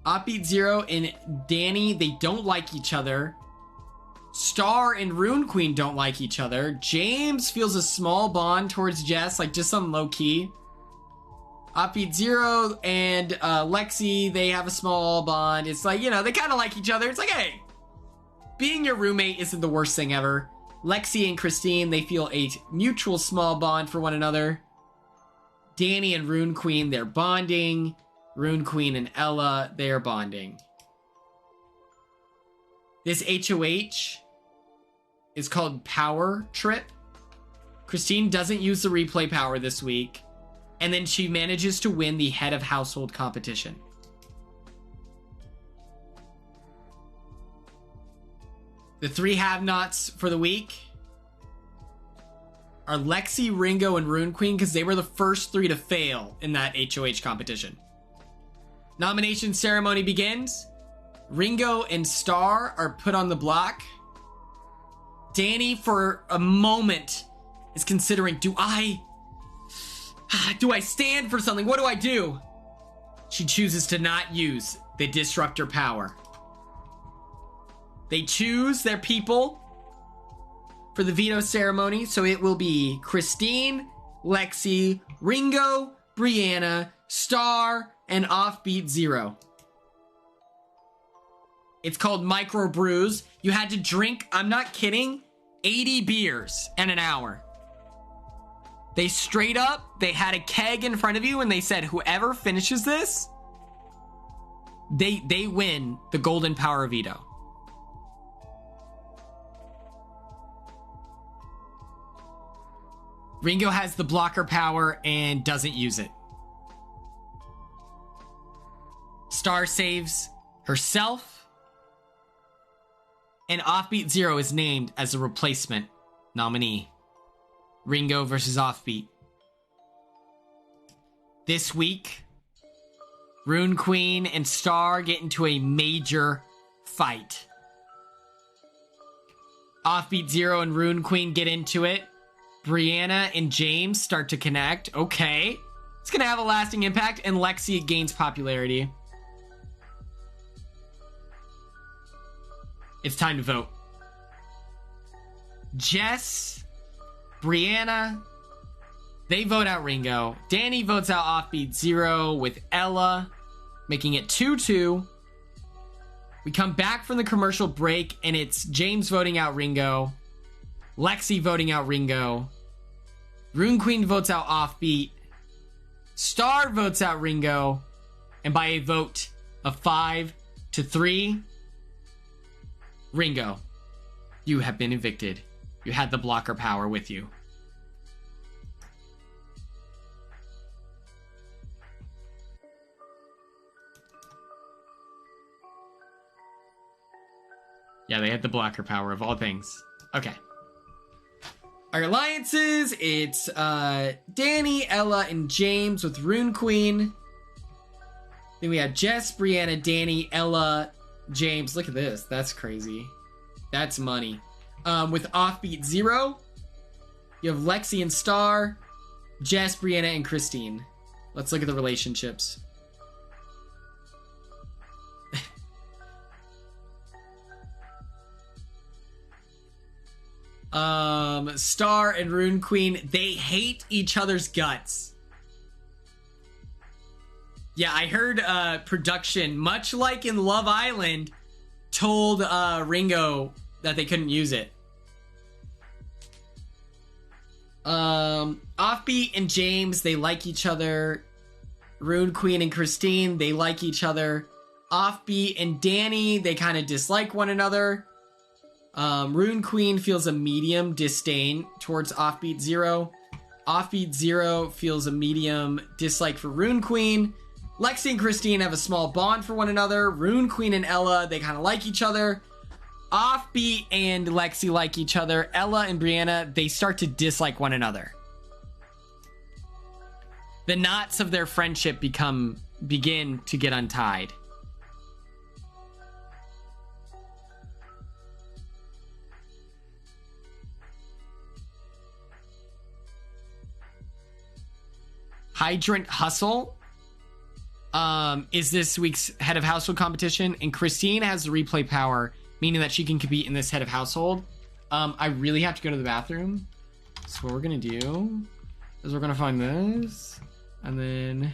Offbeat Zero and Danny, they don't like each other. Star and Rune Queen don't like each other. James feels a small bond towards Jess, like just some low key. Offbeat Zero and Lexi, they have a small bond. It's like, you know, they kind of like each other. It's like, hey, being your roommate isn't the worst thing ever. Lexi and Christine, they feel a mutual small bond for one another. Danny and Rune Queen, they're bonding. Rune Queen and Ella, they are bonding. This HOH is called Power Trip. Christine doesn't use the replay power this week. And then she manages to win the head of household competition. The three have-nots for the week are Lexi, Ringo, and Rune Queen, because they were the first three to fail in that HOH competition. Nomination ceremony begins. Ringo and Star are put on the block. Danny, for a moment, is considering, do I stand for something? What do I do? She chooses to not use the disruptor power. They choose their people for the veto ceremony, so it will be Christine, Lexi, Ringo, Brianna, Star, and Offbeat Zero. It's called micro brews. You had to drink, I'm not kidding, 80 beers in an hour. They straight up, they had a keg in front of you and they said, whoever finishes this, they win the golden power veto. Ringo has the blocker power and doesn't use it. Star saves herself. And Offbeat Zero is named as a replacement nominee. Ringo versus Offbeat. This week, Rune Queen and Star get into a major fight. Offbeat Zero and Rune Queen get into it. Brianna and James start to connect. Okay. It's going to have a lasting impact, and Lexi gains popularity. It's time to vote. Jess, Brianna, they vote out Ringo. Danny votes out Offbeat Zero with Ella, making it 2-2. We come back from the commercial break, and it's James voting out Ringo, Lexi voting out Ringo, Rune Queen votes out Offbeat, Star votes out Ringo, and by a vote of 5-3, Ringo, you have been evicted. You had the blocker power with you. Yeah, they had the blocker power of all things. Okay. Our alliances, it's Danny, Ella, and James with Rune Queen. Then we have Jess, Brianna, Danny, Ella, James. Look at this. That's crazy. That's money. With Offbeat Zero, you have Lexi and Star, Jess, Brianna, and Christine. Let's look at the relationships. Star and Rune Queen, they hate each other's guts. Yeah, I heard production, much like in Love Island, told Ringo that they couldn't use it. Offbeat and James, they like each other. Rune Queen and Christine, they like each other. Offbeat and Danny, they kind of dislike one another. Rune Queen feels a medium disdain towards Offbeat Zero. Offbeat Zero feels a medium dislike for Rune Queen. Lexi and Christine have a small bond for one another. Rune Queen and Ella, they kind of like each other. Offbeat and Lexi like each other. Ella and Brianna, they start to dislike one another. The knots of their friendship begin to get untied. Hydrant Hustle is this week's head of household competition, and Christine has the replay power, meaning that she can compete in this head of household. I really have to go to the bathroom, so what we're gonna do is we're gonna find this, and then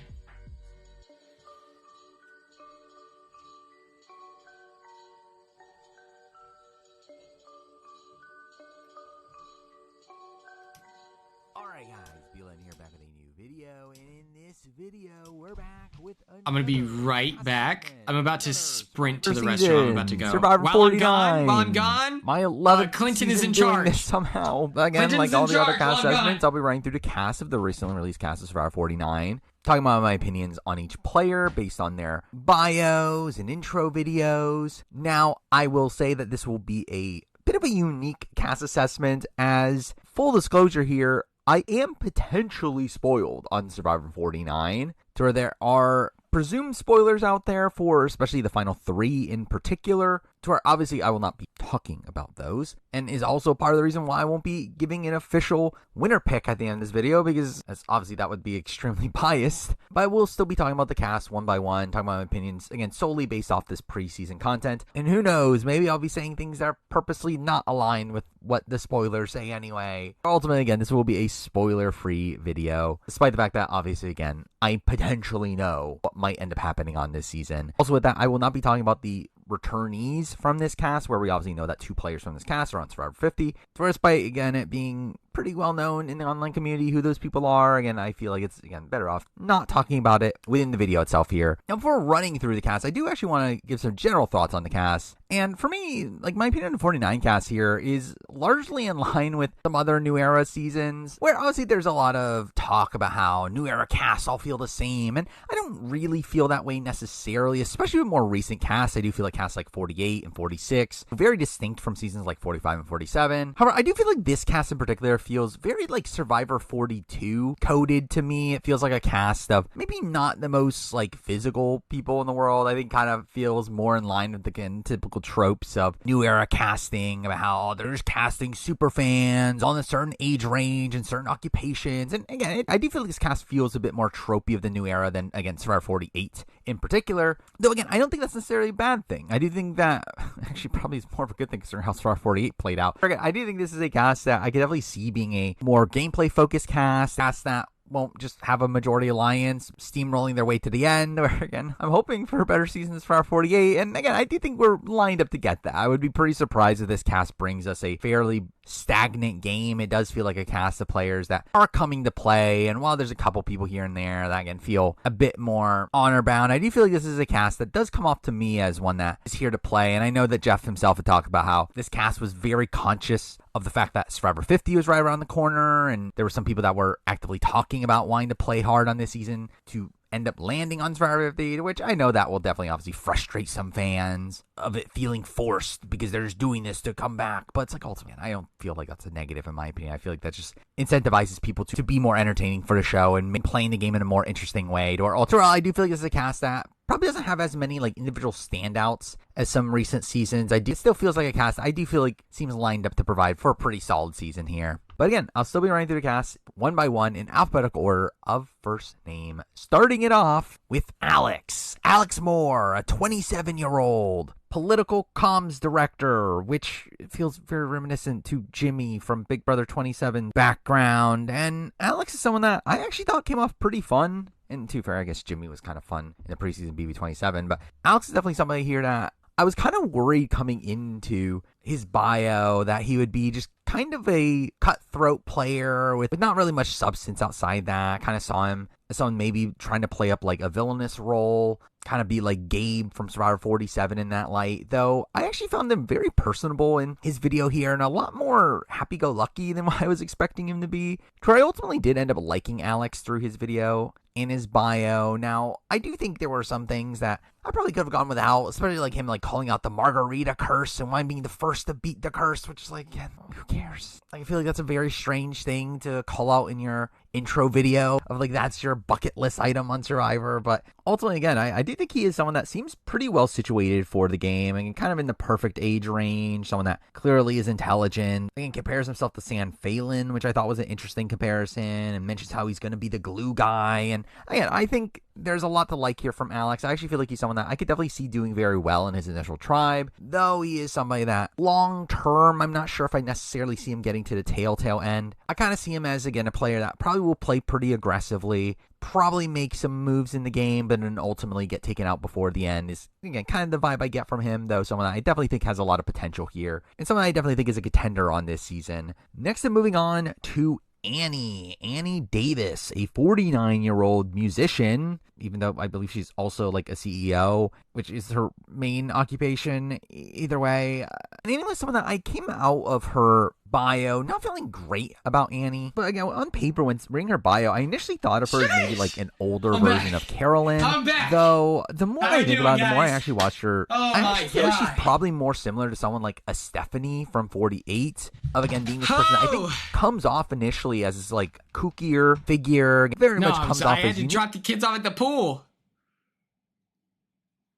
Alright guys, Beeline here back with a new video, and in this this video, we're back with I'm gonna be another right back. segment. I'm about to sprint to the Season, restaurant. I'm about to go. Survivor while 49. I'm gone, My 11th Clinton is season in doing charge. this somehow. But again, Clinton's like all in the other charge while cast I'm gone. segments, I'll be running through the cast of the recently released cast of Survivor 49. Talking about my opinions on each player based on their bios and intro videos. Now, I will say that this will be a bit of a unique cast assessment, as full disclosure here, I am potentially spoiled on Survivor 49, to where there are presumed spoilers out there for especially the final 3 in particular, to where obviously I will not be talking about those, and is also part of the reason why I won't be giving an official winner pick at the end of this video, because obviously that would be extremely biased. But I will still be talking about the cast one by one, talking about my opinions, again, solely based off this preseason content. And who knows, maybe I'll be saying things that are purposely not aligned with what the spoilers say anyway. Ultimately, again, this will be a spoiler-free video, despite the fact that, obviously, again, I potentially know what might end up happening on this season. Also with that, I will not be talking about the returnees from this cast, where we obviously know that 2 players from this cast are on Survivor 50. So despite, again, it being pretty well known in the online community who those people are, again, I feel like it's, again, better off not talking about it within the video itself here. Now, before running through the cast, I do actually want to give some general thoughts on the cast. And for me, like, my opinion on the 49 cast here is largely in line with some other New Era seasons, where obviously there's a lot of talk about how New Era casts all feel the same, and I don't really feel that way necessarily, especially with more recent casts. I do feel like casts like 48 and 46 are very distinct from seasons like 45 and 47. However, I do feel like this cast in particular feels very like Survivor 42 coded to me. It feels like a cast of maybe not the most like physical people in the world. I think kind of feels more in line with the, again, typical tropes of New Era casting, about how they're just casting super fans on a certain age range and certain occupations. And again, I do feel like this cast feels a bit more tropey of the New Era than, again, Survivor 48 in particular. Though again, I don't think that's necessarily a bad thing. I do think that actually probably is more of a good thing considering how Survivor 48 played out. Again, I do think this is a cast that I could definitely see being a more gameplay focused cast that won't just have a majority alliance steamrolling their way to the end, where again, I'm hoping for better seasons for our 48, and again, I do think we're lined up to get that. I would be pretty surprised if this cast brings us a fairly stagnant game. It does feel like a cast of players that are coming to play, and while there's a couple people here and there that can feel a bit more honor bound, I do feel like this is a cast that does come off to me as one that is here to play. And I know that Jeff himself had talked about how this cast was very conscious of the fact that Survivor 50 was right around the corner, and there were some people that were actively talking about wanting to play hard on this season to end up landing on Survivor 50, which I know that will definitely obviously frustrate some fans of it feeling forced because they're just doing this to come back. But it's like, ultimately, I don't feel like that's a negative in my opinion. I feel like that just incentivizes people to be more entertaining for the show and playing the game in a more interesting way. Or overall, I do feel like this is a cast that probably doesn't have as many like individual standouts as some recent seasons. It still feels like a cast I do feel like seems lined up to provide for a pretty solid season here. But again, I'll still be running through the cast one by one in alphabetical order of first name, starting it off with Alex Moore, a 27-year-old political comms director, which feels very reminiscent to Jimmy from Big Brother 27 background. And Alex is someone that I actually thought came off pretty fun. And to be fair, I guess Jimmy was kind of fun in the preseason BB27, but Alex is definitely somebody here that I was kind of worried coming into his bio that he would be just kind of a cutthroat player with not really much substance outside that. I kind of saw him as someone maybe trying to play up like a villainous role, kind of be like Gabe from Survivor 47 in that light. Though I actually found him very personable in his video here and a lot more happy-go-lucky than what I was expecting him to be. Troy ultimately did end up liking Alex through his video in his bio. Now, I do think there were some things that I probably could have gone without, especially like him like calling out the margarita curse and wanting being the first to beat the curse, which is like, yeah, who cares? Like, I feel like that's a very strange thing to call out in your intro video of like that's your bucket list item on Survivor. But ultimately, again, I do think he is someone that seems pretty well situated for the game and kind of in the perfect age range, someone that clearly is intelligent and compares himself to Sam Phelan, which I thought was an interesting comparison, and mentions how he's going to be the glue guy. And again, I think there's a lot to like here from Alex. I actually feel like he's someone that I could definitely see doing very well in his initial tribe, though he is somebody that long term, I'm not sure if I necessarily see him getting to the telltale end. I kind of see him as, again, a player that probably will play pretty aggressively, probably make some moves in the game, but then ultimately get taken out before the end is, again, kind of the vibe I get from him, though someone I definitely think has a lot of potential here, and someone I definitely think is a contender on this season. Next, I'm moving on to Annie Davis, a 49-year-old musician, even though I believe she's also like a CEO, which is her main occupation. Either way, and Annie was someone that I came out of her bio not feeling great about Annie, but again, on paper, when reading her bio, I initially thought of her as maybe like an older version of Carolyn. I'm back. Though the more I think about it, the more I guys? actually watched her, Oh I my actually feel like she's God. probably more similar to someone like a Stephanie from 48, of again being this person that I think comes off initially as this like kookier figure, very much comes I off had as to unique. drop the kids off at the pool.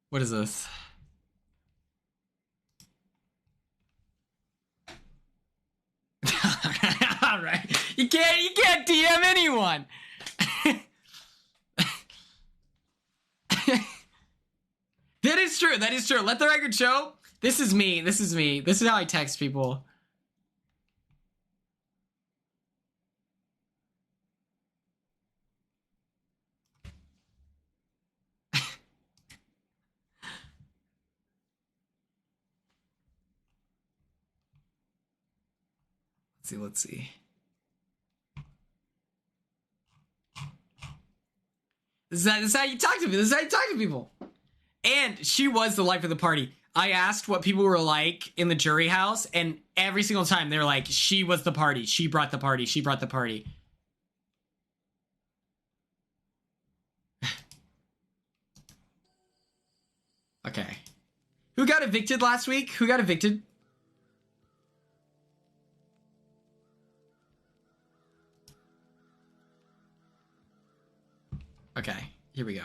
What is this? All right, you can't DM anyone. That is true. That is true. Let the record show. This is me. This is me. This is how I text people. Let's see. This is how you talk to people. This is how you talk to people. And she was the life of the party. I asked what people were like in the jury house, and every single time they were like, she was the party. She brought the party. She brought the party. Okay. Who got evicted last week? Who got evicted? Okay, here we go.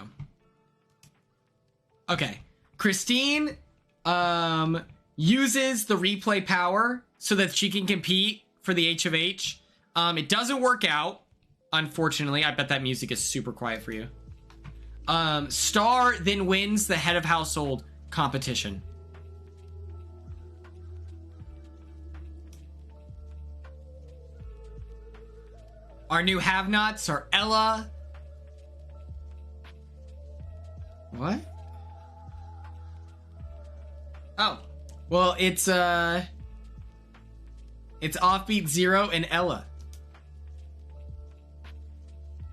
Okay, Christine uses the replay power so that she can compete for the H of H. It doesn't work out, unfortunately. I bet that music is super quiet for you. Star then wins the head of household competition. Our new have-nots are Ella. What? Oh, well, it's Offbeat Zero and Ella.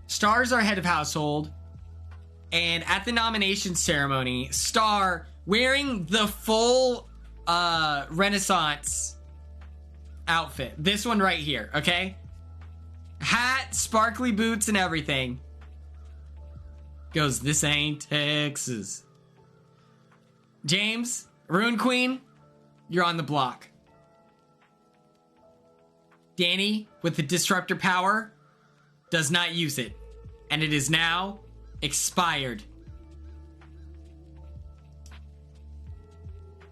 Stars are head of household, and at the nomination ceremony, Star, wearing the full Renaissance outfit, this one right here, okay? Hat, sparkly boots, and everything. Goes, this ain't Texas. James, Rune Queen, you're on the block. Danny, with the disruptor power, does not use it. And it is now expired.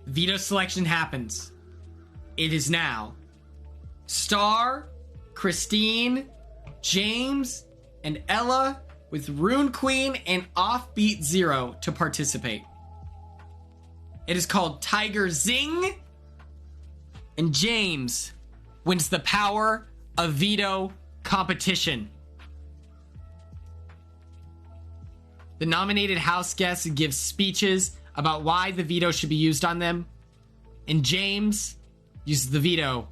Veto selection happens. It is now Star, Christine, James, and Ella with Rune Queen and Offbeat Zero to participate. It is called Tiger Zing, and James wins the power of veto competition. The nominated house guests give speeches about why the veto should be used on them, and James uses the veto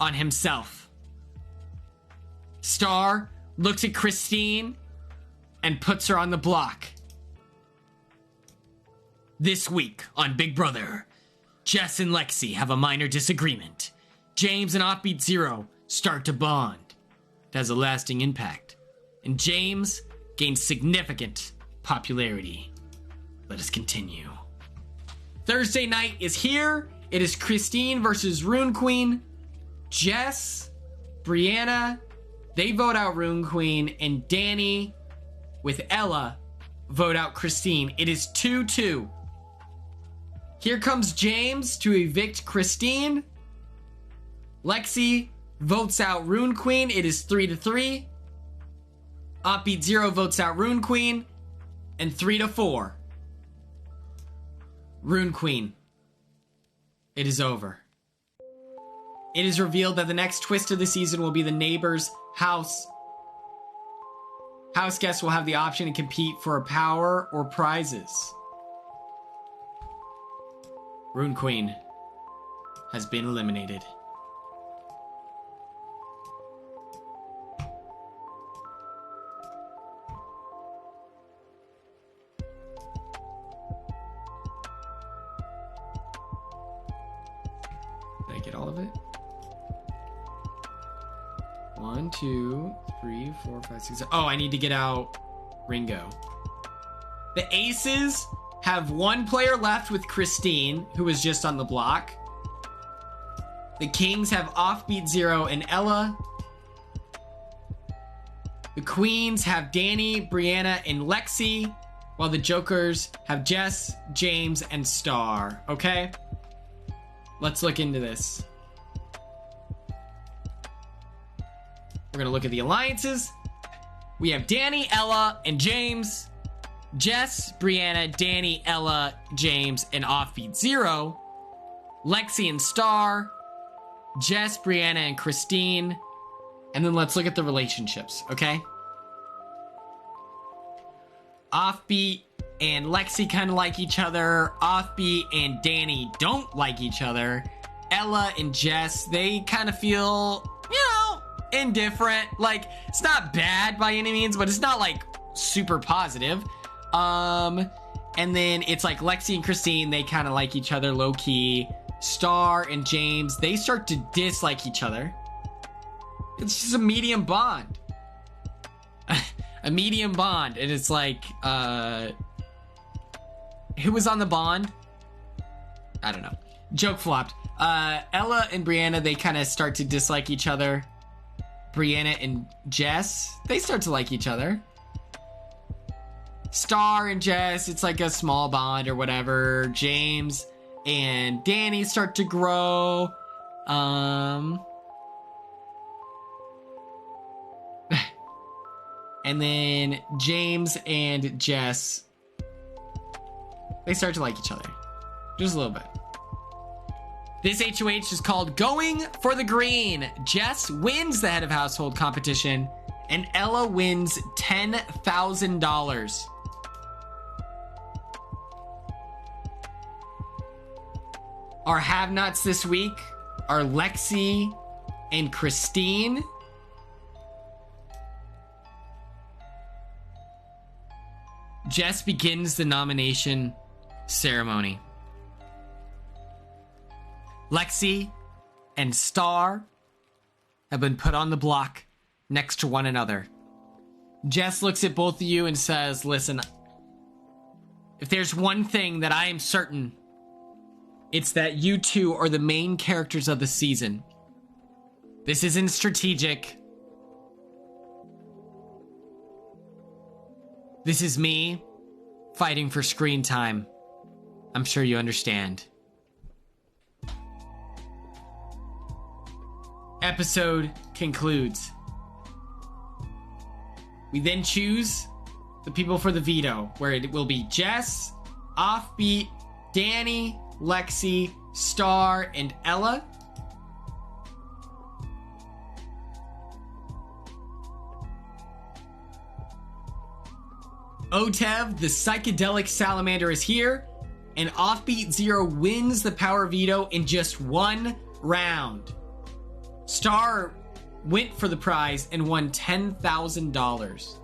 on himself. Star looks at Christine and puts her on the block. This week on Big Brother, Jess and Lexi have a minor disagreement. James and Offbeat Zero start to bond. It has a lasting impact. And James gains significant popularity. Let us continue. Thursday night is here. It is Christine versus Rune Queen. Jess, Brianna, they vote out Rune Queen, and Danny with Ella vote out Christine. It is 2-2. Here comes James to evict Christine. Lexi votes out Rune Queen. It is 3-3. Offbeat Zero votes out Rune Queen. And 3-4. Rune Queen. It is over. It is revealed that the next twist of the season will be the neighbor's house. House guests will have the option to compete for a power or prizes. Rune Queen has been eliminated. all of it. 1, 2, 3, 4, 5, 6. Oh, I need to get out Ringo. The Aces have one player left with Christine, who was just on the block. The Kings have Offbeat Zero and Ella. The Queens have Danny, Brianna, and Lexi, while the Jokers have Jess, James, and Star. Okay? Let's look into this. We're gonna look at the alliances. We have Danny, Ella, and James. Jess, Brianna, Danny, Ella, James, and Offbeat Zero. Lexi and Star. Jess, Brianna, and Christine. And then let's look at the relationships, okay? Offbeat and Lexi kind of like each other. Offbeat and Danny don't like each other. Ella and Jess, they kind of feel, indifferent. Like, it's not bad by any means, but it's not like super positive. And then it's like Lexi and Christine, they kind of like each other low key. Star and James, they start to dislike each other. It's just a medium bond. A medium bond. And it's like, who was on the bond? I don't know. Joke flopped. Ella and Brianna, they kind of start to dislike each other. Brianna and Jess, they start to like each other. Star and Jess, it's like a small bond or whatever. James and Danny start to grow. And then James and Jess, they start to like each other. Just a little bit. This HOH is called Going for the Green. Jess wins the head of household competition, and Ella wins $10,000. Our have-nots this week are Lexi and Christine. Jess begins the nomination ceremony. Lexi and Star have been put on the block next to one another. Jess looks at both of you and says, listen, if there's one thing that I am certain, it's that you two are the main characters of the season. This isn't strategic. This is me fighting for screen time. I'm sure you understand. Episode concludes. We then choose the people for the veto, where it will be Jess, Offbeat, Danny, Lexi, Star, and Ella. Otev, the psychedelic salamander, is here, and Offbeat Zero wins the power veto in just one round. Star went for the prize and won $10,000.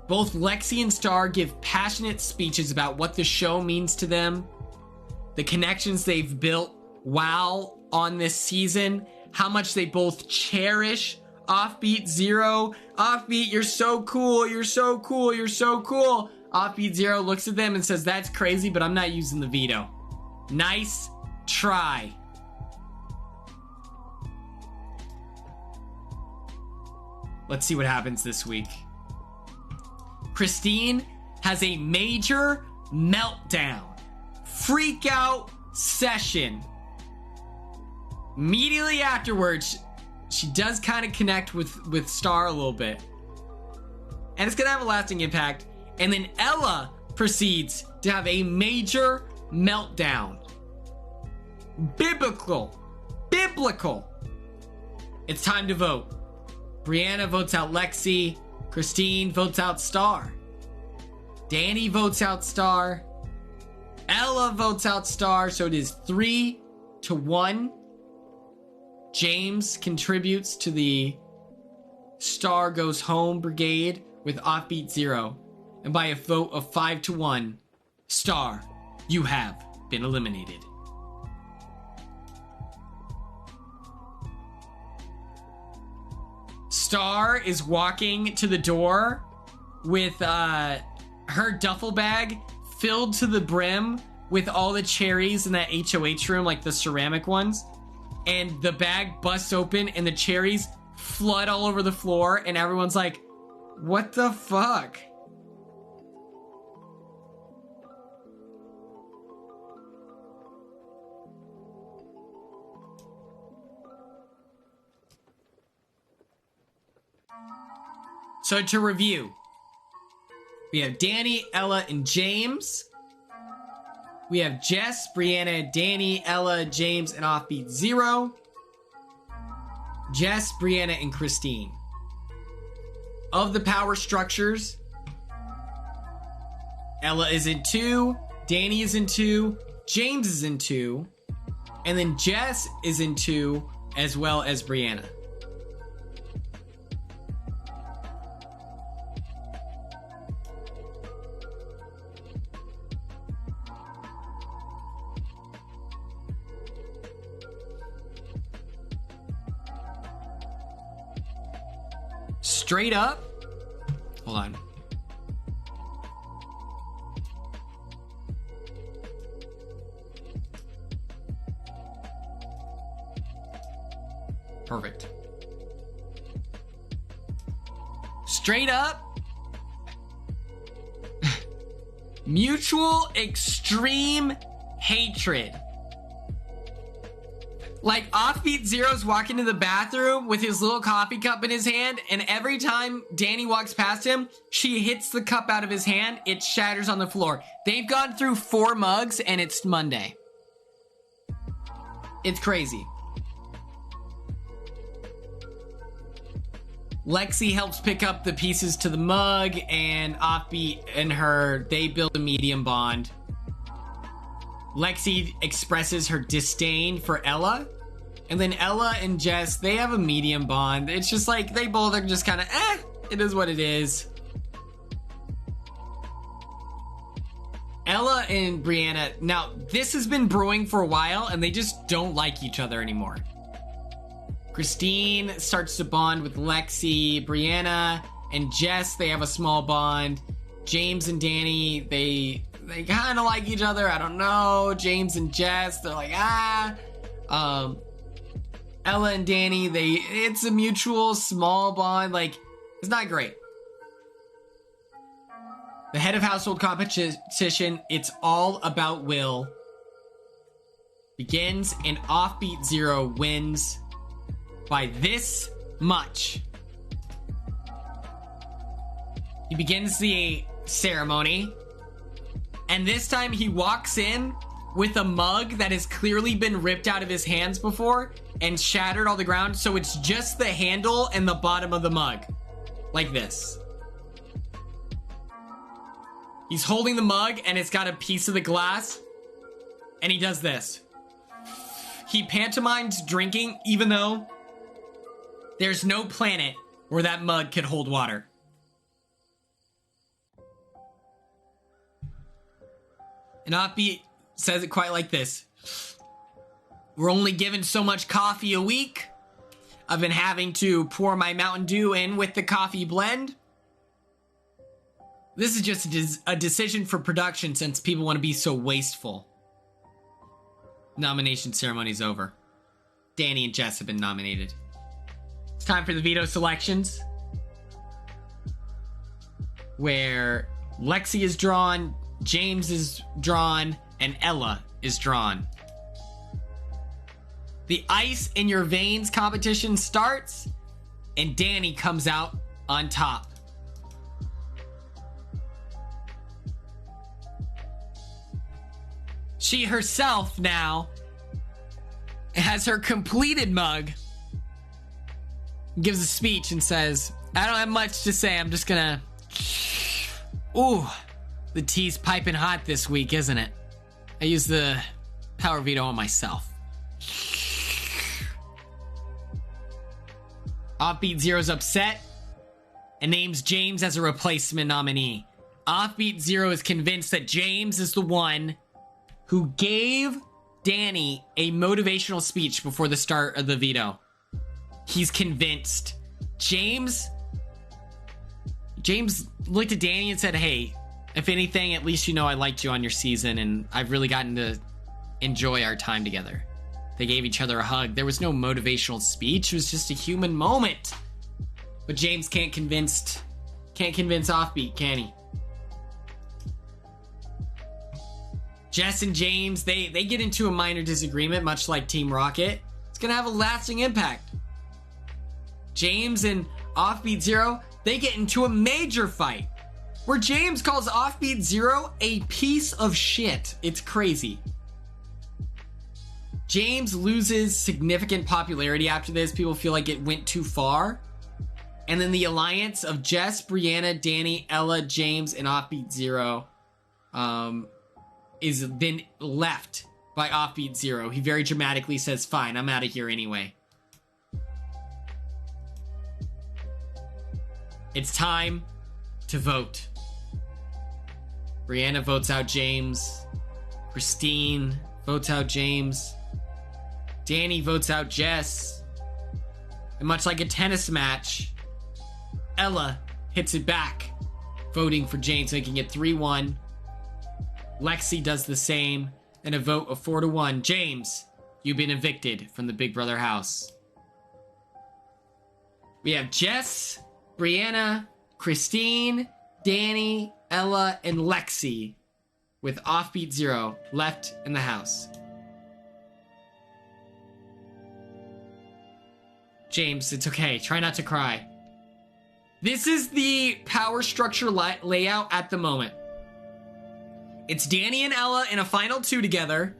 Both Lexi and Star give passionate speeches about what the show means to them, the connections they've built while on this season, how much they both cherish Offbeat Zero. Offbeat, you're so cool, you're so cool, you're so cool. Offbeat Zero looks at them and says, that's crazy, but I'm not using the veto. Nice try. Let's see what happens this week. Christine has a major meltdown. Freak out session. Immediately afterwards, she does kind of connect with Star a little bit. And it's going to have a lasting impact. And then Ella proceeds to have a major meltdown. Biblical. It's time to vote. Brianna votes out Lexi. Christine votes out Star. Danny votes out Star. Ella votes out Star. So it is 3-1. James contributes to the Star Goes Home brigade with Offbeat Zero. And by a vote of 5-1, Star, you have been eliminated. Star is walking to the door with her duffel bag filled to the brim with all the cherries in that HOH room, like the ceramic ones. And the bag busts open and the cherries flood all over the floor, and everyone's like, what the fuck? So to review, we have Danny, Ella, and James. We have Jess, Brianna, Danny, Ella, James, and Offbeat Zero. Jess, Brianna, and Christine. Of the power structures, Ella is in 2, Danny is in 2, James is in 2, and then Jess is in 2, as well as Brianna. Straight up. Hold on. Perfect. Straight up. Mutual extreme hatred. Like, Offbeat Zero's walking to the bathroom with his little coffee cup in his hand, and every time Danny walks past him, she hits the cup out of his hand, it shatters on the floor. They've gone through 4 mugs, and it's Monday. It's crazy. Lexi helps pick up the pieces to the mug, and Offbeat and her, they build a medium bond. Lexi expresses her disdain for Ella. And then Ella and Jess, they have a medium bond. It's just like, they both are just kind of, it is what it is. Ella and Brianna, now, this has been brewing for a while, and they just don't like each other anymore. Christine starts to bond with Lexi. Brianna and Jess, they have a small bond. James and Danny, they kind of like each other. I don't know. James and Jess, they're like, Ella and Danny, it's a mutual small bond. Like, it's not great. The head of household competition, it's all about Will, begins, and Offbeat Zero wins by this much. He begins the ceremony, and this time he walks in with a mug that has clearly been ripped out of his hands before and shattered all the ground, so it's just the handle and the bottom of the mug. Like this. He's holding the mug and it's got a piece of the glass, and he does this. He pantomimes drinking even though there's no planet where that mug could hold water. And Offbeat says it quite like this. We're only given so much coffee a week. I've been having to pour my Mountain Dew in with the coffee blend. This is just a decision for production since people want to be so wasteful. Nomination ceremony's over. Danny and Jess have been nominated. It's time for the veto selections, where Lexi is drawn, James is drawn, and Ella is drawn. The ice in your veins competition starts, and Danny comes out on top. She herself now has her completed mug, gives a speech and says, I don't have much to say, I'm just gonna... Ooh, the tea's piping hot this week, isn't it? I used the power veto on myself. Offbeat Zero's upset and names James as a replacement nominee. Offbeat Zero is convinced that James is the one who gave Danny a motivational speech before the start of the veto. He's convinced. James looked at Danny and said, hey, if anything, at least you know I liked you on your season, and I've really gotten to enjoy our time together. They gave each other a hug. There was no motivational speech. It was just a human moment. But James can't convince Offbeat, can he? Jess and James, they get into a minor disagreement, much like Team Rocket. It's gonna have a lasting impact. James and Offbeat Zero, they get into a major fight where James calls Offbeat Zero a piece of shit. It's crazy. James loses significant popularity after this. People feel like it went too far. And then the alliance of Jess, Brianna, Danny, Ella, James, and Offbeat Zero is then left by Offbeat Zero. He very dramatically says, fine, I'm out of here anyway. It's time to vote. Brianna votes out James. Christine votes out James. Danny votes out Jess. And much like a tennis match, Ella hits it back, voting for James, making it 3-1. Lexi does the same, and a vote of 4-1. James, you've been evicted from the Big Brother house. We have Jess, Brianna, Christine, Danny, Ella, and Lexi, with Offbeat Zero left in the house. James, it's okay. Try not to cry. This is the power structure layout at the moment. It's Danny and Ella in a final two together.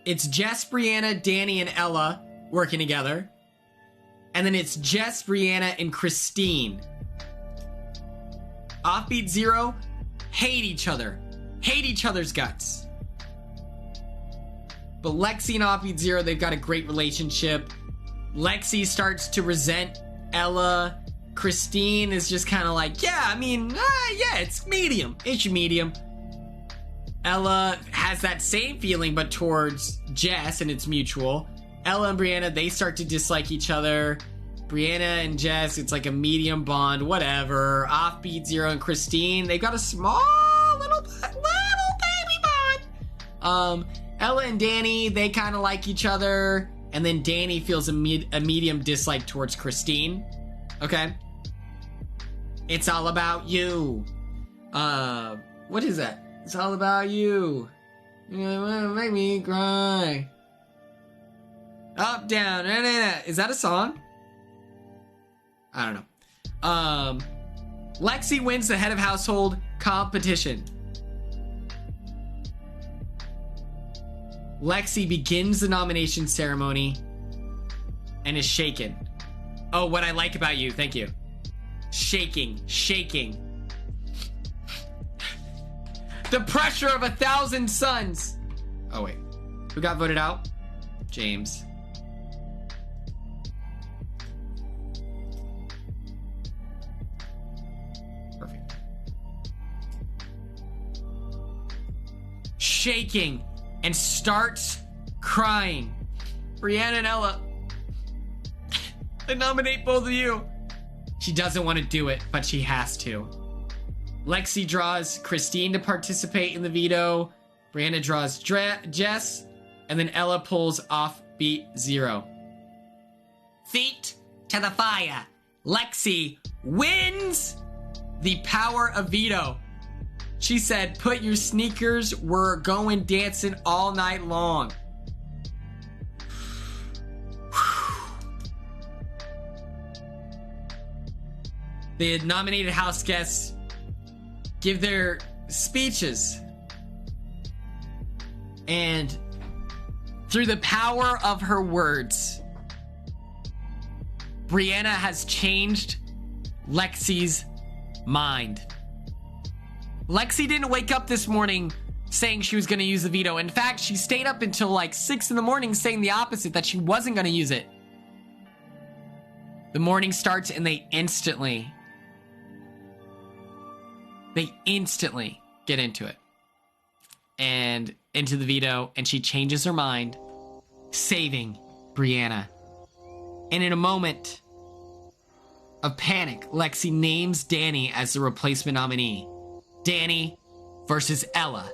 It's Jess, Brianna, Danny, and Ella working together. And then it's Jess, Brianna, and Christine. Offbeat Zero hate each other. Hate each other's guts. But Lexi and Offbeat Zero, they've got a great relationship. Lexi starts to resent Ella. Christine is just kind of like, yeah, it's medium. It's medium. Ella has that same feeling, but towards Jess, and it's mutual. Ella and Brianna, they start to dislike each other. Brianna and Jess, it's like a medium bond, whatever. Offbeat Zero and Christine, they've got a small little baby bond. Ella and Danny, they kind of like each other. And then Danny feels a medium dislike towards Christine. Okay. It's all about you. What is that? It's all about you. You wanna make me cry. Up, down. Is that a song? I don't know. Lexi wins the head of household competition. Lexi begins the nomination ceremony and is shaken. Oh, what I like about you. Thank you. Shaking. The pressure of 1,000 suns. Oh, wait. Who got voted out? James. Perfect. Shaking and starts crying. Brianna and Ella, I nominate both of you. She doesn't want to do it, but she has to. Lexi draws Christine to participate in the veto. Brianna draws Jess, and then Ella pulls Offbeat Zero. Feet to the fire. Lexi wins the power of veto. She said, put your sneakers, we're going dancing all night long. The nominated house guests give their speeches. And through the power of her words, Brianna has changed Lexi's mind. Lexi didn't wake up this morning saying she was going to use the veto. In fact, she stayed up until like 6 in the morning saying the opposite, that she wasn't going to use it. The morning starts and they instantly get into it. And into the veto, and she changes her mind, saving Brianna. And in a moment of panic, Lexi names Danny as the replacement nominee. Danny versus Ella.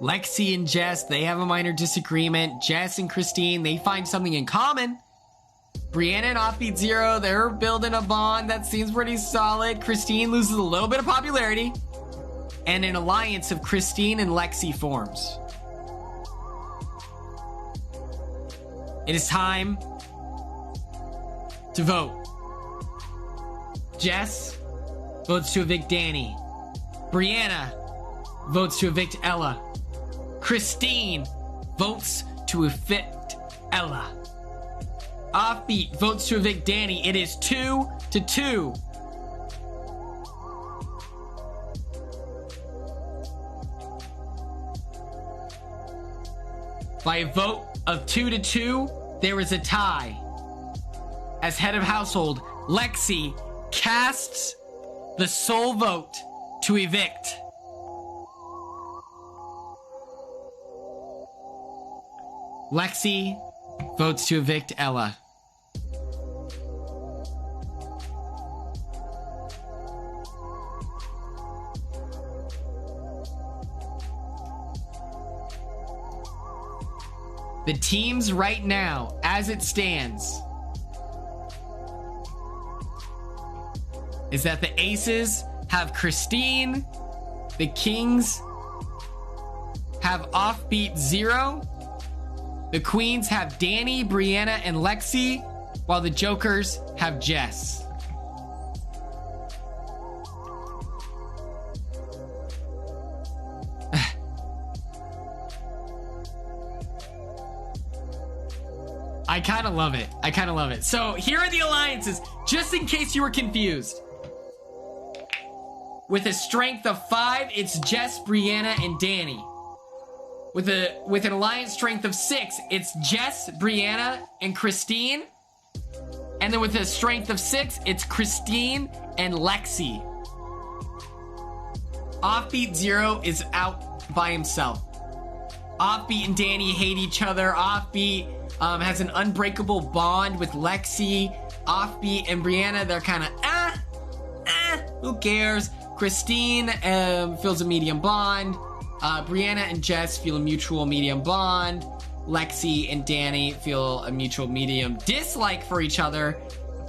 Lexi and Jess, they have a minor disagreement. Jess and Christine, they find something in common. Brianna and Offbeat Zero, they're building a bond that seems pretty solid. Christine loses a little bit of popularity. And an alliance of Christine and Lexi forms. It is time to vote. Jess votes to evict Danny. Brianna votes to evict Ella. Christine votes to evict Ella. Offbeat votes to evict Danny. It is 2-2. By a vote of 2-2, there is a tie. As head of household, Lexi casts the sole vote to evict. Lexi votes to evict Ella. The teams right now, as it stands, is that the Aces have Christine, the Kings have Offbeat Zero, the Queens have Danny, Brianna, and Lexi, while the Jokers have Jess. I kind of love it. So here are the alliances, just in case you were confused. With a strength of 5, it's Jess, Brianna, and Danny. With an alliance strength of 6, it's Jess, Brianna, and Christine. And then with a strength of 6, it's Christine and Lexi. Offbeat Zero is out by himself. Offbeat and Danny hate each other. Offbeat has an unbreakable bond with Lexi. Offbeat and Brianna, they're kind of, who cares? Christine feels a medium bond. Brianna and Jess feel a mutual medium bond. Lexi and Danny feel a mutual medium dislike for each other.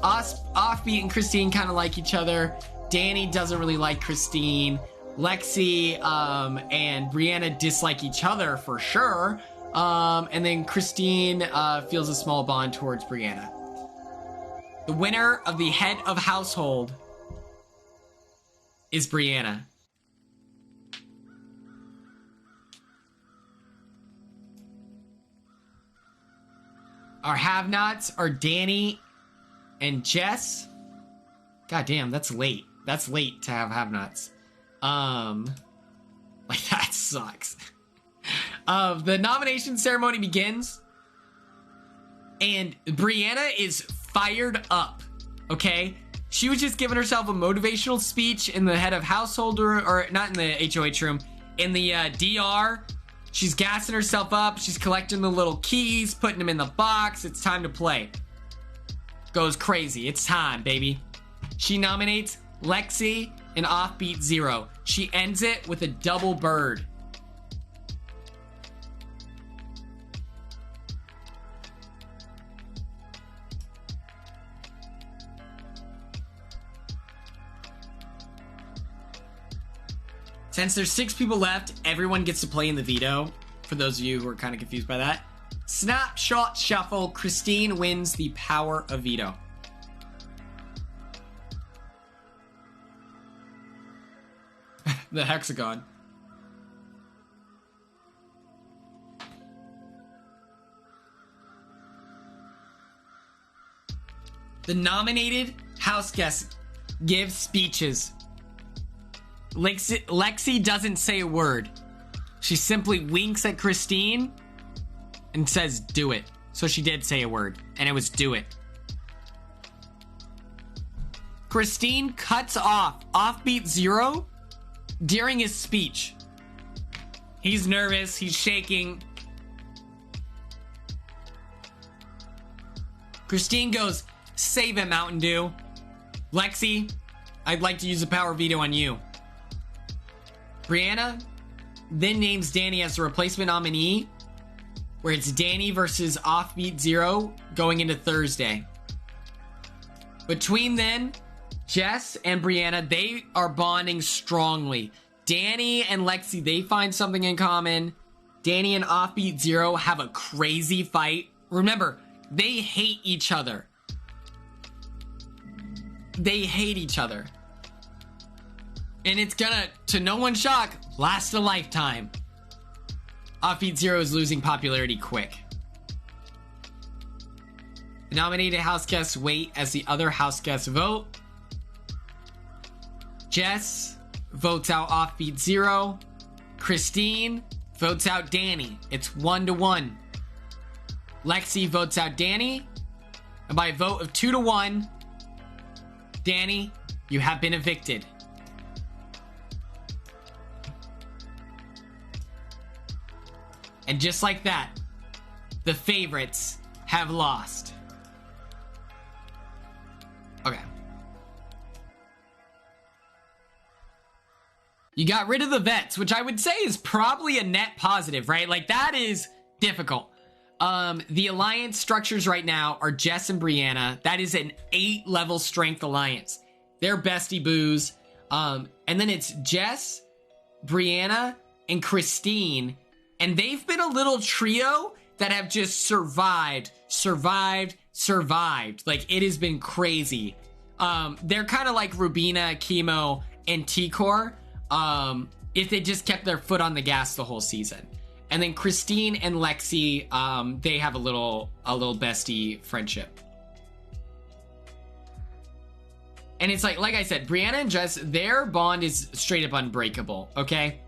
Offbeat and Christine kind of like each other. Danny doesn't really like Christine. Lexi and Brianna dislike each other for sure. And then Christine feels a small bond towards Brianna. The winner of the head of household is Brianna. Our have-nots are Danny and Jess. God damn, that's late. That's late to have have-nots. Like, that sucks. The nomination ceremony begins, and Brianna is fired up, okay? She was just giving herself a motivational speech in the head of household, or not in the HOH room, in the DR. She's gassing herself up. She's collecting the little keys, putting them in the box. It's time to play. Goes crazy. It's time, baby. She nominates Lexi and Offbeat Zero. She ends it with a double bird. Since there's 6 people left, everyone gets to play in the veto. For those of you who are kind of confused by that. Snapshot Shuffle. Christine wins the power of veto. The hexagon. The nominated house guests give speeches. Lexi doesn't say a word. She simply winks at Christine and says, do it. So she did say a word, and it was do it. Christine cuts off Offbeat Zero during his speech. He's nervous. He's shaking. Christine goes, "Save it, Mountain Dew." Lexi, "I'd like to use a power veto on you." Brianna then names Danny as the replacement nominee, where it's Danny versus Offbeat Zero going into Thursday. Between then, Jess and Brianna, they are bonding strongly. Danny and Lexi, they find something in common. Danny and Offbeat Zero have a crazy fight. Remember, they hate each other. They hate each other. And it's gonna, to no one's shock, last a lifetime. Offbeat Zero is losing popularity quick. The nominated house guests wait as the other house guests vote. Jess votes out Offbeat Zero. Christine votes out Danny. It's 1-1. Lexi votes out Danny. And by a vote of 2-1, Danny, you have been evicted. And just like that, the favorites have lost. Okay. You got rid of the vets, which I would say is probably a net positive, right? Like, that is difficult. The alliance structures right now are Jess and Brianna. That is an 8-level strength alliance. They're bestie boos. And then it's Jess, Brianna, and Christine. And they've been a little trio that have just survived. Like, it has been crazy. They're kind of like Rubina, Chemo, and T-Core. If they just kept their foot on the gas the whole season. And then Christine and Lexi, they have a little bestie friendship. And it's like I said, Brianna and Jess, their bond is straight up unbreakable, okay?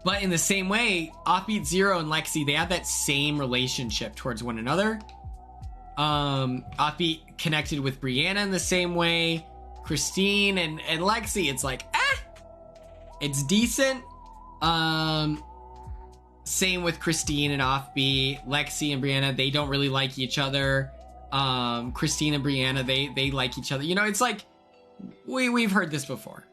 But in the same way, Offbeat Zero and Lexi, they have that same relationship towards one another. Offbeat connected with Brianna in the same way. Christine and Lexi, it's like, it's decent. Same with Christine and Offbeat. Lexi and Brianna, they don't really like each other. Christine and Brianna, they like each other. You know, it's like, we've heard this before.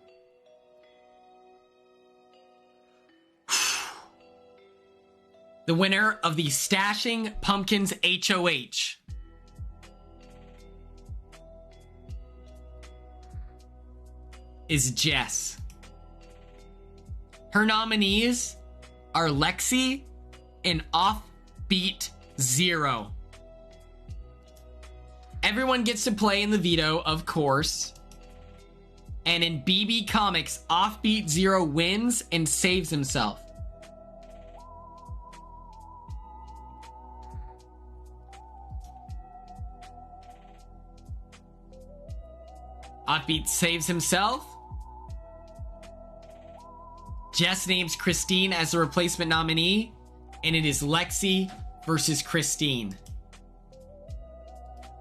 The winner of the Stashing Pumpkins HOH is Jess. Her nominees are Lexi and Offbeat Zero. Everyone gets to play in the veto, of course. And in BB Comics, Offbeat Zero wins and saves himself. Offbeat saves himself. Jess names Christine as the replacement nominee, and it is Lexi versus Christine.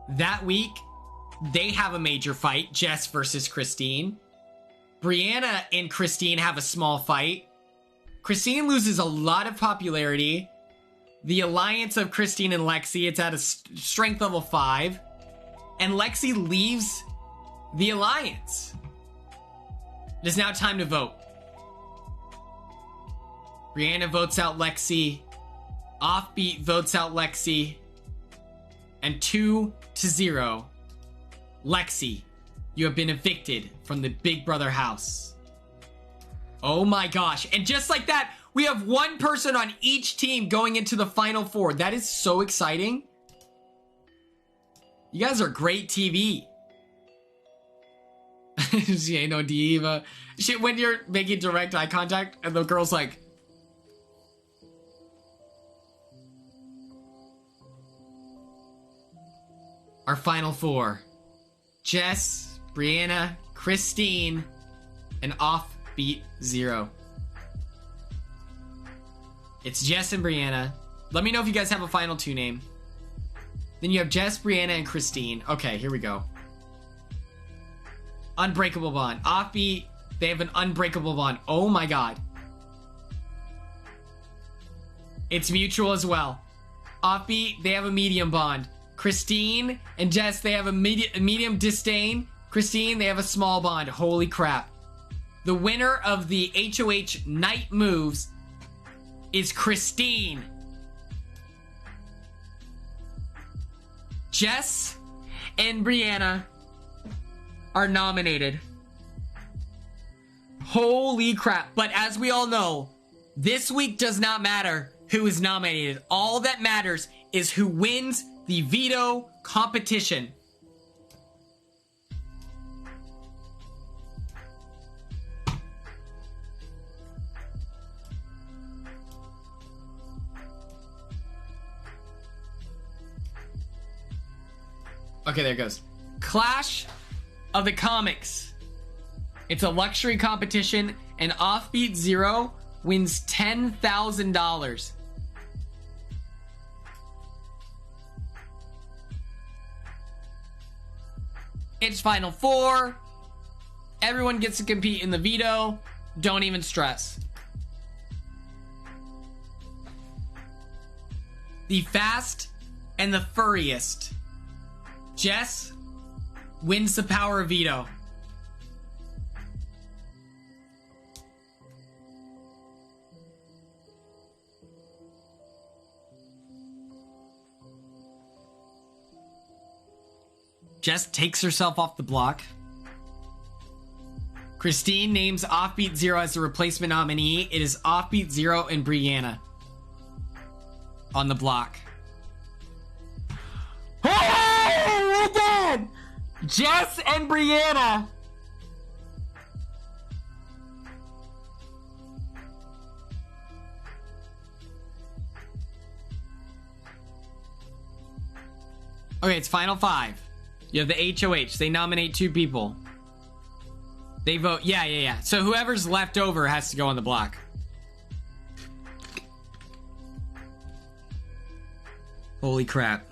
That week, they have a major fight, Jess versus Christine. Brianna and Christine have a small fight. Christine loses a lot of popularity. The alliance of Christine and Lexi, it's at a strength level 5. And Lexi leaves the alliance. It is now time to vote. Brianna votes out Lexi. Offbeat votes out Lexi. And 2-0. Lexi, you have been evicted from the Big Brother house. Oh my gosh. And just like that, we have one person on each team going into the Final Four. That is so exciting. You guys are great TV. She ain't no diva. When you're making direct eye contact and the girl's like, our Final Four: Jess, Brianna, Christine, and Offbeat Zero. It's Jess and Brianna. Let me know if you guys have a final two name. Then you have Jess, Brianna, and Christine. Okay, here we go. Unbreakable bond. Offbeat, they have an unbreakable bond. Oh my god. It's mutual as well. Offbeat, they have a medium bond. Christine and Jess, they have a medium disdain. Christine, they have a small bond. Holy crap. The winner of the HOH night moves is Christine. Jess and Brianna are nominated. Holy crap. But as we all know, this week does not matter who is nominated. All that matters is who wins the veto competition. Okay, there it goes. Clash of the Comics. It's a luxury competition, and Offbeat Zero wins $10,000. It's Final Four. Everyone gets to compete in the veto. Don't even stress. The fast and the furriest. Jess wins the power of veto. Jess takes herself off the block. Christine names Offbeat Zero as the replacement nominee. It is Offbeat Zero and Brianna on the block. Oh, we're dead! Jess and Brianna. Okay, it's final five. You have the HOH. They nominate two people. They vote. Yeah. So whoever's left over has to go on the block. Holy crap.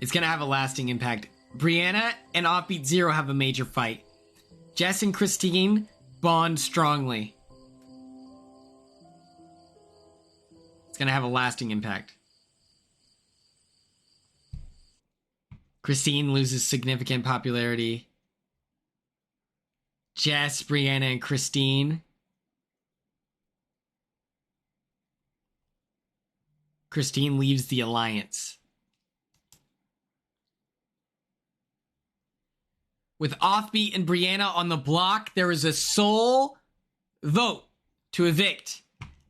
It's gonna have a lasting impact. Brianna and Offbeat Zero have a major fight. Jess and Christine bond strongly. It's gonna have a lasting impact. Christine loses significant popularity. Jess, Brianna, and Christine. Christine leaves the alliance. With Offbeat and Brianna on the block, there is a sole vote to evict.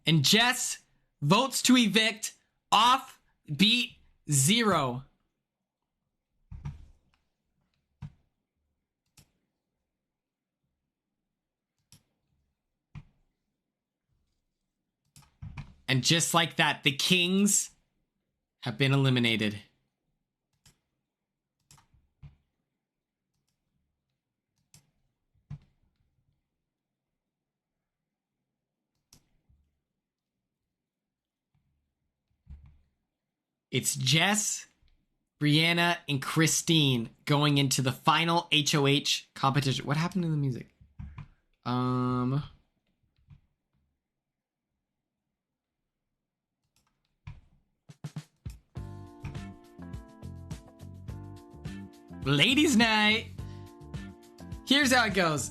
And Jess votes to evict Offbeat Zero. And just like that, the Kings have been eliminated. It's Jess, Brianna, and Christine going into the final HOH competition. What happened to the music? Ladies' night. Here's how it goes.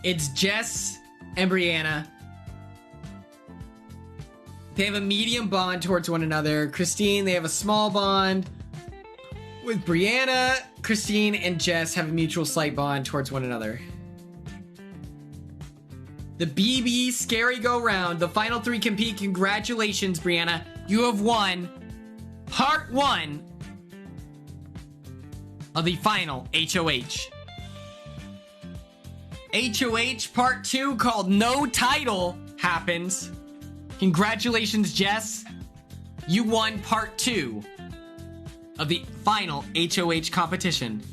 It's Jess and Brianna. They have a medium bond towards one another. Christine, they have a small bond. With Brianna, Christine, and Jess have a mutual slight bond towards one another. The BB Scary Go Round. The final three compete. Congratulations, Brianna. You have won part one of the final HOH. HOH part two, called No Title, happens. Congratulations, Jess. You won part two of the final HOH competition.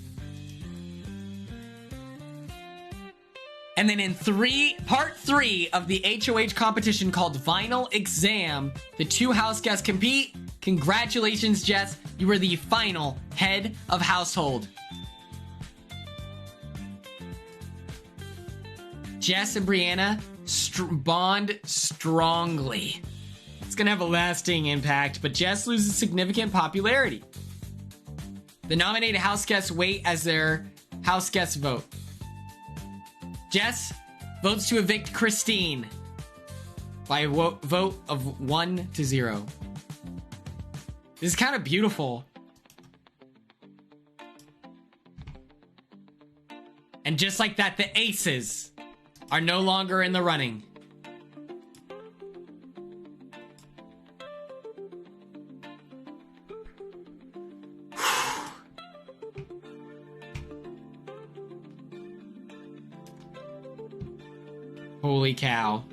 And then in part three of the HOH competition called Final Exam, the two house guests compete. Congratulations, Jess. You were the final head of household. Jess and Brianna bond strongly. It's going to have a lasting impact, but Jess loses significant popularity. The nominated house guests wait as their house guests vote. Jess votes to evict Christine by a vote of 1-0. This is kind of beautiful. And just like that, the aces are no longer in the running. Holy cow.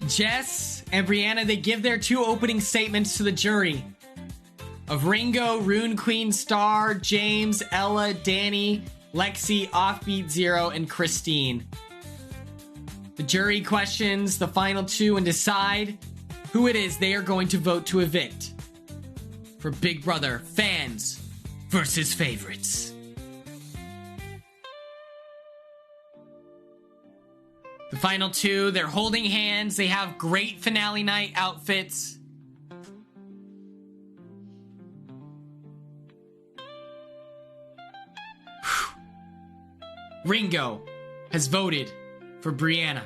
Jess and Brianna, they give their two opening statements to the jury of Ringo, Rune Queen, Star, James, Ella, Danny, Lexi, Offbeat Zero, and Christine. The jury questions the final two and decide who it is they are going to vote to evict for Big Brother fans versus favorites. The final two, they're holding hands. They have great finale night outfits. Ringo has voted for Brianna.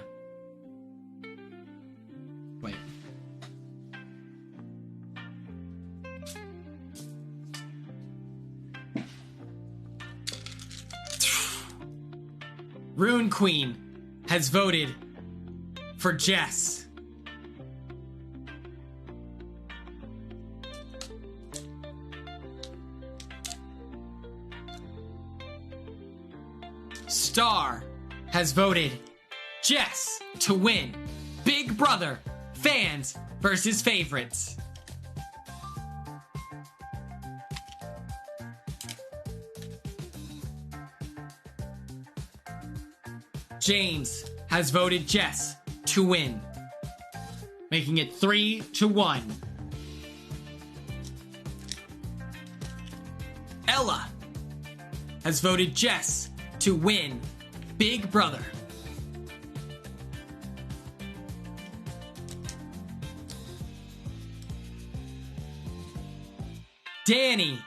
Wait. Rune Queen has voted for Jess. Star has voted Jess to win Big Brother fans versus favorites. James has voted Jess to win, making it 3-1. Ella has voted Jess to win Big Brother. Danny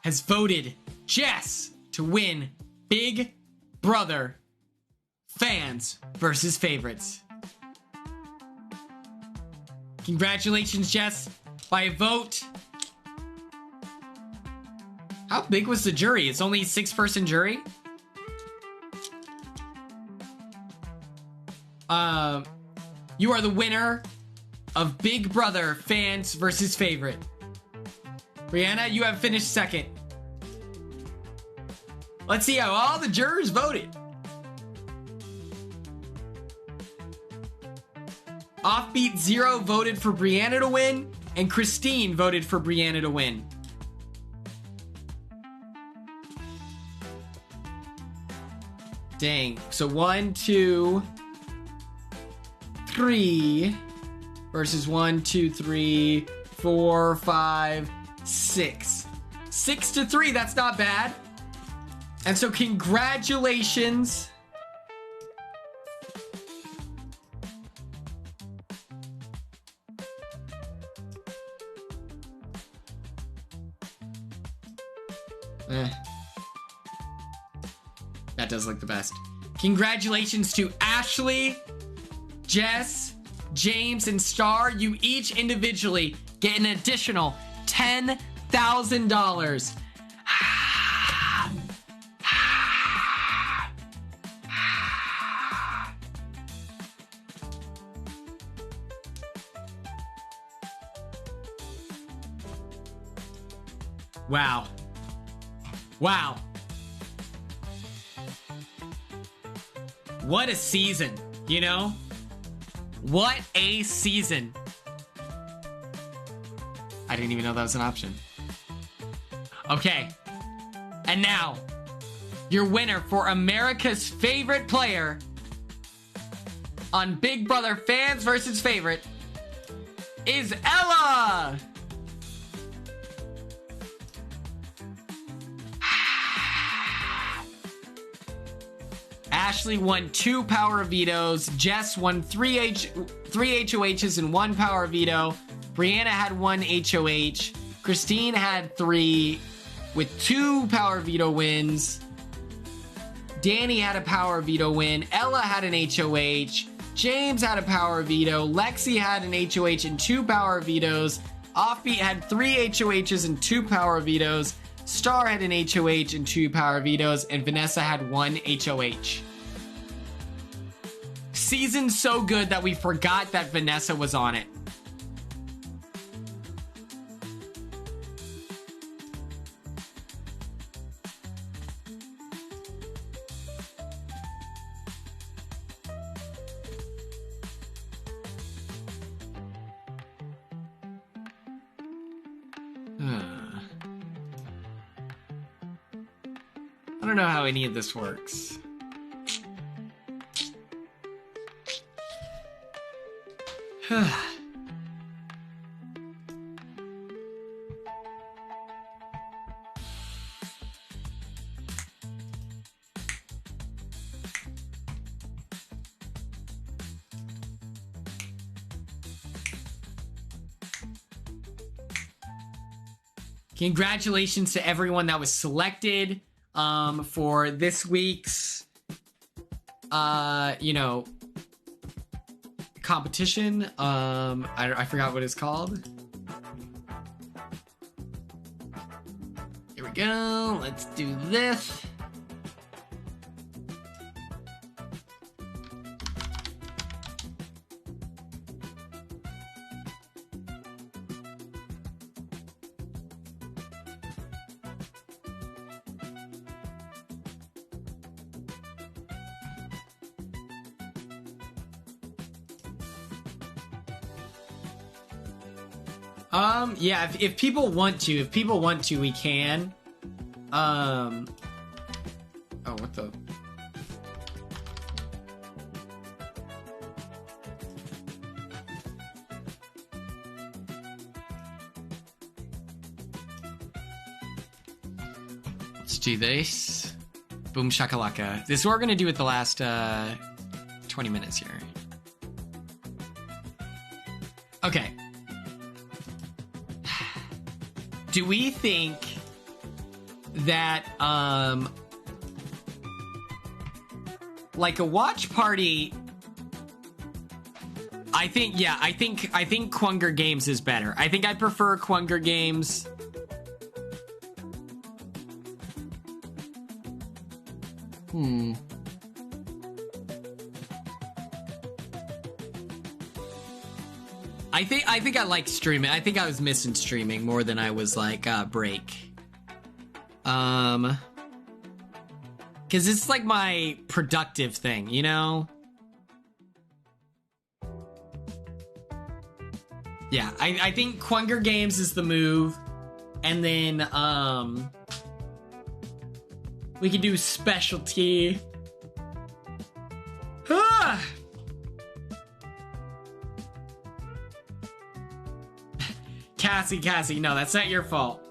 has voted Jess to win Big Brother fans versus favorites. Congratulations, Jess, by a vote. How big was the jury? It's only a 6-person jury? You are the winner of Big Brother fans versus favorite. Brianna, you have finished second. Let's see how all the jurors voted. Offbeat Zero voted for Brianna to win, and Christine voted for Brianna to win. Dang. So 1, 2, 3 versus 1, 2, 3, 4, 5, 6. 6-3. That's not bad. And so congratulations. That does look the best. Congratulations to Ashley, Jess, James, and Star. You each individually get an additional $10,000. Wow. Wow. What a season, you know? What a season. I didn't even know that was an option. Okay. And now, your winner for America's favorite player on Big Brother Fans versus Favorite is Ella! Ashley won 2 power vetoes. Jess won 3 HOHs and 1 power veto. Brianna had 1 HOH. Christine had 3 with 2 power veto wins. Danny had a power veto win. Ella had an HOH. James had a power veto. Lexi had an HOH and 2 power vetoes. Offbeat had 3 HOHs and 2 power vetoes. Star had an HOH and 2 power vetoes. And Vanessa had 1 HOH. Season's so good that we forgot that Vanessa was on it. I don't know how any of this works. Congratulations to everyone that was selected for this week's competition. I forgot what it's called. Here we go. Let's do this. Yeah, if people want to, we can. Oh, what the? Let's do this. Boom shakalaka. This is what we're gonna do with the last 20 minutes here. Okay. Do we think that like a watch party? I think Quunger Games is better. I think I prefer Quunger Games. I think I like streaming. I think I was missing streaming more than I was like break. Cause it's like my productive thing, you know? Yeah, I think Quunger Games is the move. And then we can do specialty. Ah! Cassie, no, that's not your fault.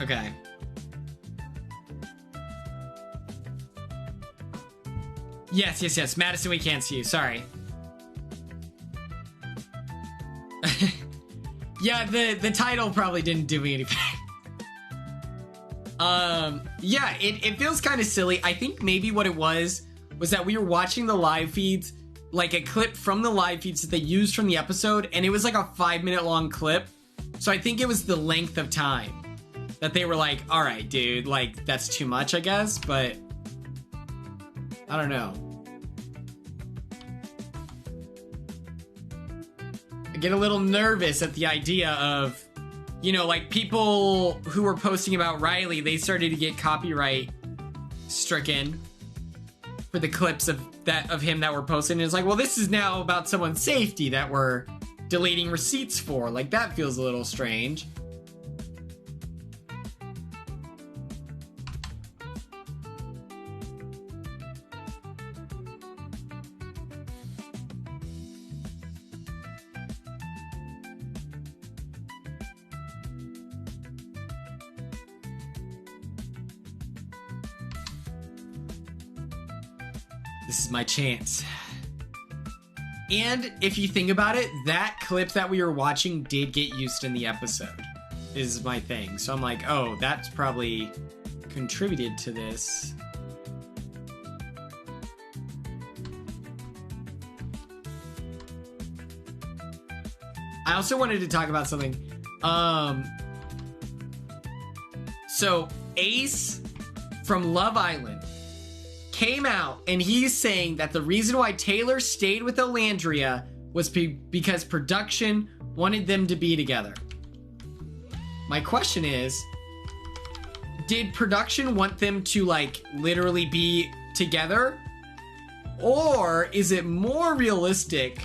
Okay. Yes. Madison, we can't see you. Sorry. Yeah, the title probably didn't do me anything. Yeah, it feels kind of silly. I think maybe what it was that we were watching the live feeds, like a clip from the live feeds that they used from the episode, and it was like a 5-minute long clip. So I think it was the length of time that they were like, all right, dude, like that's too much, I guess, but I don't know. I get a little nervous at the idea of, you know, like people who were posting about Riley, they started to get copyright stricken for the clips of him that were posted. And it's like, well, this is now about someone's safety that we're deleting receipts for. Like, that feels a little strange. This is my chance. And if you think about it, that clip that we were watching did get used in the episode, is my thing. So I'm like, oh, that's probably contributed to this. I also wanted to talk about something. So Ace from Love Island came out and he's saying that the reason why Taylor stayed with Elandria was because production wanted them to be together. My question is, did production want them to like literally be together? Or is it more realistic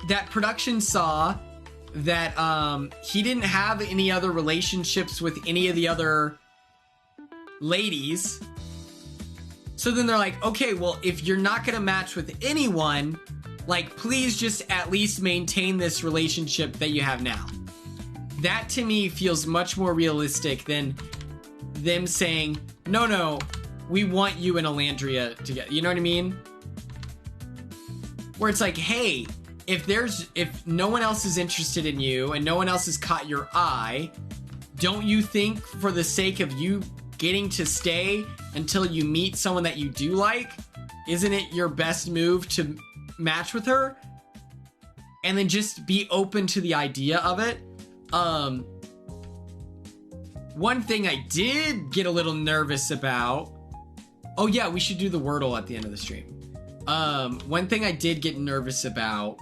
that production saw that he didn't have any other relationships with any of the other ladies? So then they're like, okay, well, if you're not going to match with anyone, like, please just at least maintain this relationship that you have now. That to me feels much more realistic than them saying, no, we want you and Elandria together. You know what I mean? Where it's like, hey, if no one else is interested in you and no one else has caught your eye, don't you think for the sake of you getting to stay until you meet someone that you do like, isn't it your best move to match with her? And then just be open to the idea of it. One thing I did get a little nervous about. Oh yeah, we should do the Wordle at the end of the stream. One thing I did get nervous about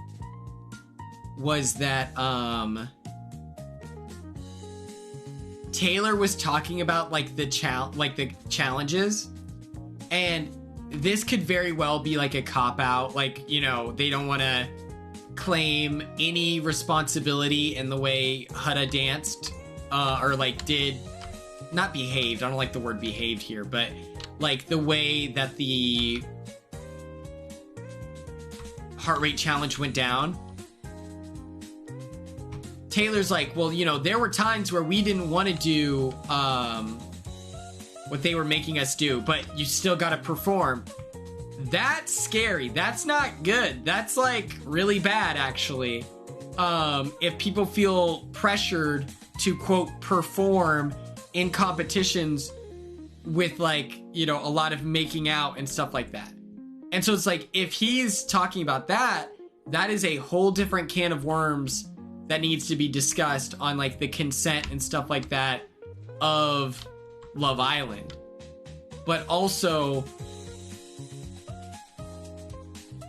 was that Taylor was talking about like the challenges, and this could very well be like a cop out. Like, you know, they don't want to claim any responsibility in the way Hutta danced or like did not behaved. I don't like the word behaved here, but like the way that the heart rate challenge went down. Taylor's like, well, you know, there were times where we didn't want to do what they were making us do, but you still got to perform. That's scary. That's not good. That's like really bad, actually. If people feel pressured to, quote, perform in competitions with like, you know, a lot of making out and stuff like that. And so it's like, if he's talking about that, that is a whole different can of worms that needs to be discussed on like the consent and stuff like that of Love Island. But also,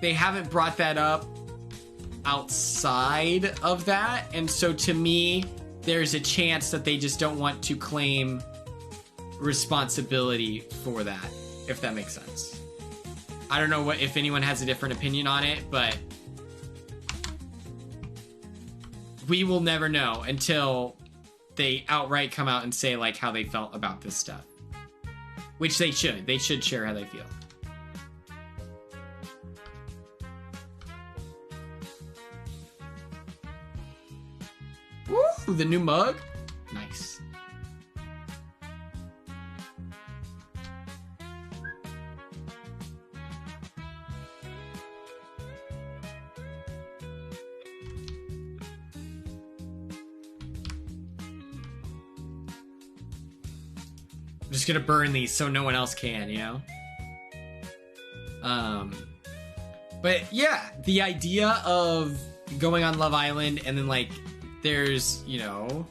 they haven't brought that up outside of that. And so to me, there's a chance that they just don't want to claim responsibility for that, if that makes sense. I don't know if anyone has a different opinion on it, but we will never know until they outright come out and say like how they felt about this stuff. Which they should. They should share how they feel. Woo! The new mug? Nice. I'm just gonna burn these so no one else can, you know? But yeah, the idea of going on Love Island and then like there's, you know,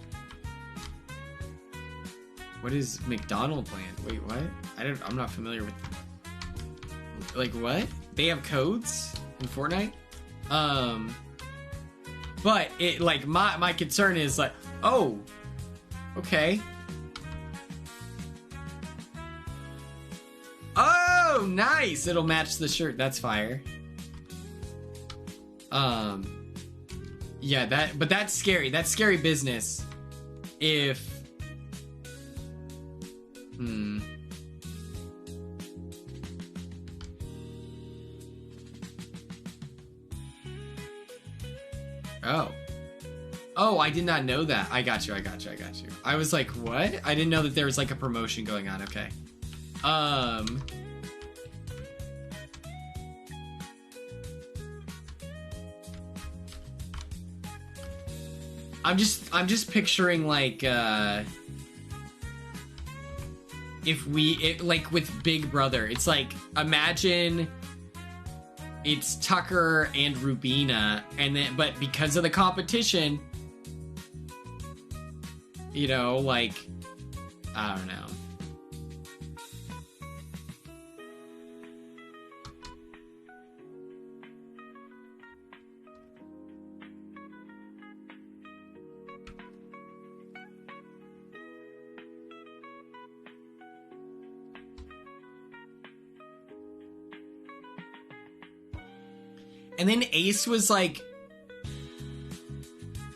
what is McDonald Land? Wait, what? I'm not familiar with. Like what? They have codes in Fortnite? But it like my concern is like, oh, okay. Oh, nice! It'll match the shirt. That's fire. Yeah, but that's scary. That's scary business. If Oh, I did not know that. I got you. I was like, what? I didn't know that there was like a promotion going on. Okay. I'm just picturing like like with Big Brother, it's like imagine it's Tucker and Rubina, and then but because of the competition, you know, like I don't know. And then Ace was like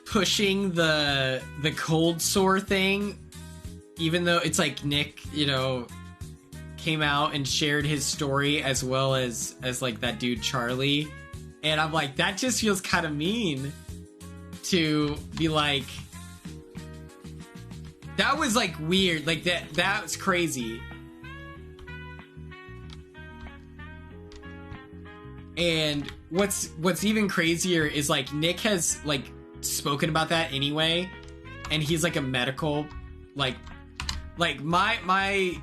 pushing the cold sore thing, even though it's like Nick, you know, came out and shared his story as well as like that dude Charlie. And I'm like, that just feels kind of mean to be like, that was like weird. Like that was crazy. And what's even crazier is like Nick has like spoken about that anyway, and he's like a medical like my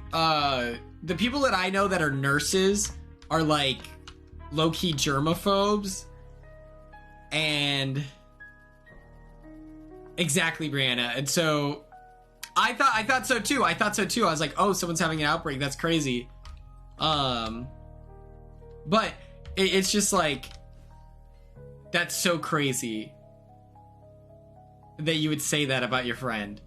the people that I know that are nurses are like low-key germaphobes. And exactly, Brianna. And so I thought so too. I was like, oh, someone's having an outbreak. That's crazy. But it's just like, that's so crazy that you would say that about your friend.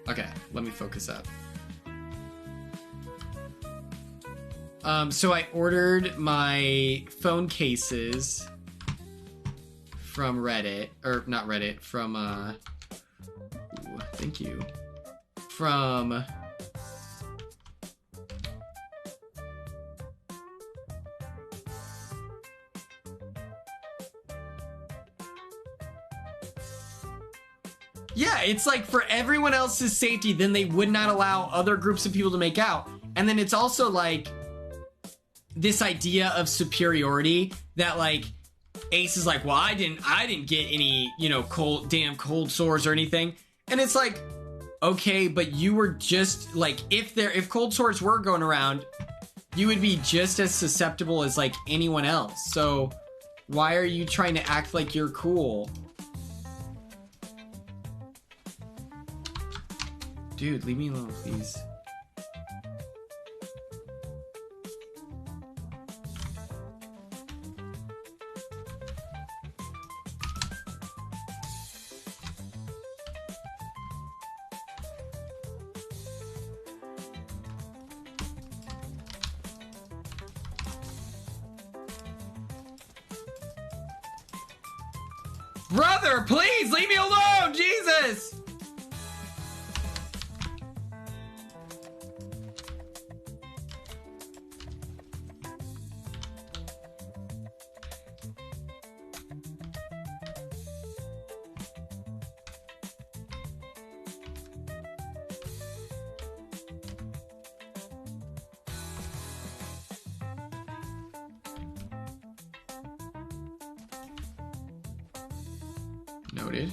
Okay, let me focus up. So I ordered my phone cases from Reddit, or not Reddit, from, ooh, thank you. From, yeah, it's like for everyone else's safety, then they would not allow other groups of people to make out. And then it's also like this idea of superiority that like Ace is like, well, I didn't get any, you know, cold sores or anything. And it's like, okay, but you were just like, if cold sores were going around, you would be just as susceptible as like anyone else. So why are you trying to act like you're cool? Dude, leave me alone, please. Brother, please leave me alone, Jesus! Noted.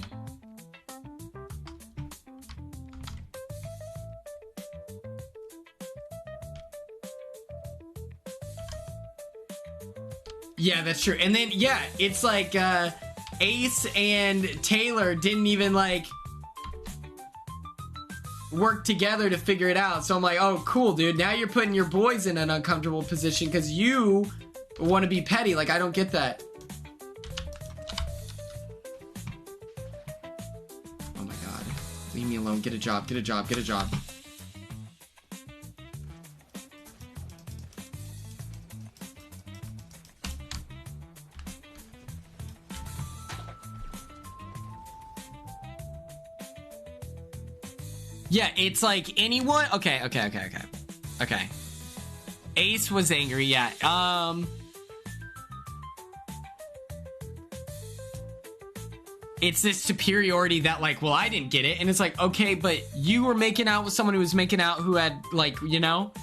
Yeah, that's true. And then, yeah, it's like Ace and Taylor didn't even like work together to figure it out. So I'm like, oh, cool, dude. Now you're putting your boys in an uncomfortable position because you want to be petty. Like, I don't get that. Oh my God. Leave me alone. Get a job. Get a job. Get a job. Yeah, it's like anyone. Okay. Ace was angry. Yeah. It's this superiority that like, well, I didn't get it, and it's like, okay, but you were making out with someone who was making out who had like, you know,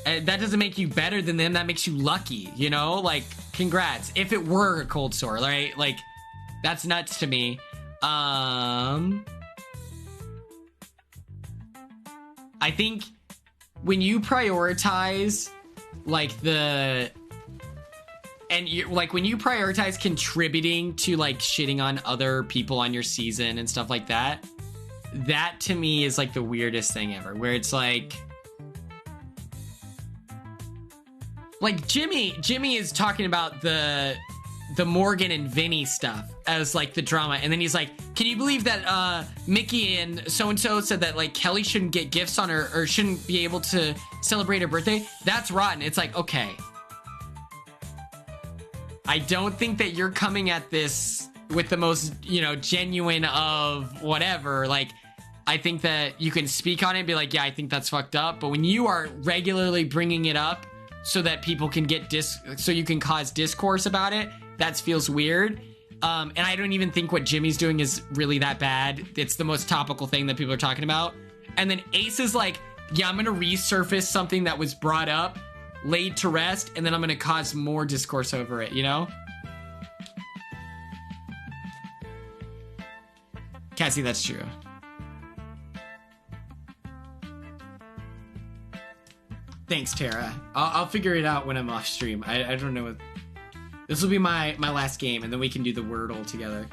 that doesn't make you better than them. That makes you lucky. You know, like, congrats. If it were a cold sore, right? Like, that's nuts to me. I think when you prioritize like when you prioritize contributing to like shitting on other people on your season and stuff like that, that to me is like the weirdest thing ever, where it's like Jimmy is talking about the Morgan and Vinny stuff as like the drama, and then he's like, can you believe that Mickey and so-and-so said that like Kelly shouldn't get gifts on her or shouldn't be able to celebrate her birthday? That's rotten. It's like, okay, I don't think that you're coming at this with the most, you know, genuine of whatever. Like, I think that you can speak on it and be like, yeah, I think that's fucked up, but when you are regularly bringing it up so that people can get so you can cause discourse about it, that feels weird. And I don't even think what Jimmy's doing is really that bad. It's the most topical thing that people are talking about. And then Ace is like, yeah, I'm going to resurface something that was brought up, laid to rest, and then I'm going to cause more discourse over it, you know? Cassie, that's true. Thanks, Tara. I'll figure it out when I'm off stream. I don't know what... This will be my last game, and then we can do the Wordle together.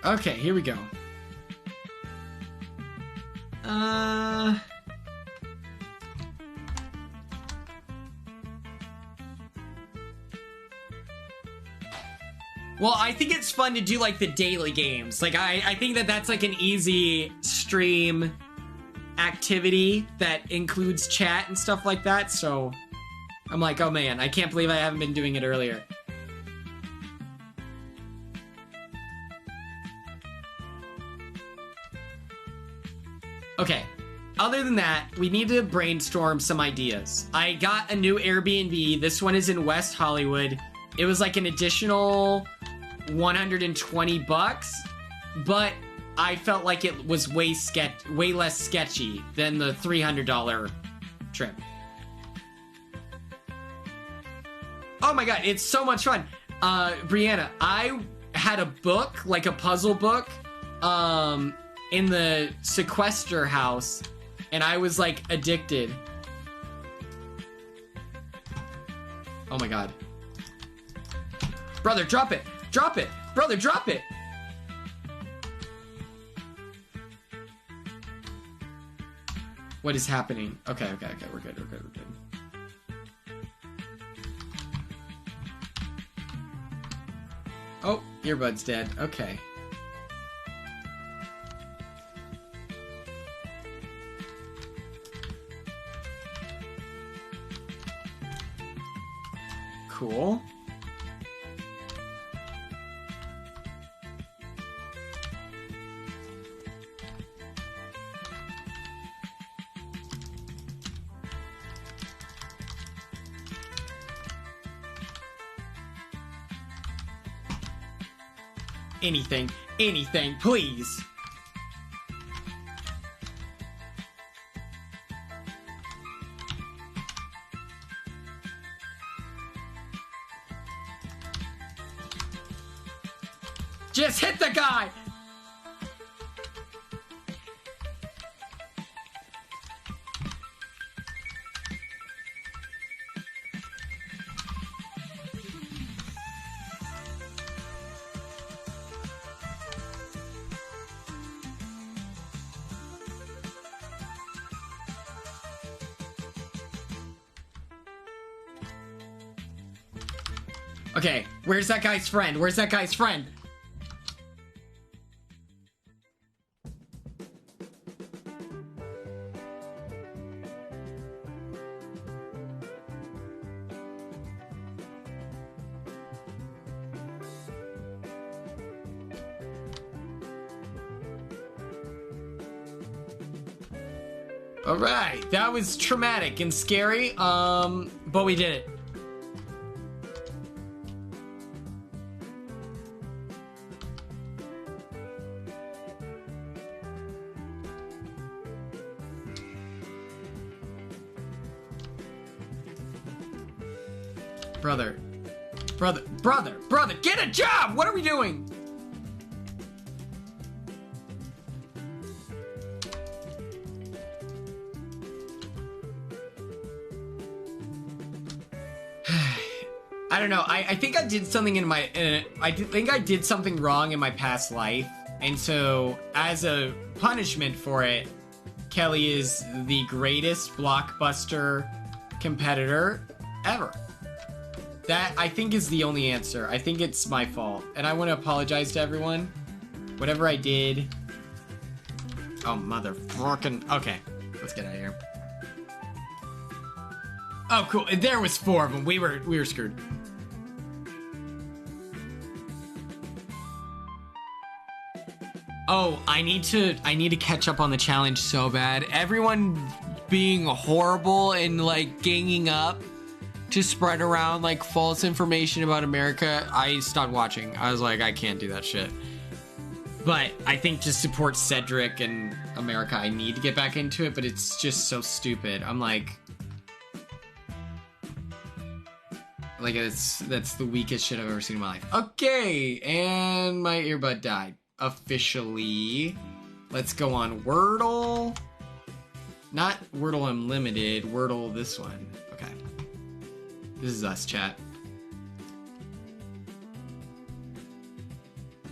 Okay, here we go. Well, I think it's fun to do like the daily games. Like I think that that's like an easy stream activity that includes chat and stuff like that. So I'm like, oh man, I can't believe I haven't been doing it earlier. Okay, other than that, we need to brainstorm some ideas. I got a new Airbnb. This one is in West Hollywood. It was like an additional $120, but I felt like it was way less sketchy than the $300 trip. Oh my god, it's so much fun. Brianna, I had a book, like a puzzle book, in the sequester house, and I was like addicted. Oh my god. Brother, drop it! Drop it! Brother, drop it! What is happening? Okay, we're good. Oh, earbud's dead. Okay. Cool. Anything, anything, please. Just hit the guy! Okay, where's that guy's friend? Where's that guy's friend? All right, that was traumatic and scary, but we did it. Brother, get a job! What are we doing? I don't know. I think I did something in my... I think I did something wrong in my past life. And so, as a punishment for it, Kelly is the greatest blockbuster competitor ever. That, I think, is the only answer. I think it's my fault. And I want to apologize to everyone. Whatever I did... Oh, motherfucking... Okay, let's get out of here. Oh, cool. There was 4 of them. We were screwed. Oh, I need to catch up on the challenge so bad. Everyone being horrible and, like, ganging up to spread around, like, false information about America. I stopped watching. I was like, I can't do that shit. But I think to support Cedric and America, I need to get back into it, but it's just so stupid. I'm like, that's the weakest shit I've ever seen in my life. Okay, and my earbud died. Officially. Let's go on Wordle. Not Wordle Unlimited, Wordle this one. Okay. This is us, chat.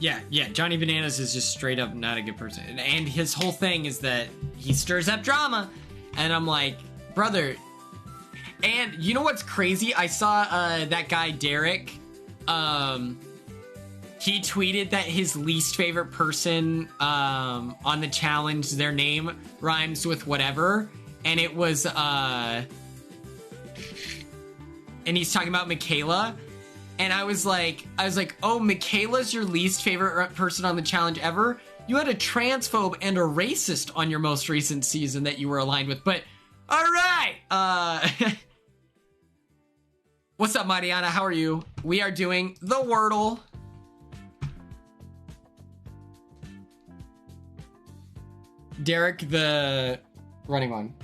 Yeah, Johnny Bananas is just straight up not a good person. And his whole thing is that he stirs up drama. And I'm like, brother. And you know what's crazy? I saw that guy, Derek. He tweeted that his least favorite person on the challenge, their name rhymes with whatever. And it was, and he's talking about Michaela. And I was like, oh, Michaela's your least favorite person on the challenge ever? You had a transphobe and a racist on your most recent season that you were aligned with. But, all right. What's up, Mariana? How are you? We are doing the Wordle. Derek, the running one.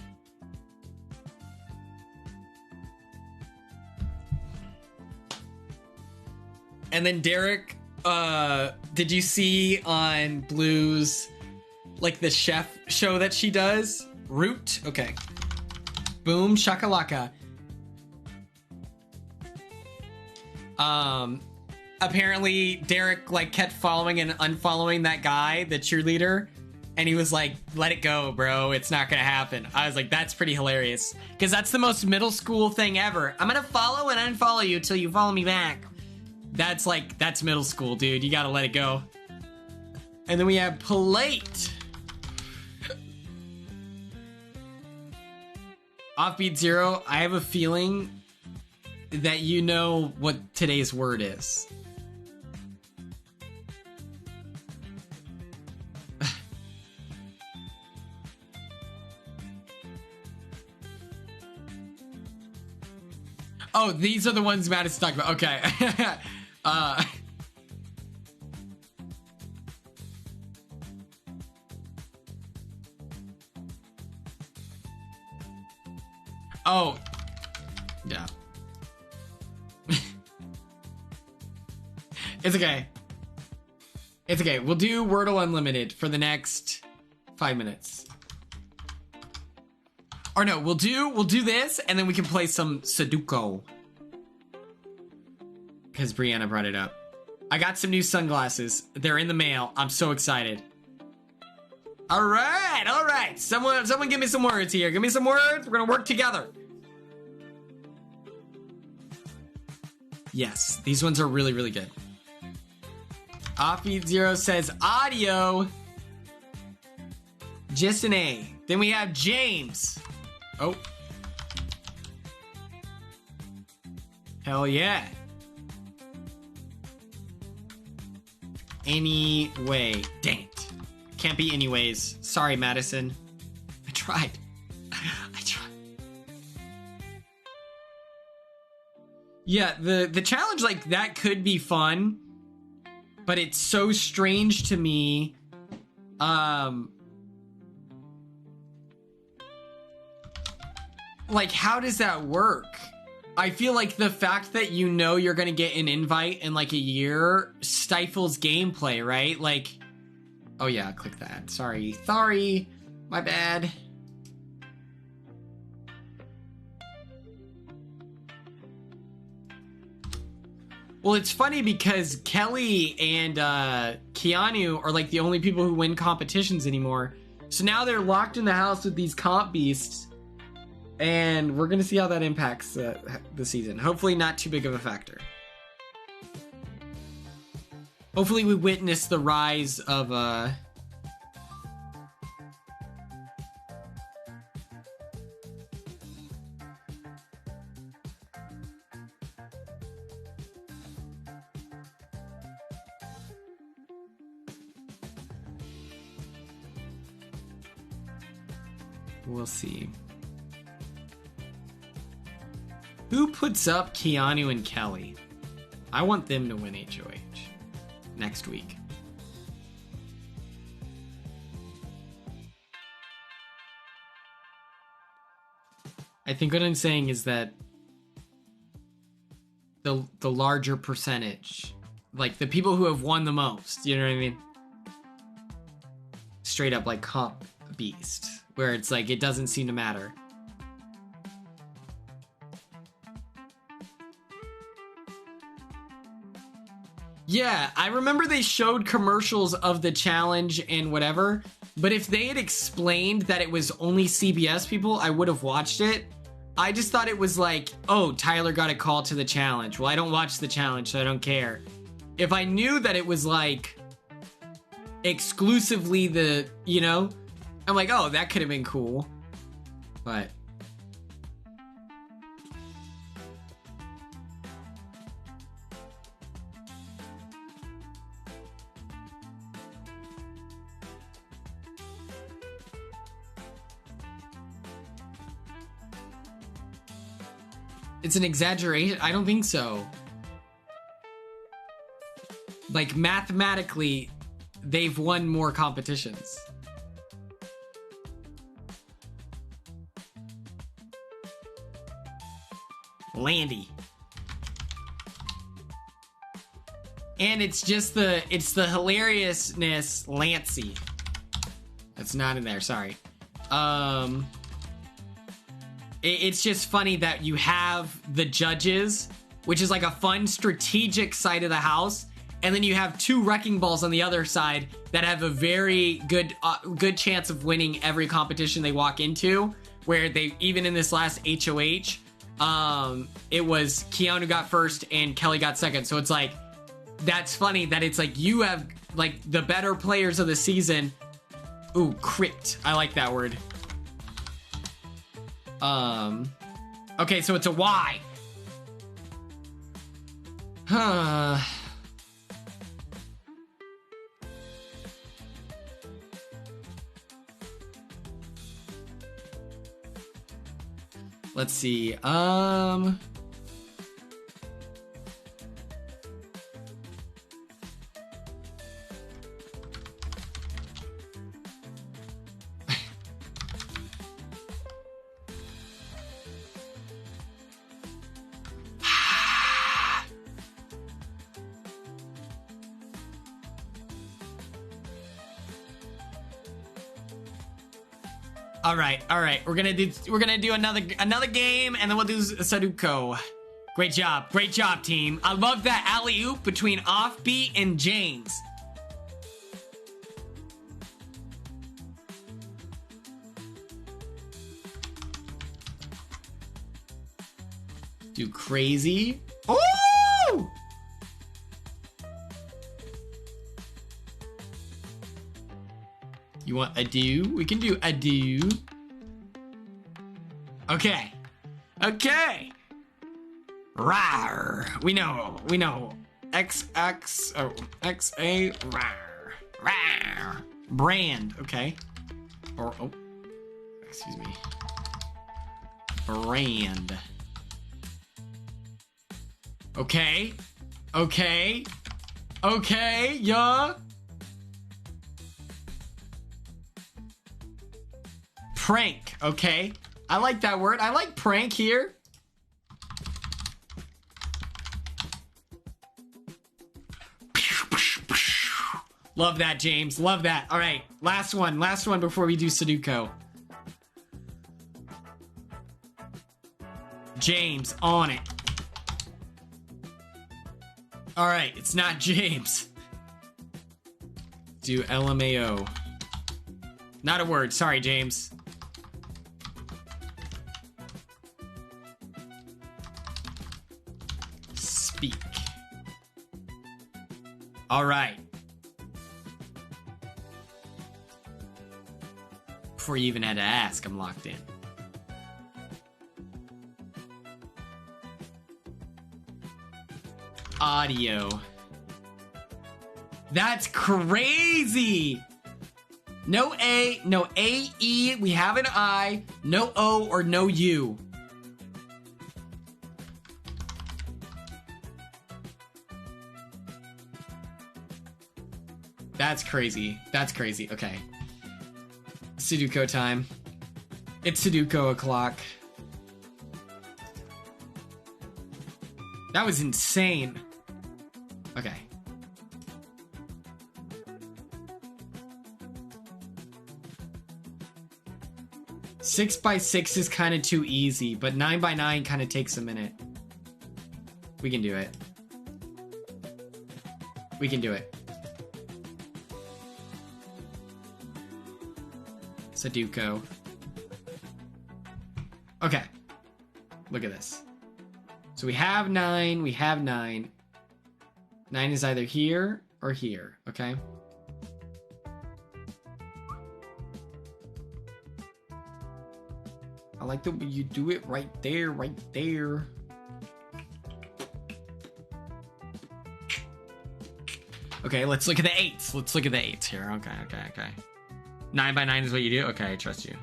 And then Derek, did you see on Blue's, like, the chef show that she does? Root? Okay. Boom shakalaka. Apparently Derek, like, kept following and unfollowing that guy, the cheerleader. And he was like, let it go, bro. It's not gonna happen. I was like, that's pretty hilarious. Because that's the most middle school thing ever. I'm gonna follow and unfollow you till you follow me back. That's like, that's middle school, dude. You gotta let it go. And then we have Polite. Offbeat Zero, I have a feeling that you know what today's word is. Oh, these are the ones Matt is talking about. Okay. Oh. Yeah. It's okay. It's okay. We'll do Wordle Unlimited for the next 5 minutes. Or no, we'll do this, and then we can play some Sudoku. Because Brianna brought it up. I got some new sunglasses. They're in the mail. I'm so excited. All right. Someone give me some words here. Give me some words. We're gonna work together. Yes, these ones are really, really good. Offbeat Zero says audio. Just an A. Then we have James. Oh. Hell yeah. Anyway. Dang it. Can't be anyways. Sorry, Madison. I tried. Yeah, the challenge like that could be fun, but it's so strange to me. Like, how does that work? I feel like the fact that you know you're gonna get an invite in like a year stifles gameplay, right? Like, oh yeah, click that. Sorry, my bad. Well, it's funny because Kelly and Keanu are like the only people who win competitions anymore. So now they're locked in the house with these comp beasts. And we're going to see how that impacts the season. Hopefully not too big of a factor. Hopefully we witness the rise of... We'll see. Who puts up Keanu and Kelly? I want them to win HOH next week. I think what I'm saying is that the larger percentage, like the people who have won the most, you know what I mean? Straight up like comp beast, where it's like it doesn't seem to matter. Yeah, I remember they showed commercials of the challenge and whatever, but if they had explained that it was only CBS people, I would have watched it. I just thought it was like, oh, Tyler got a call to the challenge. Well, I don't watch the challenge, so I don't care. If I knew that it was like exclusively the, you know, I'm like, oh, that could have been cool. But it's an exaggeration. I don't think so. Like, mathematically, they've won more competitions. Landy. And it's just the hilariousness, Lancey. That's not in there, sorry. It's just funny that you have the judges, which is like a fun strategic side of the house, and then you have two wrecking balls on the other side that have a very good chance of winning every competition they walk into, where they, even in this last HOH, it was Keanu got first and Kelly got second. So it's like, that's funny that it's like you have like the better players of the season. Ooh, crit. I like that word. Okay, so it's a Y. Huh. Let's see. All right. We're gonna do another game, and then we'll do Sudoku. Great job, team. I love that alley oop between Offbeat and James. Do crazy. Oh! You want a do? We can do a do. Okay. Rawr. We know. XX, oh, XA, rawr. Brand, okay. Or, oh, excuse me. Brand. Okay, yeah. Prank, okay. I like that word. I like prank here. Love that, James. Love that. All right, last one before we do Sudoku. James, on it. All right, it's not James. Do LMAO. Not a word. Sorry, James. Speak. All right. Before you even had to ask, I'm locked in. Audio. That's crazy. No A, no A-E, we have an I, no O or no U. That's crazy. Okay. Sudoku time. It's Sudoku o'clock. That was insane. Okay. 6x6 is kind of too easy, but 9x9 kind of takes a minute. We can do it. Sudoku. Okay. Look at this. So we have 9. 9 is either here or here, okay? I like the way you do it right there. Okay, let's look at the 8s. Here. Okay. 9x9 is what you do? Okay, I trust you.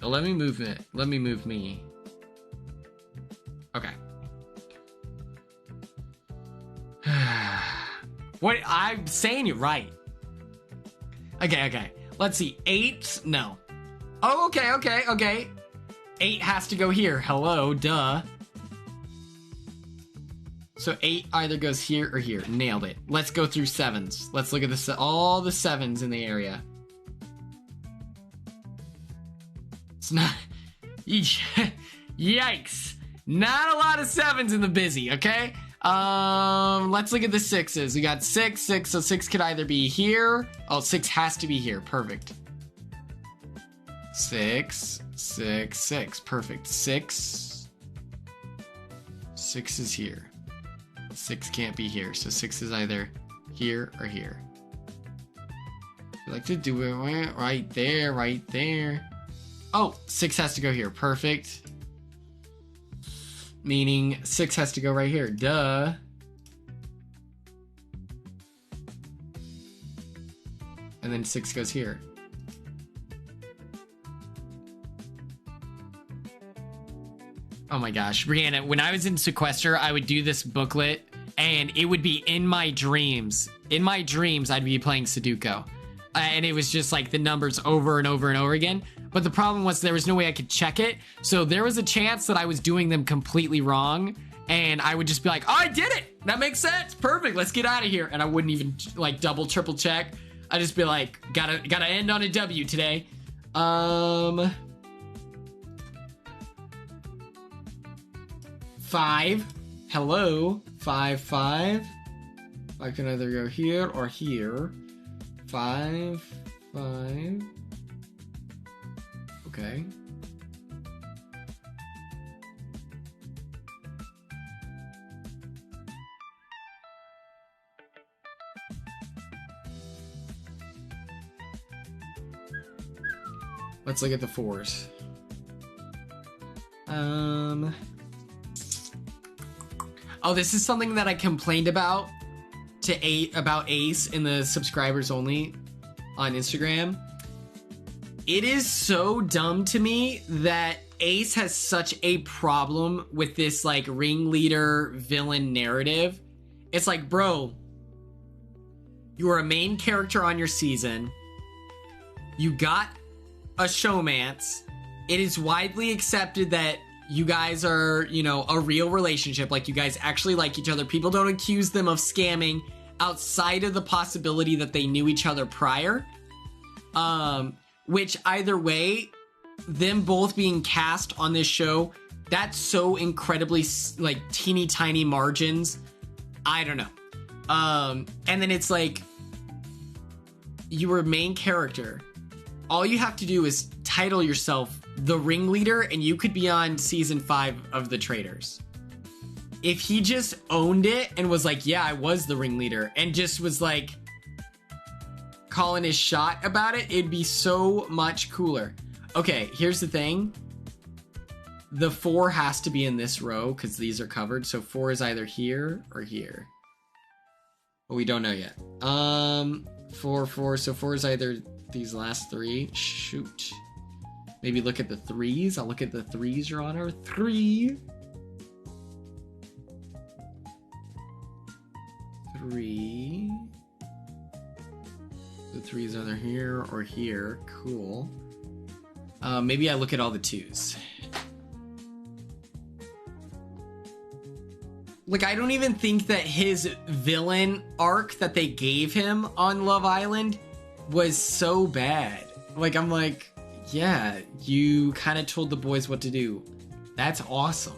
Let me move it. Let me move me. Okay. What? I'm saying you're right. Okay. Let's see. 8? No. Oh, okay. 8 has to go here. Hello, duh. So 8 either goes here or here. Nailed it. Let's go through 7s. Let's look at all the 7s in the area. It's not... Yikes. Not a lot of 7s in the busy, okay? Let's look at the 6s. We got 6, so 6 could either be here. Oh, 6 has to be here. Perfect. 6. Perfect. 6 is here. 6 can't be here, so 6 is either here or here. I like to do it right there. Oh, 6 has to go here. Perfect. Meaning 6 has to go right here. Duh. And then 6 goes here. Oh my gosh, Brianna, when I was in Sequester, I would do this booklet and it would be in my dreams. In my dreams, I'd be playing Sudoku. And it was just like the numbers over and over and over again. But the problem was there was no way I could check it. So there was a chance that I was doing them completely wrong. And I would just be like, oh, I did it. That makes sense. Perfect. Let's get out of here. And I wouldn't even like double, triple check. I'd just be like, gotta end on a W today. Five. Hello. 5, 5. I can either go here or here. 5, 5. Okay. Let's look at the 4s. Oh, this is something that I complained about about Ace in the subscribers only on Instagram. It is so dumb to me that Ace has such a problem with this like ringleader villain narrative. It's like, bro, you are a main character on your season. You got a showmance. It is widely accepted that you guys are, you know, a real relationship. Like, you guys actually like each other. People don't accuse them of scamming outside of the possibility that they knew each other prior. Which either way, them both being cast on this show, that's so incredibly like teeny tiny margins. I don't know. And then it's like, you were a main character. All you have to do is title yourself the ringleader, and you could be on season 5 of The Traitors. If he just owned it and was like, yeah, I was the ringleader, and just was like calling his shot about it, it'd be so much cooler. Okay, here's the thing. The 4 has to be in this row because these are covered. So 4 is either here or here. But we don't know yet. 4, 4. So 4 is either these last 3. Shoot. Maybe look at the 3s. I'll look at the 3s, Your Honor. 3. 3. The 3s are either here or here. Cool. Maybe I look at all the 2s. Like, I don't even think that his villain arc that they gave him on Love Island was so bad. Like, I'm like, yeah, you kind of told the boys what to do. That's awesome.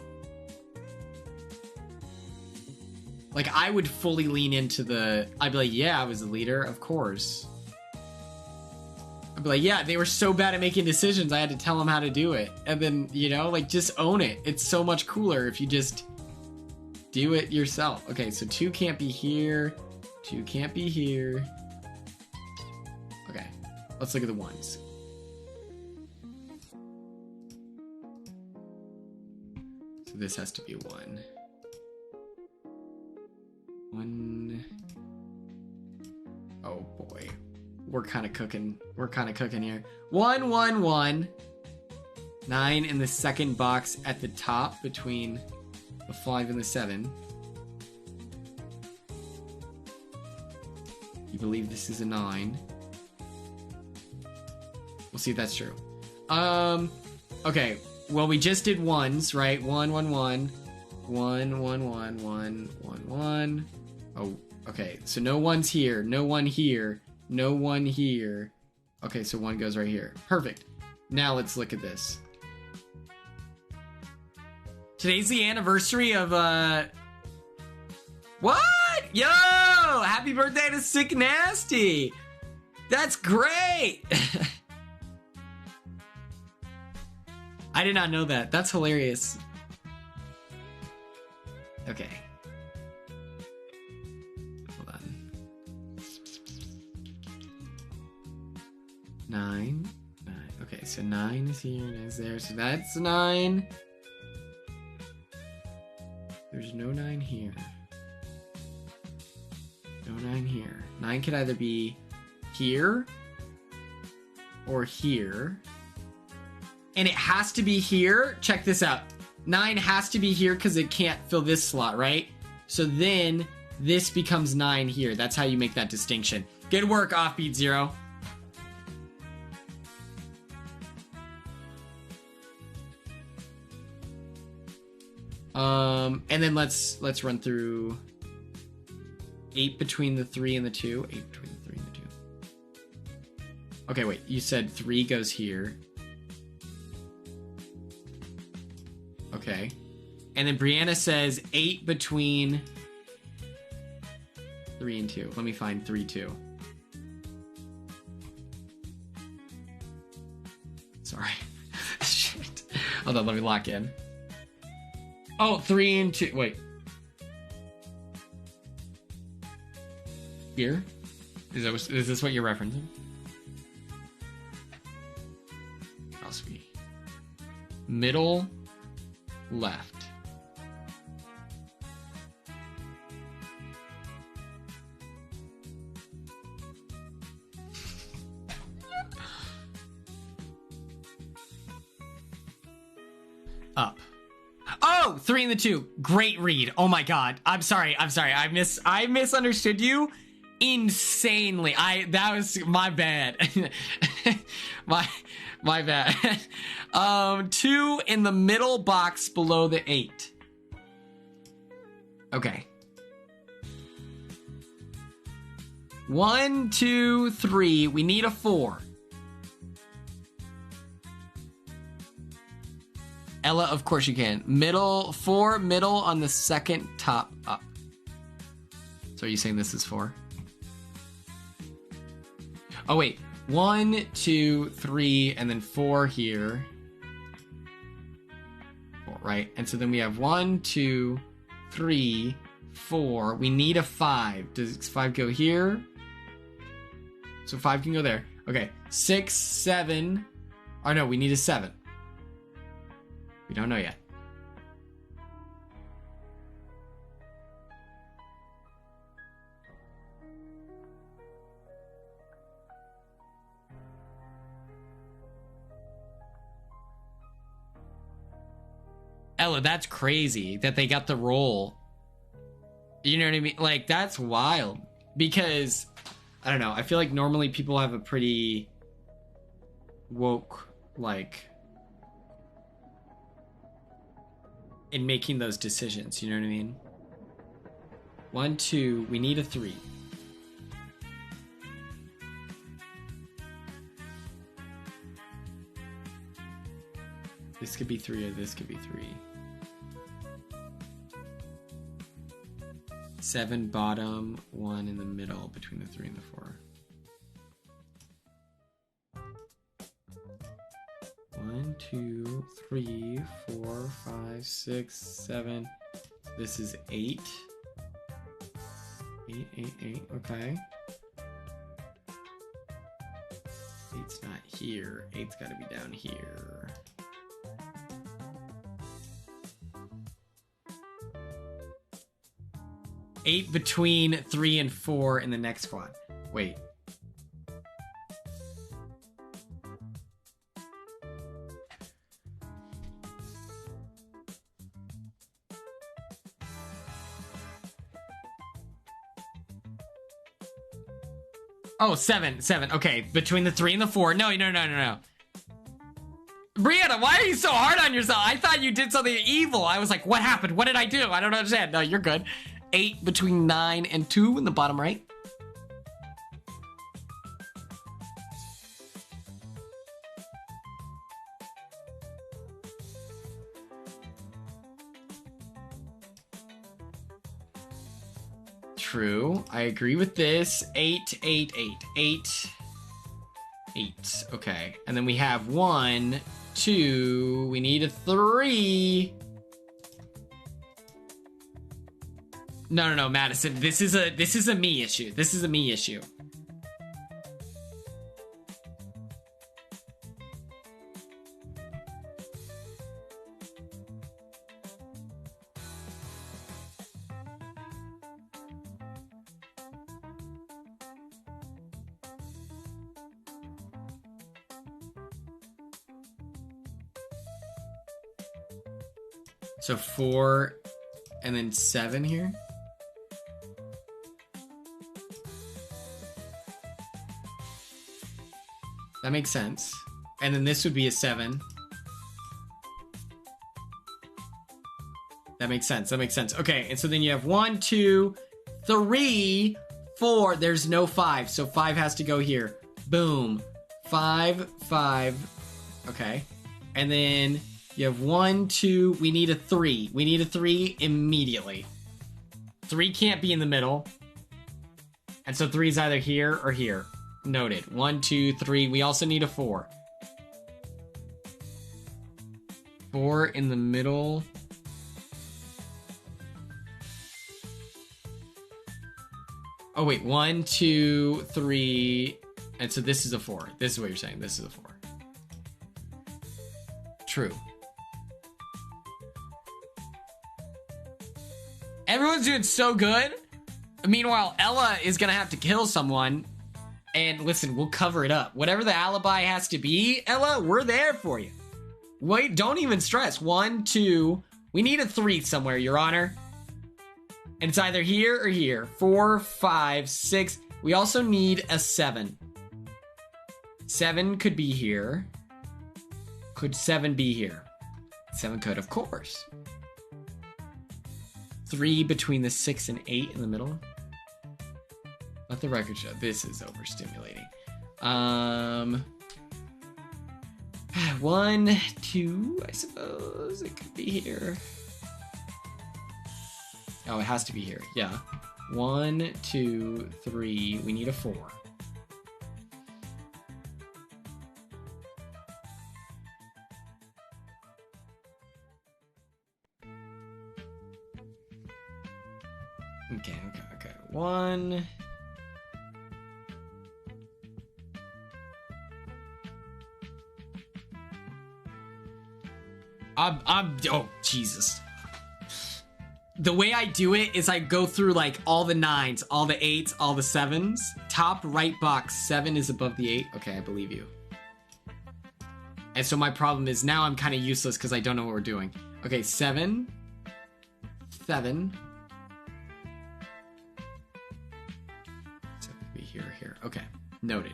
Like, I would fully lean into I'd be like, yeah, I was the leader, of course. I'd be like, yeah, they were so bad at making decisions, I had to tell them how to do it. And then, you know, like, just own it. It's so much cooler if you just do it yourself. Okay, so 2 can't be here. 2 can't be here. Okay, let's look at the 1s. So this has to be 1. 1. Oh boy. We're kind of cooking. We're kind of cooking here. 1, 1, 1. 9 in the second box at the top between the 5 and the 7. You believe this is a 9. We'll see if that's true. Okay. Well, we just did 1s, right? 1, 1, 1. 1, 1, 1, 1, 1, 1. Oh, okay. So no 1s here. No 1 here. No 1 here. Okay, so 1 goes right here. Perfect. Now let's look at this. Today's the anniversary of, What? Yo! Happy birthday to Sick Nasty! That's great! I did not know that. That's hilarious. Okay. Hold on. 9. 9. Okay, so 9 is here, 9 is there. So that's 9. There's no 9 here. No 9 here. 9 could either be here or here. And it has to be here. Check this out. 9 has to be here because it can't fill this slot, right? So then this becomes 9 here. That's how you make that distinction. Good work, Offbeat Zero. And then let's run through 8 between the 3 and the 2. 8 between the 3 and the 2. Okay, wait. You said 3 goes here. Okay. And then Brianna says 8 between 3 and 2. Let me find 3, 2. Sorry. Shit. Hold on, let me lock in. Oh, 3 and 2. Wait. Here? Is this what you're referencing? Oh, sweet. Middle, left. Up. Oh, 3 and the 2. Great read. Oh my god. I'm sorry. I misunderstood you insanely. That was my bad. my bad. 2 in the middle box below the 8. Okay. 1, 2, 3. We need a 4. Ella, of course you can. Middle, 4, middle on the second top up. So are you saying this is 4? Oh, wait. 1, 2, 3, and then 4 here. 4, right? And so then we have 1, 2, 3, 4. We need a 5. Does 5 go here? So 5 can go there. Okay. 6, 7. Oh, no, we need a 7. We don't know yet. Ella, that's crazy that they got the role. You know what I mean? Like, that's wild. Because, I don't know, I feel like normally people have a pretty woke, like, in making those decisions, you know what I mean? 1, 2, we need a 3. This could be 3 or this could be 3. 7 bottom, 1 in the middle between the 3 and the 4. 1, 2, 3, 4, 5, 6, 7. This is 8. 8, 8, 8. Okay. 8's not here. 8's got to be down here. Eight between 3 and 4 in the next squad. Wait. Oh, 7. Okay, between the 3 and the 4. No. Brianna, why are you so hard on yourself? I thought you did something evil. I was like, what happened? What did I do? I don't understand. No, you're good. 8 between 9 and 2 in the bottom right. True. I agree with this. 8, 8, 8. 8. 8. Okay. And then we have 1, 2. We need a 3. No, Madison. This is a me issue. This is a me issue. So 4 and then 7 here. That makes sense. And then this would be a 7. That makes sense. Okay, and so then you have 1, 2, 3, 4. There's no 5, so 5 has to go here. Boom. 5, 5. Okay. And then you have 1, 2. We need a 3. We need a 3 immediately. 3 can't be in the middle. And so 3 is either here or here. Noted. 1, 2, 3. We also need a 4. 4 in the middle. Oh, wait. 1, 2, 3. And so this is a 4. This is what you're saying. This is a 4. True. Everyone's doing so good. Meanwhile, Ella is going to have to kill someone. And listen, we'll cover it up. Whatever the alibi has to be, Ella, we're there for you. Wait, don't even stress. 1, 2. We need a 3 somewhere, Your Honor. And it's either here or here. 4, 5, 6. We also need a 7. 7 could be here. Could 7 be here? 7 could, of course. 3 between the 6 and 8 in the middle. Let the record show. This is overstimulating. 1, 2, I suppose. It could be here. Oh, it has to be here. Yeah. 1, 2, 3. We need a 4. Okay. 1. Oh, Jesus. The way I do it is I go through like all the 9s, all the 8s, all the 7s. Top right box, 7 is above the 8. Okay, I believe you. And so my problem is now I'm kind of useless because I don't know what we're doing. Okay, 7. 7. 7 be here. Okay, noted.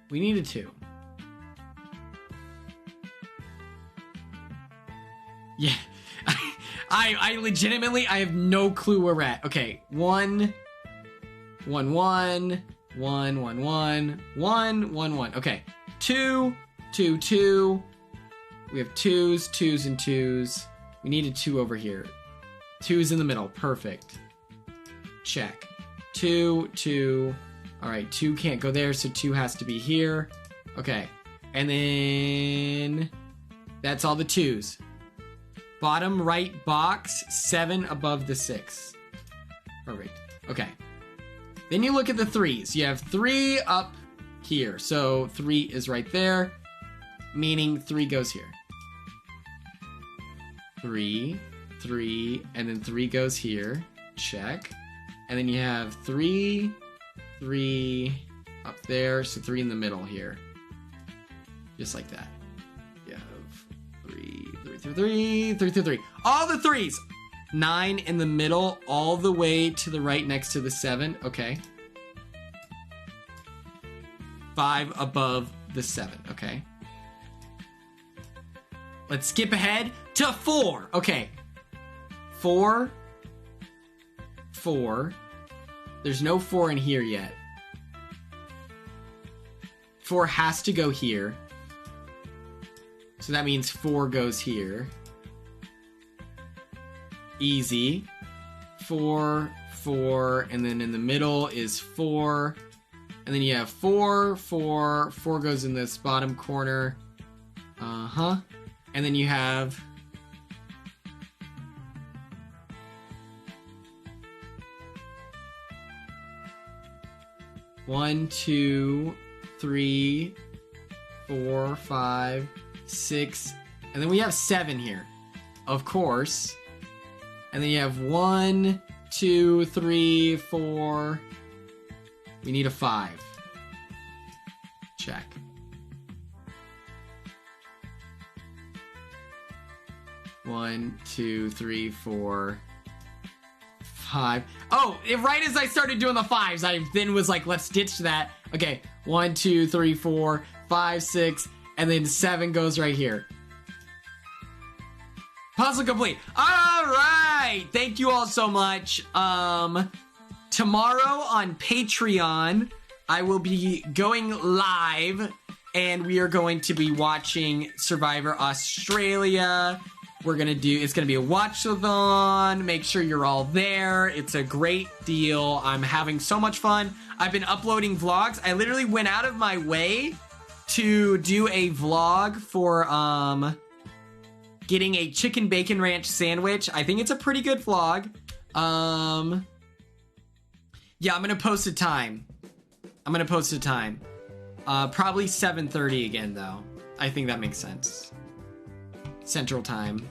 We need a 2. Yeah. I legitimately, I have no clue where we're at. Okay. 1, 1, 1, 1, 1, 1, 1, 1, 1. Okay. 2, 2, 2. We have 2s, 2s, and 2s. We need a 2 over here. 2's in the middle. Perfect. Check. 2, 2. All right, 2 can't go there, so 2 has to be here. Okay, and then that's all the 2s. Bottom right box, 7 above the 6. Perfect. Okay. Then you look at the 3s. You have 3 up here, so 3 is right there, meaning 3 goes here. 3, 3, and then 3 goes here. Check. And then you have 3, 3 up there, so 3 in the middle here. Just like that. You have 3, 3, 3, 3, 3, 3, 3. All the 3s! 9 in the middle, all the way to the right next to the 7. Okay. 5 above the 7. Okay. Let's skip ahead to 4. Okay. 4. 4. There's no 4 in here yet. 4 has to go here. So that means 4 goes here. Easy. 4, 4, and then in the middle is 4. And then you have 4, 4. 4 goes in this bottom corner. Uh-huh. And then you have... One, 2, 3, 4, 5, 6, and then we have 7 here, of course. And then you have 1, 2, 3, 4. We need a 5. Check. One, 2, 3, 4, 5. Oh, right as I started doing the 5s, I then was like, let's ditch that. Okay, 1, 2, 3, 4, 5, 6, and then 7 goes right here. Puzzle complete. All right, thank you all so much. tomorrow on Patreon, I will be going live, and we are going to be watching Survivor Australia. It's gonna be a watch-a-thon. Make sure you're all there. It's a great deal. I'm having so much fun. I've been uploading vlogs. I literally went out of my way to do a vlog for getting a chicken bacon ranch sandwich. I think it's a pretty good vlog. Yeah, I'm gonna post a time. Probably 7:30 again, though. I think that makes sense. Central Time.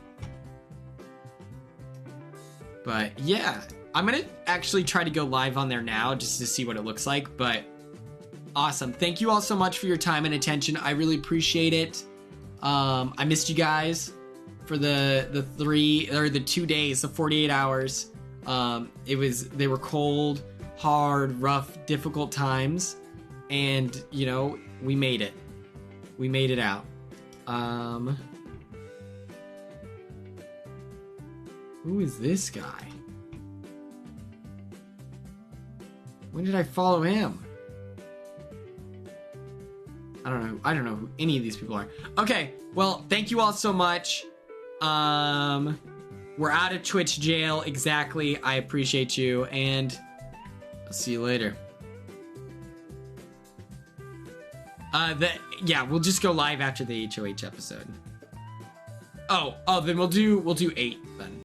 But yeah, I'm gonna actually try to go live on there now just to see what it looks like. But awesome. Thank you all so much for your time and attention. I really appreciate it. I missed you guys for the 2 days, the 48 hours. They were cold, hard, rough, difficult times, and you know, we made it. We made it out. Who is this guy? When did I follow him? I don't know who any of these people are. Okay, well, thank you all so much. We're out of Twitch jail, exactly. I appreciate you, and I'll see you later. We'll just go live after the HOH episode. Oh, then we'll do 8 then.